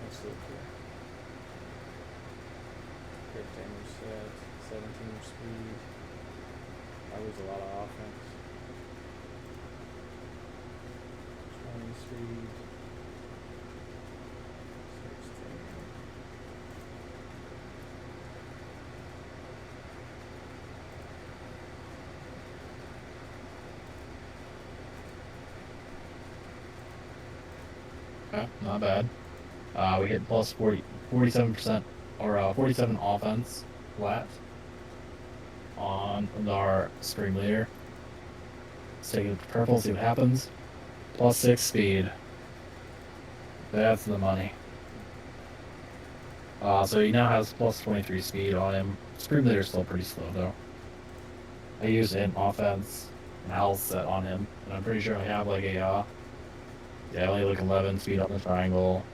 Let's look here. Crit damage set, 17 speed. I lose a lot of offense. 20 speed. 16. Okay, not bad. We hit plus 47% or 47 offense flat on our Scream Leader. Let's take it purple, see what happens. Plus 6 speed. That's the money. So he now has plus 23 speed on him. Scream Leader's still pretty slow though. I used an offense and health set on him, and I'm pretty sure I have like a yeah, only like 11 speed on the triangle,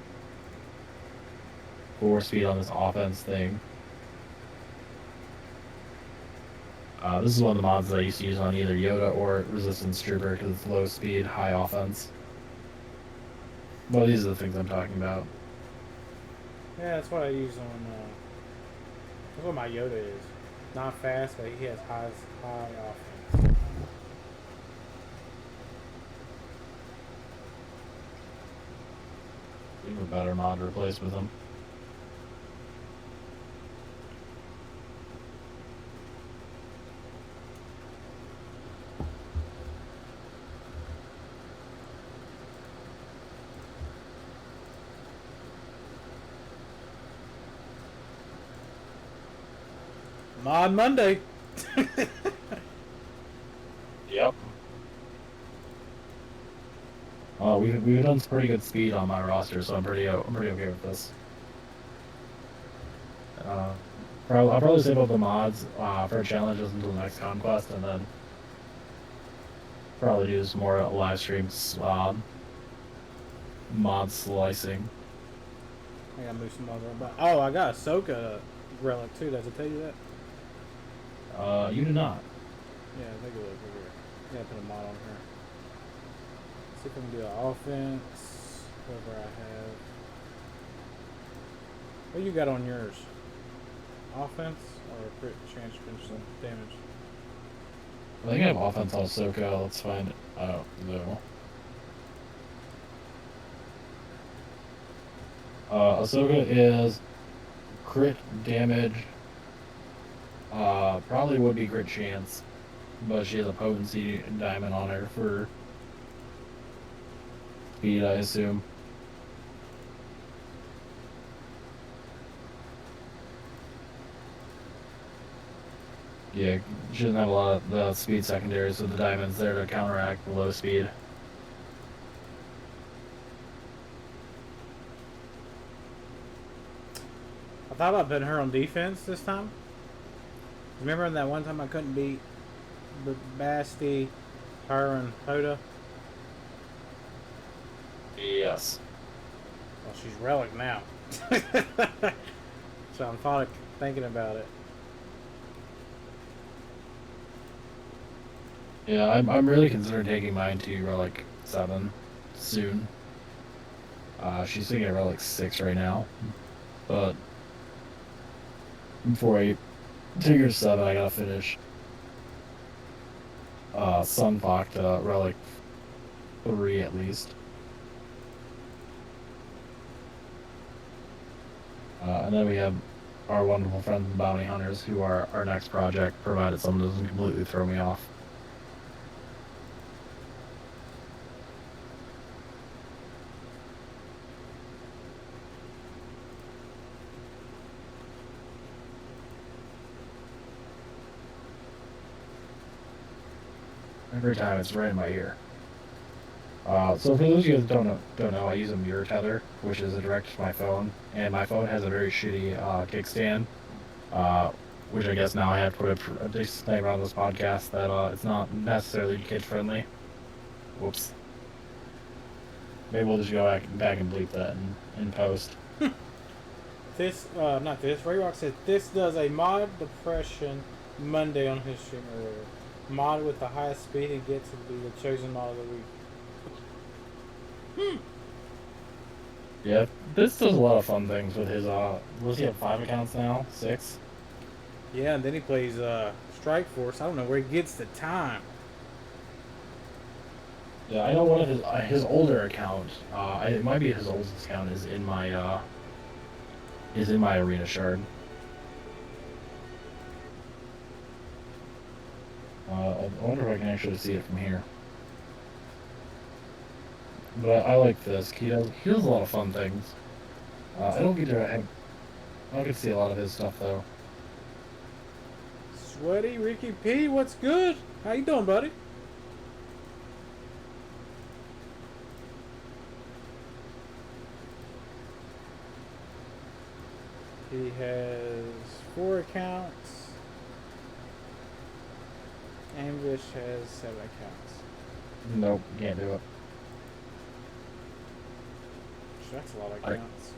4 speed on this offense thing. This is one of the mods that I used to use on either Yoda or Resistance Trooper because it's low speed, high offense. Well, these are the things I'm talking about. Yeah, that's what I use on. That's what my Yoda is. Not fast, but he has high offense. We have a better mod to replace with him. Mod Monday. Yep. We've done some pretty good speed on my roster, so I'm pretty okay with this. I'll probably save up the mods for challenges until the next conquest, and then probably do some more live streams mod slicing. I gotta move some other. But oh, I got a Ahsoka relic too. Does it tell you that? You do not. Yeah, take a look over here. I gotta put a mod on here. See if I can do an offense. Whatever I have. What you got on yours? Offense or crit chance for damage? I think I have offense on Ahsoka. Let's find it out though. Ahsoka is crit damage. Probably would be crit chance, but she has a potency diamond on her for speed, I assume. Yeah, she doesn't have a lot of the speed secondaries with the diamonds there to counteract the low speed. I thought about putting her on defense this time. Remember that one time I couldn't beat Basti, her, and Hoda? Yes. Well, she's relic now. So I'm thinking about it. Yeah, I'm really considering taking mine to Relic 7 soon. She's sitting at Relic 6 right now. But before I take her to 7, I gotta finish Sunfock to Relic 3 at least. And then we have our wonderful friends the Bounty Hunters, who are our next project, provided someone doesn't completely throw me off. Every time it's right in my ear. So for those of you that don't know, I use a mirror tether, which is direct to my phone, and my phone has a very shitty kickstand, which I guess now I have to put a disclaimer on this podcast that it's not necessarily kid friendly. Whoops. Maybe we'll just go back and bleep that in post. Not this. Ray Rock said this does a mod depression Monday on his stream earlier. Mod with the highest speed and gets to be the chosen mod of the week. Yeah, this does a lot of fun things with his does he have 5 accounts now? 6? Yeah, and then he plays Strike Force. I don't know where he gets the time. Yeah, I know one of his older account, it might be his oldest account, is in my arena shard. I wonder if I can actually see it from here. But I like this. He does a lot of fun things. I don't get to see a lot of his stuff though. Sweaty Ricky P, what's good? How you doing, buddy? He has 4 accounts. Ambush has 7 accounts. Nope, can't do it. That's a lot of accounts.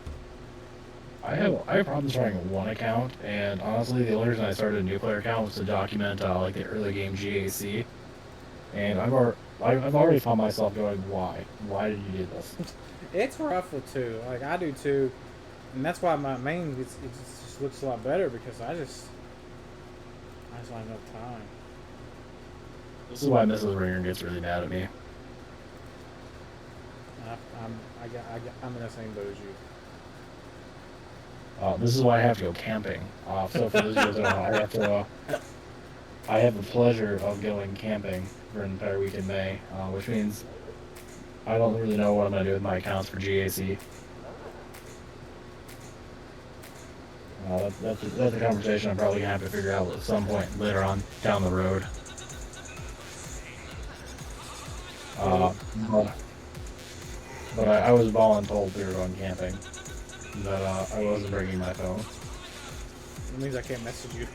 I have problems running one account, and honestly, the only reason I started a new player account was to document like the early game GAC. And I've already found myself going, why? Why did you do this? It's rough with 2. Like I do too, and that's why my main it just looks a lot better because I just don't have enough time. This is why Mrs. Ringer gets really mad at me. I'm in the same boat as you. This is why I have to go camping. So for those of you that don't know, I have the pleasure of going camping for an entire week in May, which means I don't really know what I'm going to do with my accounts for GAC. That's a conversation I'm probably going to have to figure out at some point later on down the road. But I was voluntold we were going camping, but I wasn't bringing my phone. It means I can't message you.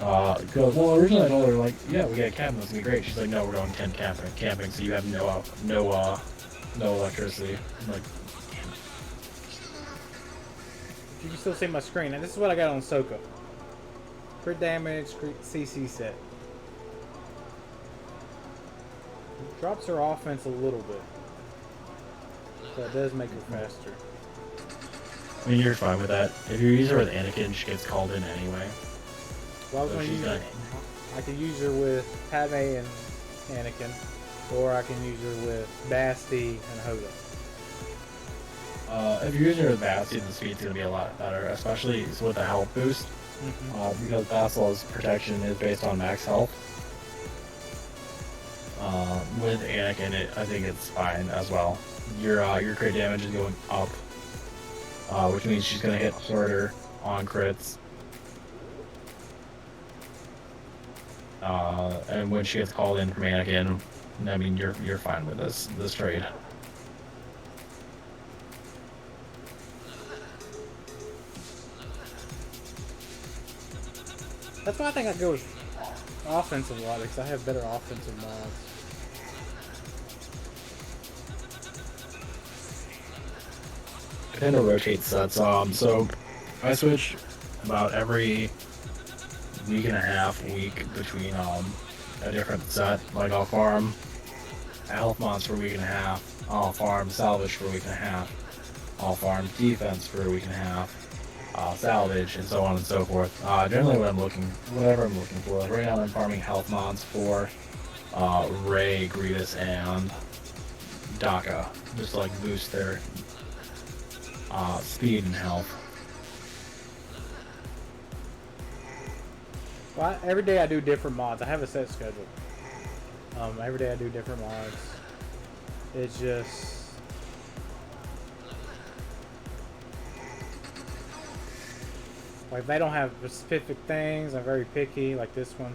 Well, originally I told her, like, yeah, we get camping, it's gonna be great. She's like, no, we're going tent camping, so you have no electricity. I'm like, damn it. You can still see my screen. And this is what I got on Soko. Crit damage, CC set. Drops her offense a little bit. So it does make her faster. I mean, you're fine with that. If you use her with Anakin, she gets called in anyway. Well, I was going to use her. I could use her with Padme and Anakin, or I can use her with Basti and Hoda. If you're using her with Basti, the speed's gonna be a lot better, especially with the health boost. Because Basil's protection is based on max health. With Anakin, I think it's fine as well. Your crit damage is going up, which means she's gonna hit harder on crits. And when she gets called in from Anakin, I mean you're fine with this trade. That's why I think I go with offensive a lot, because I have better offensive mods. I tend to rotate sets. So I switch about every week and a half, week between a different set. Like I'll farm health mods for a week and a half. I'll farm salvage for a week and a half. I'll farm defense for a week and a half. Salvage and so on and so forth. Generally, whatever I'm looking for. Like right now, I'm farming health mods for Rey, Grievous, and Daka, just to like boost their speed and health. Well, every day I do different mods. I have a set schedule. Every day I do different mods. It's just... like, they don't have specific things. I'm very picky. Like this one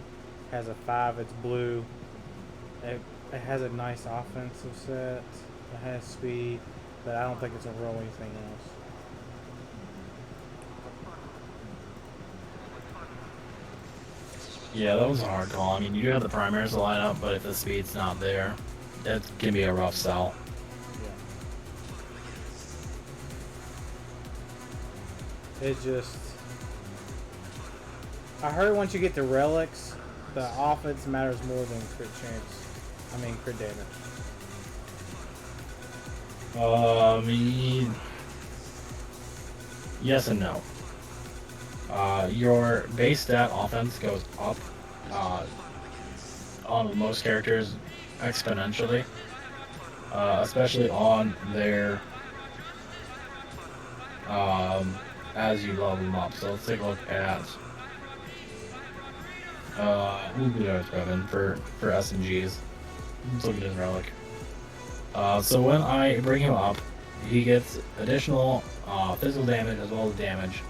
has a 5, it's blue. It has a nice offensive set. It has speed, but I don't think it's a roll anything else. Yeah, that was a hard call. I mean, you do have the primaries to line up, but if the speed's not there, that can be a rough sell. Yeah. It's just... I heard once you get the relics, the offense matters more than crit chance. I mean, crit damage. I mean, yes and no. Your base stat offense goes up on most characters exponentially, especially on their as you level them up. So let's take a look at Trevorboi for SMGs. Let's look at his relic. So when I bring him up, he gets additional physical damage as well as damage,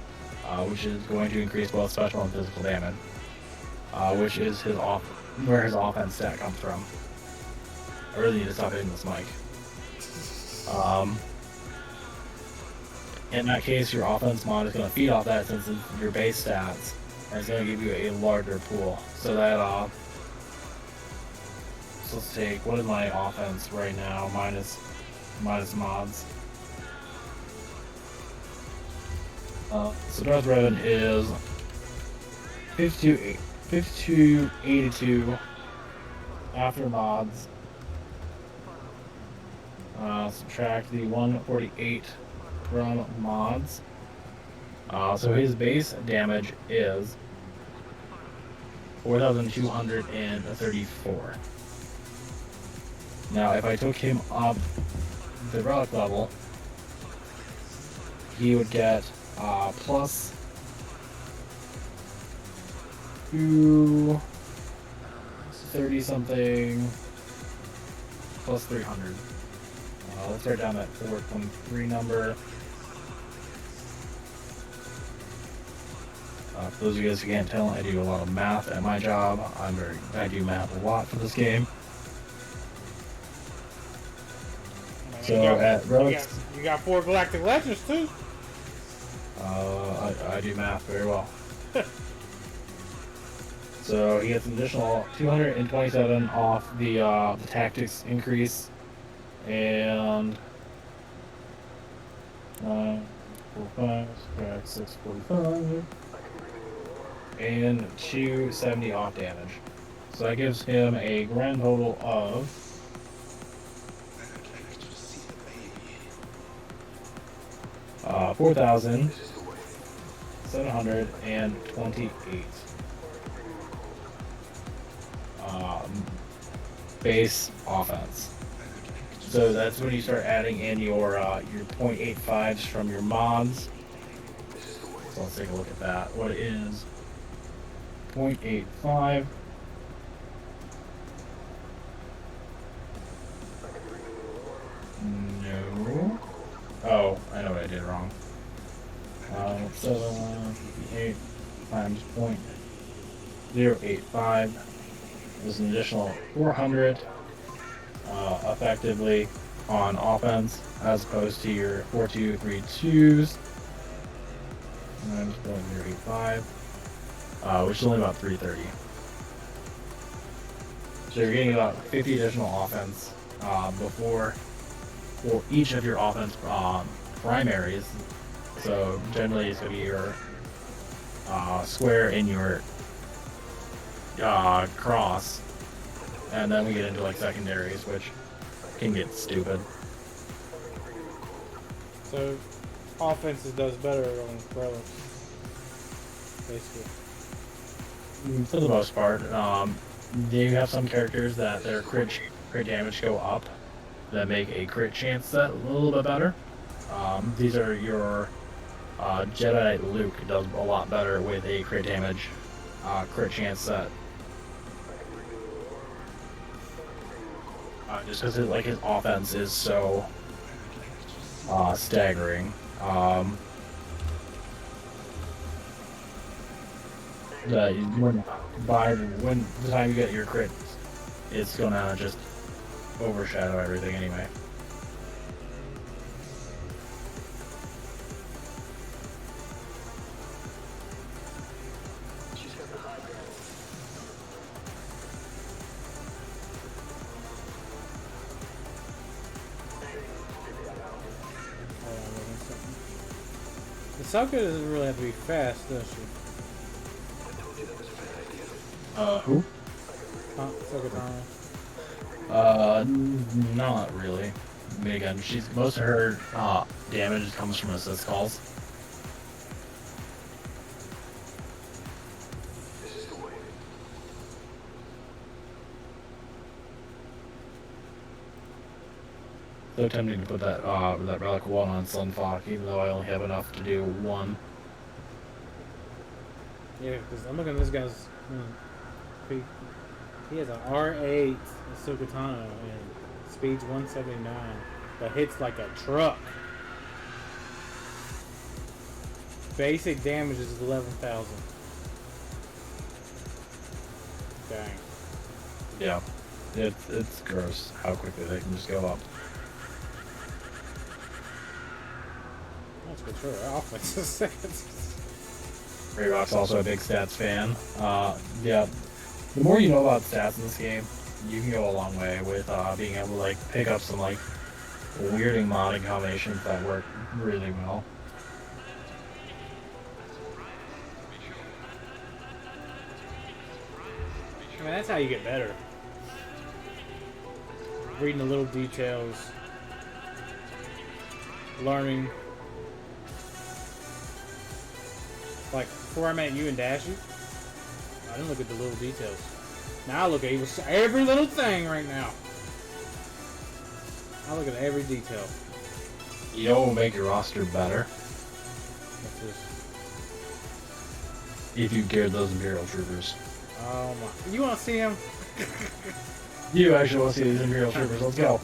which is going to increase both special and physical damage, which is where his offense stat comes from. I really need to stop hitting this mic. In that case, your offense mod is going to feed off that since it's your base stats, and it's going to give you a larger pool. So that, so let's take, what is my offense right now, minus mods. So Darth Revan is 5282 after mods. Subtract the 148 from mods. So his base damage is 4,234. Now, if I took him up the relic level, he would get plus 230 something, plus 300. Let's start down that 423 number. For those of you guys who can't tell, I do a lot of math at my job. I do math a lot for this game. So at relics, you got 4 Galactic Legends too. I do math very well. So he gets an additional 227 off the tactics increase, and 45, 645, and 270 off damage. So that gives him a grand total of 4,728 base offense. So that's when you start adding in your .85s from your mods. So let's take a look at that. What is 0.85 times 0.085 is an additional 400 effectively on offense, as opposed to your 4232s times 0.085, which is only about 330. So you're getting about 50 additional offense before for each of your offense primaries. So generally it's going to be your square and your cross, and then we get into like secondaries, which can get stupid. So, offenses does better on relics, basically. For the most part, you have some characters that their crit damage go up, that make a crit chance set a little bit better. These are your Jedi Luke does a lot better with a crit damage, crit chance set. Just because like his offense is so staggering. That when the time you get your crit, it's gonna just overshadow everything anyway. Ahsoka doesn't really have to be fast, does she? Who? Ahsoka Tano. Not really. I mean, again, most of her damage comes from assist calls. So tempting to put that that relic 1 on Sunfok, even though I only have enough to do 1. Yeah, because I'm looking at this guy's. He has an R8 Ahsoka Tano and speed's 179, but hits like a truck. Basic damage is 11,000. Dang. Yeah, it's gross how quickly they can just go up. That's good for her offense. Rayrock's also a big stats fan. Yeah, the more you know about stats in this game, you can go a long way with being able to like pick up some like weirding modding combinations that work really well. I mean, that's how you get better. Reading the little details, learning. Like before I met you and Dashy, I didn't look at the little details. Now I look at every little thing right now. I look at every detail. You know what will make your roster better? What's this? If you geared those Imperial Troopers. Oh my! You want to see him? You actually want to see these Imperial Troopers? Let's go.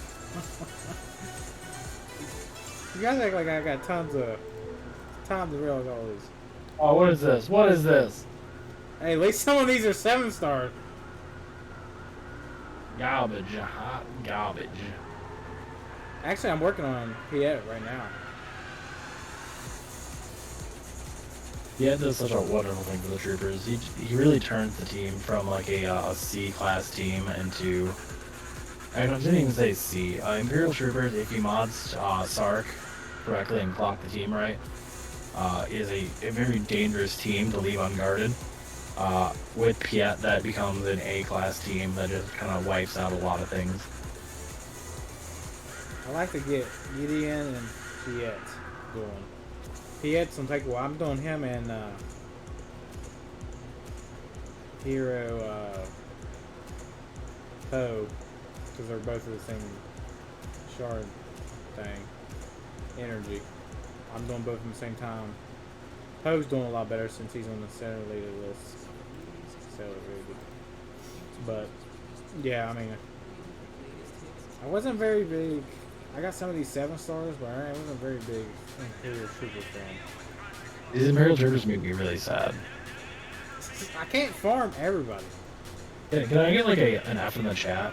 You guys act like I got tons of time to realize all these. Oh, what is this? What is this? Hey, at least some of these are 7-star. Garbage, hot garbage. Actually, I'm working on Piet right now. Yeah, does such a wonderful thing for the troopers. He really turns the team from like a C-class team into... I didn't even say C. Imperial Troopers, if you mod Sark correctly and clock the team right, is a very dangerous team to leave unguarded. With Piet, that becomes an A-class team that just kind of wipes out a lot of things. I like to get Gideon and Piet going. Piet's gonna take a while. I'm doing him and Hero Poe, because they're both of the same shard thing. Energy. I'm doing both at the same time. Poe's doing a lot better since he's on the center leader list. So really good. But yeah, I mean, I wasn't very big. I got some of these 7-stars, but I wasn't very big Imperial Trooper fan. These Imperial Troopers make me really sad. I can't farm everybody. Can I get like an F in the chat?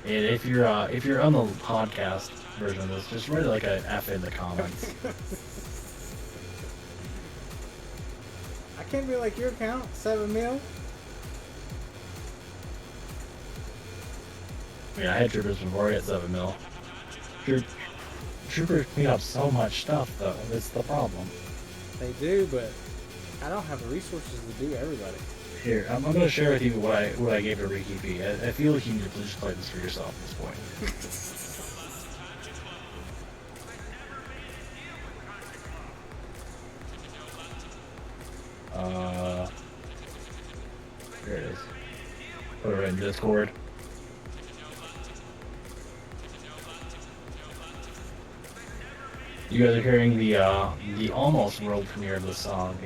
And if you're on the podcast version of this, just write like an F in the comments. I can't be like your account, 7 mil. I mean, I had troopers before I hit 7 mil. Troopers clean up so much stuff, though. That's the problem. They do, but I don't have the resources to do everybody. Here, I'm going to share with you what I gave to Ricky P. I feel like you need to just play this for yourself at this point. There it is. Put it right in Discord. You guys are hearing the almost world premiere of this song.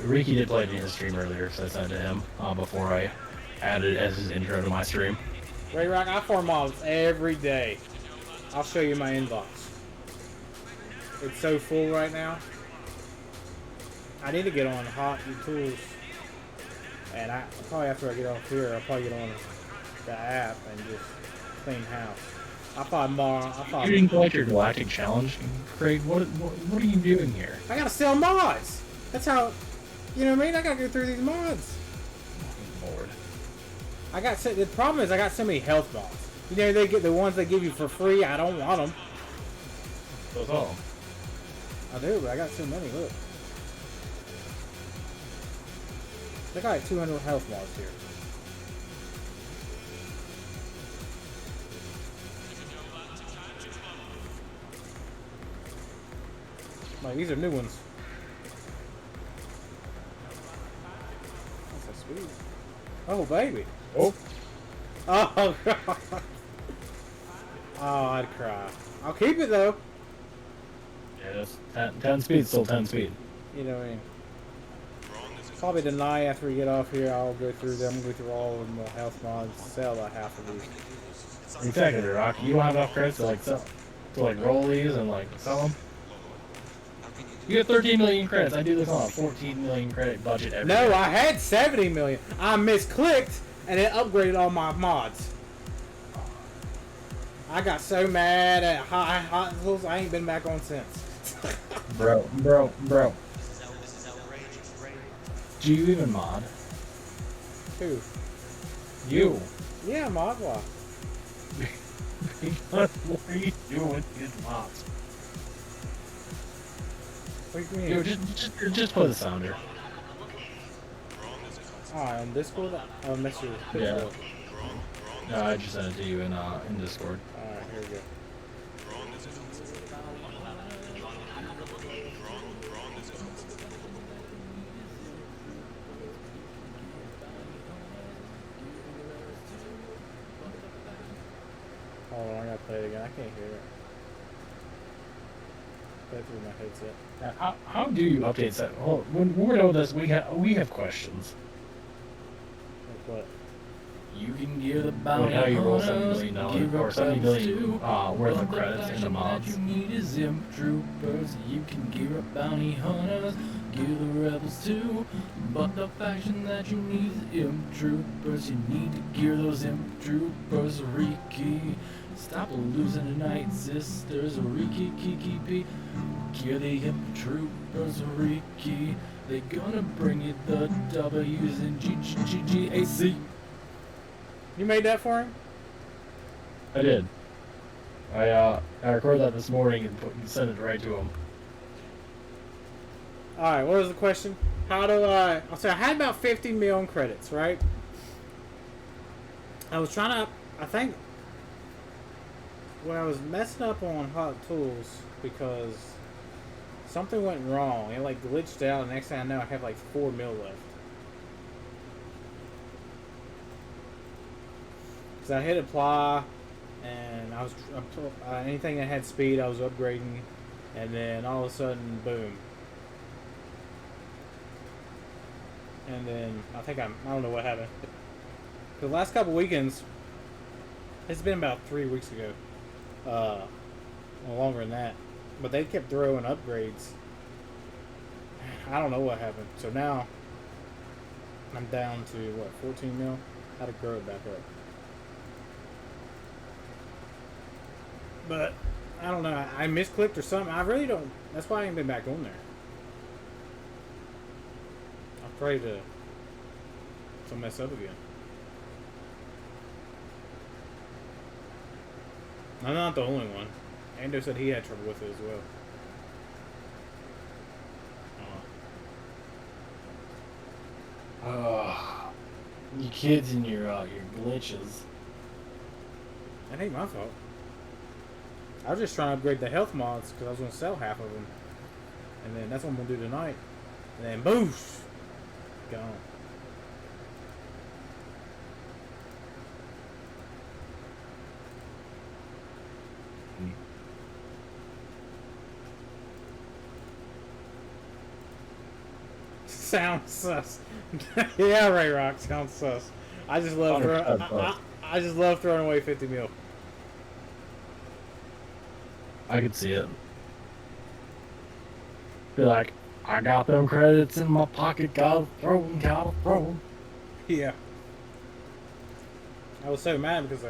Ricky did play it in his stream earlier, so I sent it to him before I added it as his intro to my stream. Ray Rock, I farm mobs every day. I'll show you my inbox. It's so full right now. I need to get on Hot Tools, and probably after I get off here, I'll probably get on the app and just clean house. You didn't collect your Galactic Challenge, Craig. What are you doing here? I gotta sell mods. That's how, you know what I mean? I gotta go through these mods. Oh, Lord. The problem is I got so many health mods. You know, they get the ones they give you for free. I don't want them. Those all. I do, but I got so many. Look. I got like 200 health mods here. Like, these are new ones. That's so sweet. Oh, baby. Oh. Oh, God. Oh, I'd cry. I'll keep it, though. Yeah, that's 10 speed, still 10 speed. You know what I mean? Probably tonight after we get off here, I'll go through them, go through all of the health mods, sell about half of these. Exactly, Rock. You don't have enough credits to roll these and like sell them. You get 13 million credits. I do this on a 14 million credit budget every No, year. I had 70 million. I misclicked and it upgraded all my mods. I got so mad at Hot Tools, I ain't been back on since. Bro. Do you even mod? Who? You. Yeah, mod why? What are you doing with these mods? What do you mean? Dude, just play the sounder. Alright, on Discord? I'll mess you with Yeah. Discord. No, I just sent it to you in Discord. Alright, here we go. Hold on, I gotta play it again. I can't hear it. Play through my headset. Now, how do you update that? Oh, when we're done with this, we have questions. Like what? You can give the bounty how you roll $7 million or $70 million worth of credits into mods. You need is imp troopers. You can gear up bounty hunters. Gear the rebels too. But the faction that you need is imp troopers. You need to gear those imp troopers. Riki. Stop losing tonight, sisters. Riki, Kiki, P. Gear the imp troopers. Riki. They gonna bring you the W's and GAC. You made that for him? I did. I recorded that this morning and sent it right to him. Alright, what was the question? How do I... So I had about 50 million credits, right? I was trying to... I think... When I was messing up on Hot Tools because something went wrong. It like glitched out, and next thing I know I have like 4 mil left. Because I hit apply, and I was... anything that had speed I was upgrading, and then all of a sudden, boom. And then I don't know what happened. The last couple weekends, it's been about 3 weeks ago, well, longer than that, but they kept throwing upgrades. I don't know what happened. So now I'm down to what, 14 mil? How to grow it back up. But I don't know. I misclicked or something. I really don't. That's why I ain't been back on there. I'm afraid to mess up again. I'm not the only one. Ando said he had trouble with it as well. You kids and your glitches. That ain't my fault. I was just trying to upgrade the health mods because I was going to sell half of them. And then that's what I'm going to do tonight. And then boosh! Gone. Sounds sus. Yeah, Ray Rock sounds sus. I just love I just love throwing away 50 mil. I could see it. Be like, I got them credits in my pocket, gotta throw them. Yeah. I was so mad because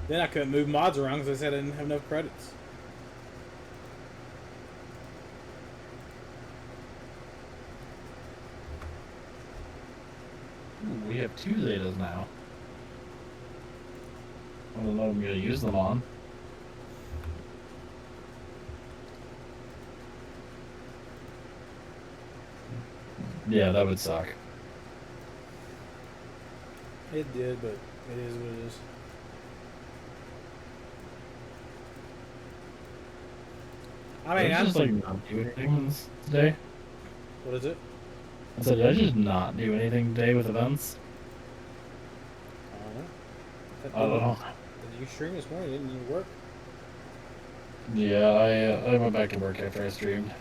then I couldn't move mods around because I said I didn't have enough credits. Ooh, we have 2 Zetas now. I don't know what I'm gonna use them on. Yeah, that would suck. It did, but it is what it is. I mean, I I'm just like not do anything today. What is it? I said, did I just not do anything today with events? I don't know. I don't know. Did you stream this morning? Didn't you work? Yeah, I went back to work after I streamed.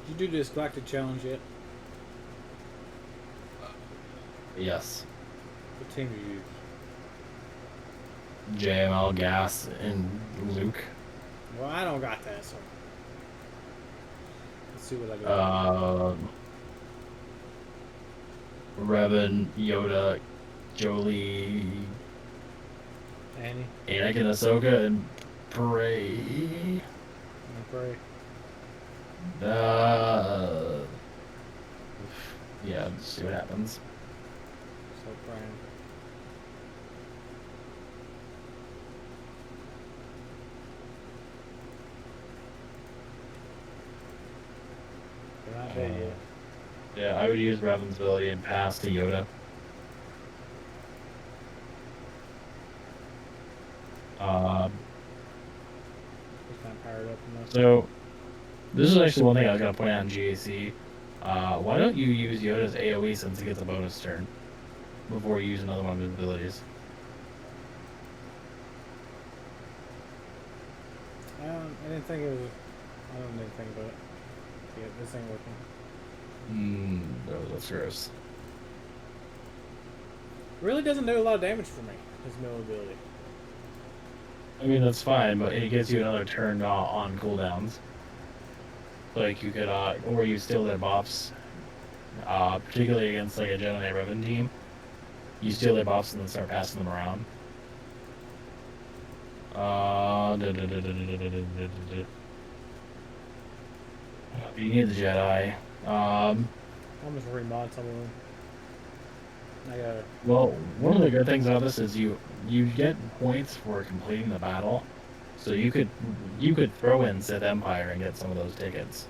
Did you do this Galactic Challenge yet? Yes. What team do you use? JML, Gas, and Luke. Well, I don't got that, so let's see what I got. Revan, Yoda, Jolie, Annie, Anakin, Ahsoka, and Prey. and Prey. Yeah, let's see what happens. So praying. They're not dead yet. Yeah, I would use Revan's ability and pass to Yoda. It's not powered up enough. So, this is actually one thing I was going to point out in GAC. Why don't you use Yoda's AoE since he gets a bonus turn before you use another one of his abilities? I didn't think it was. I don't even think about it. Yeah, this ain't working. No, that's gross. Really doesn't do a lot of damage for me. His mill ability. I mean, that's fine, but it gives you another turn on cooldowns. Like, you could, or you steal their buffs, particularly against, like, a Jedi Revan team. You steal their buffs and then start passing them around. You need the Jedi. I'm just remod some of them. I gotta. Well, one of the good things about this is you get points for completing the battle, so you could throw in Sith Empire and get some of those tickets.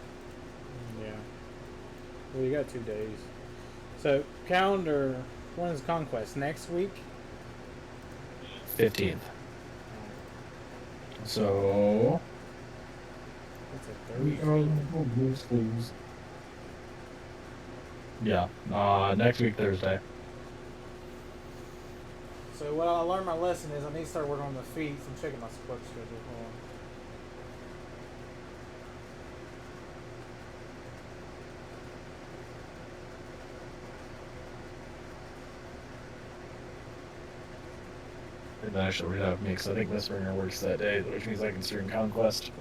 Yeah. Well, you got 2 days. So calendar. When is Conquest? Next week. 15th. So It's a we Thursday. are lose. Yeah. Next week Thursday. So what I learned my lesson is I need to start working on the feeds. I'm checking my work schedule. Hold on. And then I shall read out me because I think Miss Ringer works that day, which means I can stream Conquest.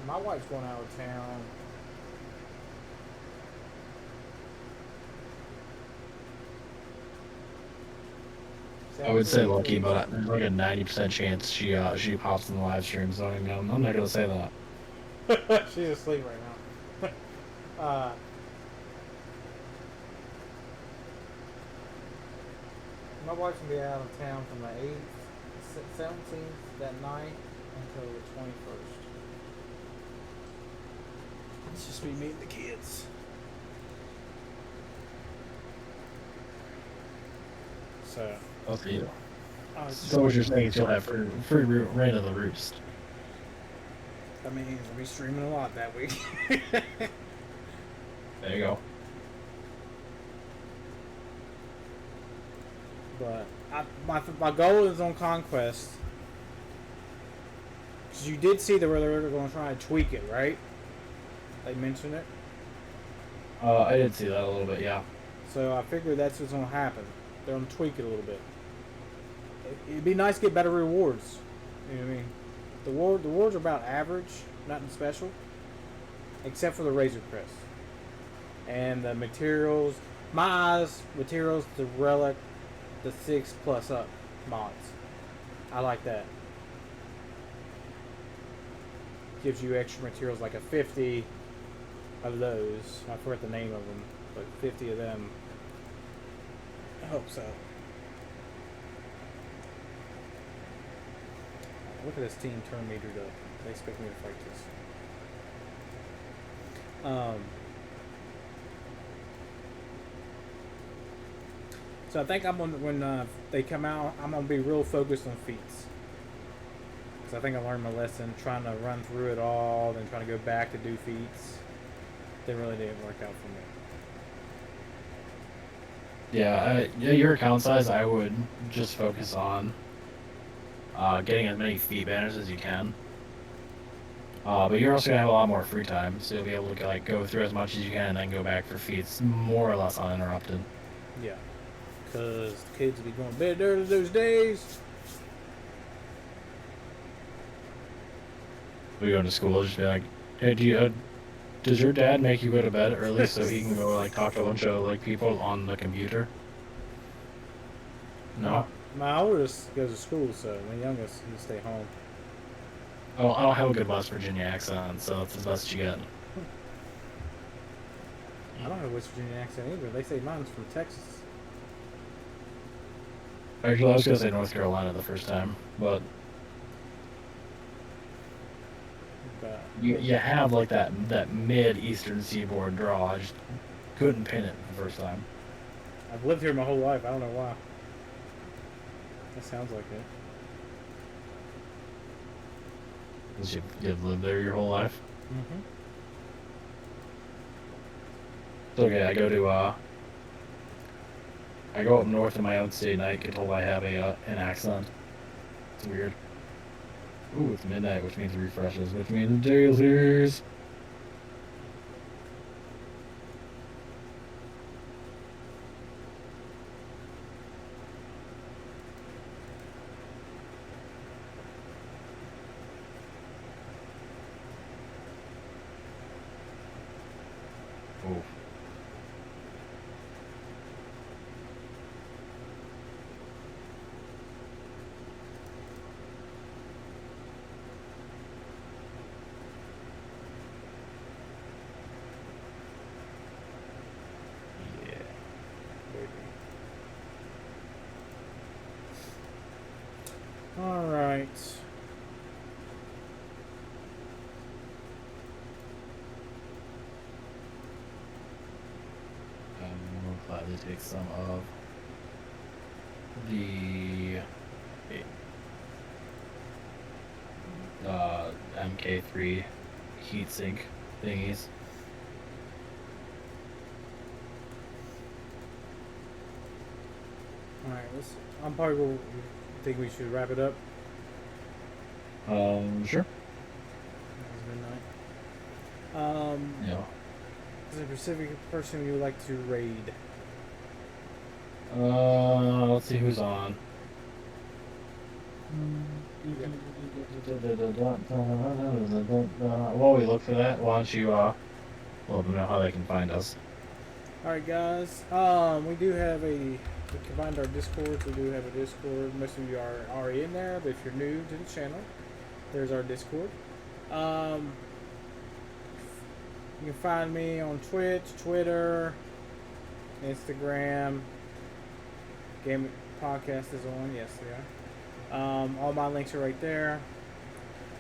My wife's going out of town. I would say 17th, lucky, but there's like a 90% chance she pops in the live stream, so I'm not gonna say that. She's asleep right now. My wife's gonna be out of town from the 8th, 17th that night until the 21st. It's just me meeting the kids. So, I'll see you. so what you're saying is you'll have free reign of the roost. that means I'll be streaming a lot that week. There you go. But my goal is on Conquest. Because you did see that they're going to try and tweak it, right? They mentioned it. I did see that a little bit, yeah. So I figured that's what's going to happen. They're going to tweak it a little bit. It'd be nice to get better rewards. You know what I mean? The rewards are about average, nothing special. Except for the Razor Crest. And the materials. My eyes, materials, the Relic, the 6+ up mods. I like that. Gives you extra materials like a 50 of those. I forget the name of them, but 50 of them. I hope so. Look at this team turn metered up. They expect me to fight this. So I think when they come out, I'm gonna be real focused on feats. Because I think I learned my lesson trying to run through it all, then trying to go back to do feats. They really didn't work out for me. Yeah, your account size, I would just focus on getting as many feat banners as you can. But you're also gonna have a lot more free time, so you'll be able to go through as much as you can and then go back for feats more or less uninterrupted. Yeah. Because the kids will be going to bed early those days. We go to school, just be like, hey, does your dad make you go to bed early so he can go talk to a bunch of people on the computer? No. My oldest goes to school, so my youngest can stay home. Oh, I don't have a good West Virginia accent, so that's the best you get. I don't have a West Virginia accent either. They say mine's from Texas. Actually, I was gonna say North Carolina the first time, but you have that mid-eastern seaboard draw. I just couldn't pin it the first time. I've lived here my whole life. I don't know why. That sounds like it. 'Cause you've lived there your whole life. Mm-hmm. It's okay. I go up north in my own state and I get told I have an accent. It's weird. Ooh, it's midnight, which means refreshes, which means dailies. Ooh. All right. We'll gladly take some of the MK3 heatsink thingies. All right. I'm probably going to think we should wrap it up. Sure. It's midnight. Yeah. Is there a specific person you would like to raid? Let's see who's on. While we look for that, why don't you let them know how they can find us? Alright, guys. We do have we combined our Discords. We do have a Discord. Most of you are already in there, but if you're new to the channel, there's our Discord. You can find me on Twitch, Twitter, Instagram. Game Podcast is on. Yes, they are. All my links are right there.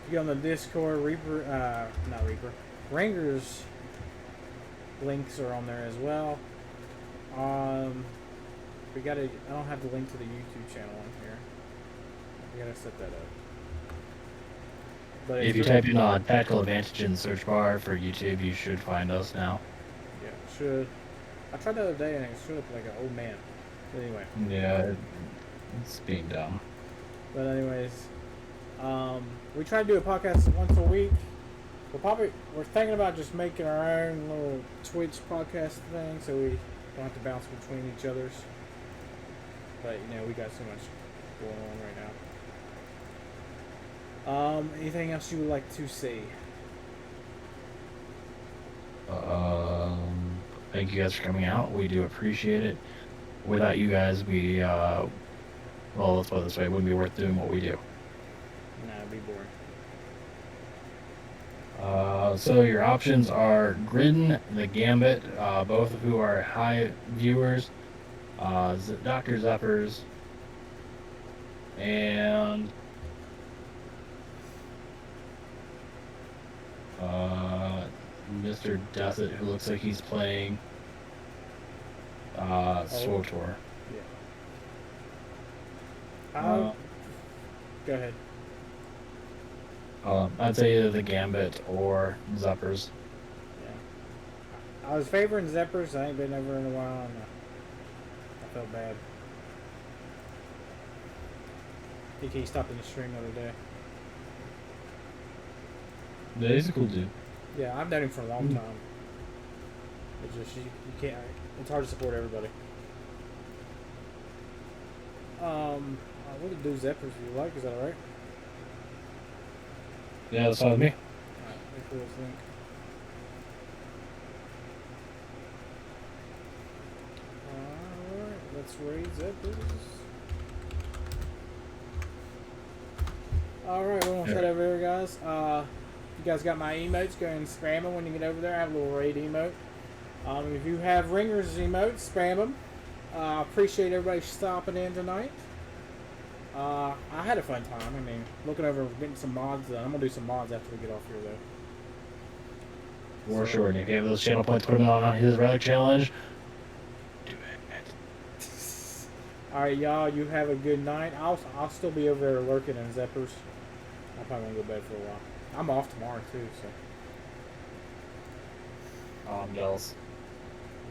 If you go on the Discord, Ringers links are on there as well. I don't have the link to the YouTube channel on here. We gotta set that up. But If you type in Tactical Advantage in the search bar for YouTube, you should find us now. Yeah, it should. I tried the other day and it showed up like an old man. But anyway. Yeah, it's being dumb. But anyways, we try to do a podcast once a week. We're thinking about just making our own little Twitch podcast thing, so we don't have to bounce between each other's. But we got so much going on right now. Anything else you would like to say? Thank you guys for coming out. We do appreciate it. Without you guys, well, let's put it this way, it wouldn't be worth doing what we do. Nah, it'd be boring. So your options are Gridden, the Gambit, both of who are high viewers, Dr. Zeppers, and Mr. Deathit, who looks like he's playing SWGOH. Yeah. Go ahead. I'd say either the Gambit or Zeppers. Yeah. I was favoring Zeppers. I ain't been over in a while, and I felt bad. I think he stopped in the stream the other day. Yeah, he's a cool dude. Yeah, I've known him for a long time. It's just you can't. It's hard to support everybody. What to do Zeppers if you like? Is that alright? Yeah, that's fine with me. Alright, let me pull this link. Alright, let's raid Zeppers. Alright, we're gonna head over here, guys. You guys got my emotes, go ahead and spam them when you get over there. I have a little raid emote. If you have Ringers emotes, spam them. Appreciate everybody stopping in tonight. I had a fun time. I mean, looking over, getting some mods done. I'm gonna do some mods after we get off here, though. For sure. And if you have those channel points, put them on his relic challenge. Do it. Alright, y'all. You have a good night. I'll still be over there lurking in Zeppers. I'm probably gonna go to bed for a while. I'm off tomorrow too, so. I'm jealous.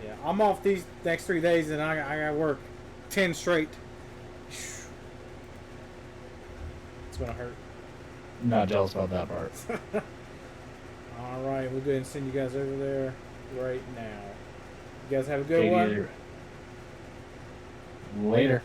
Yeah, I'm off these next 3 days, and I gotta work 10 straight. It's gonna hurt. Not jealous about that part. Alright, we'll go ahead and send you guys over there right now. You guys have a good one. Later.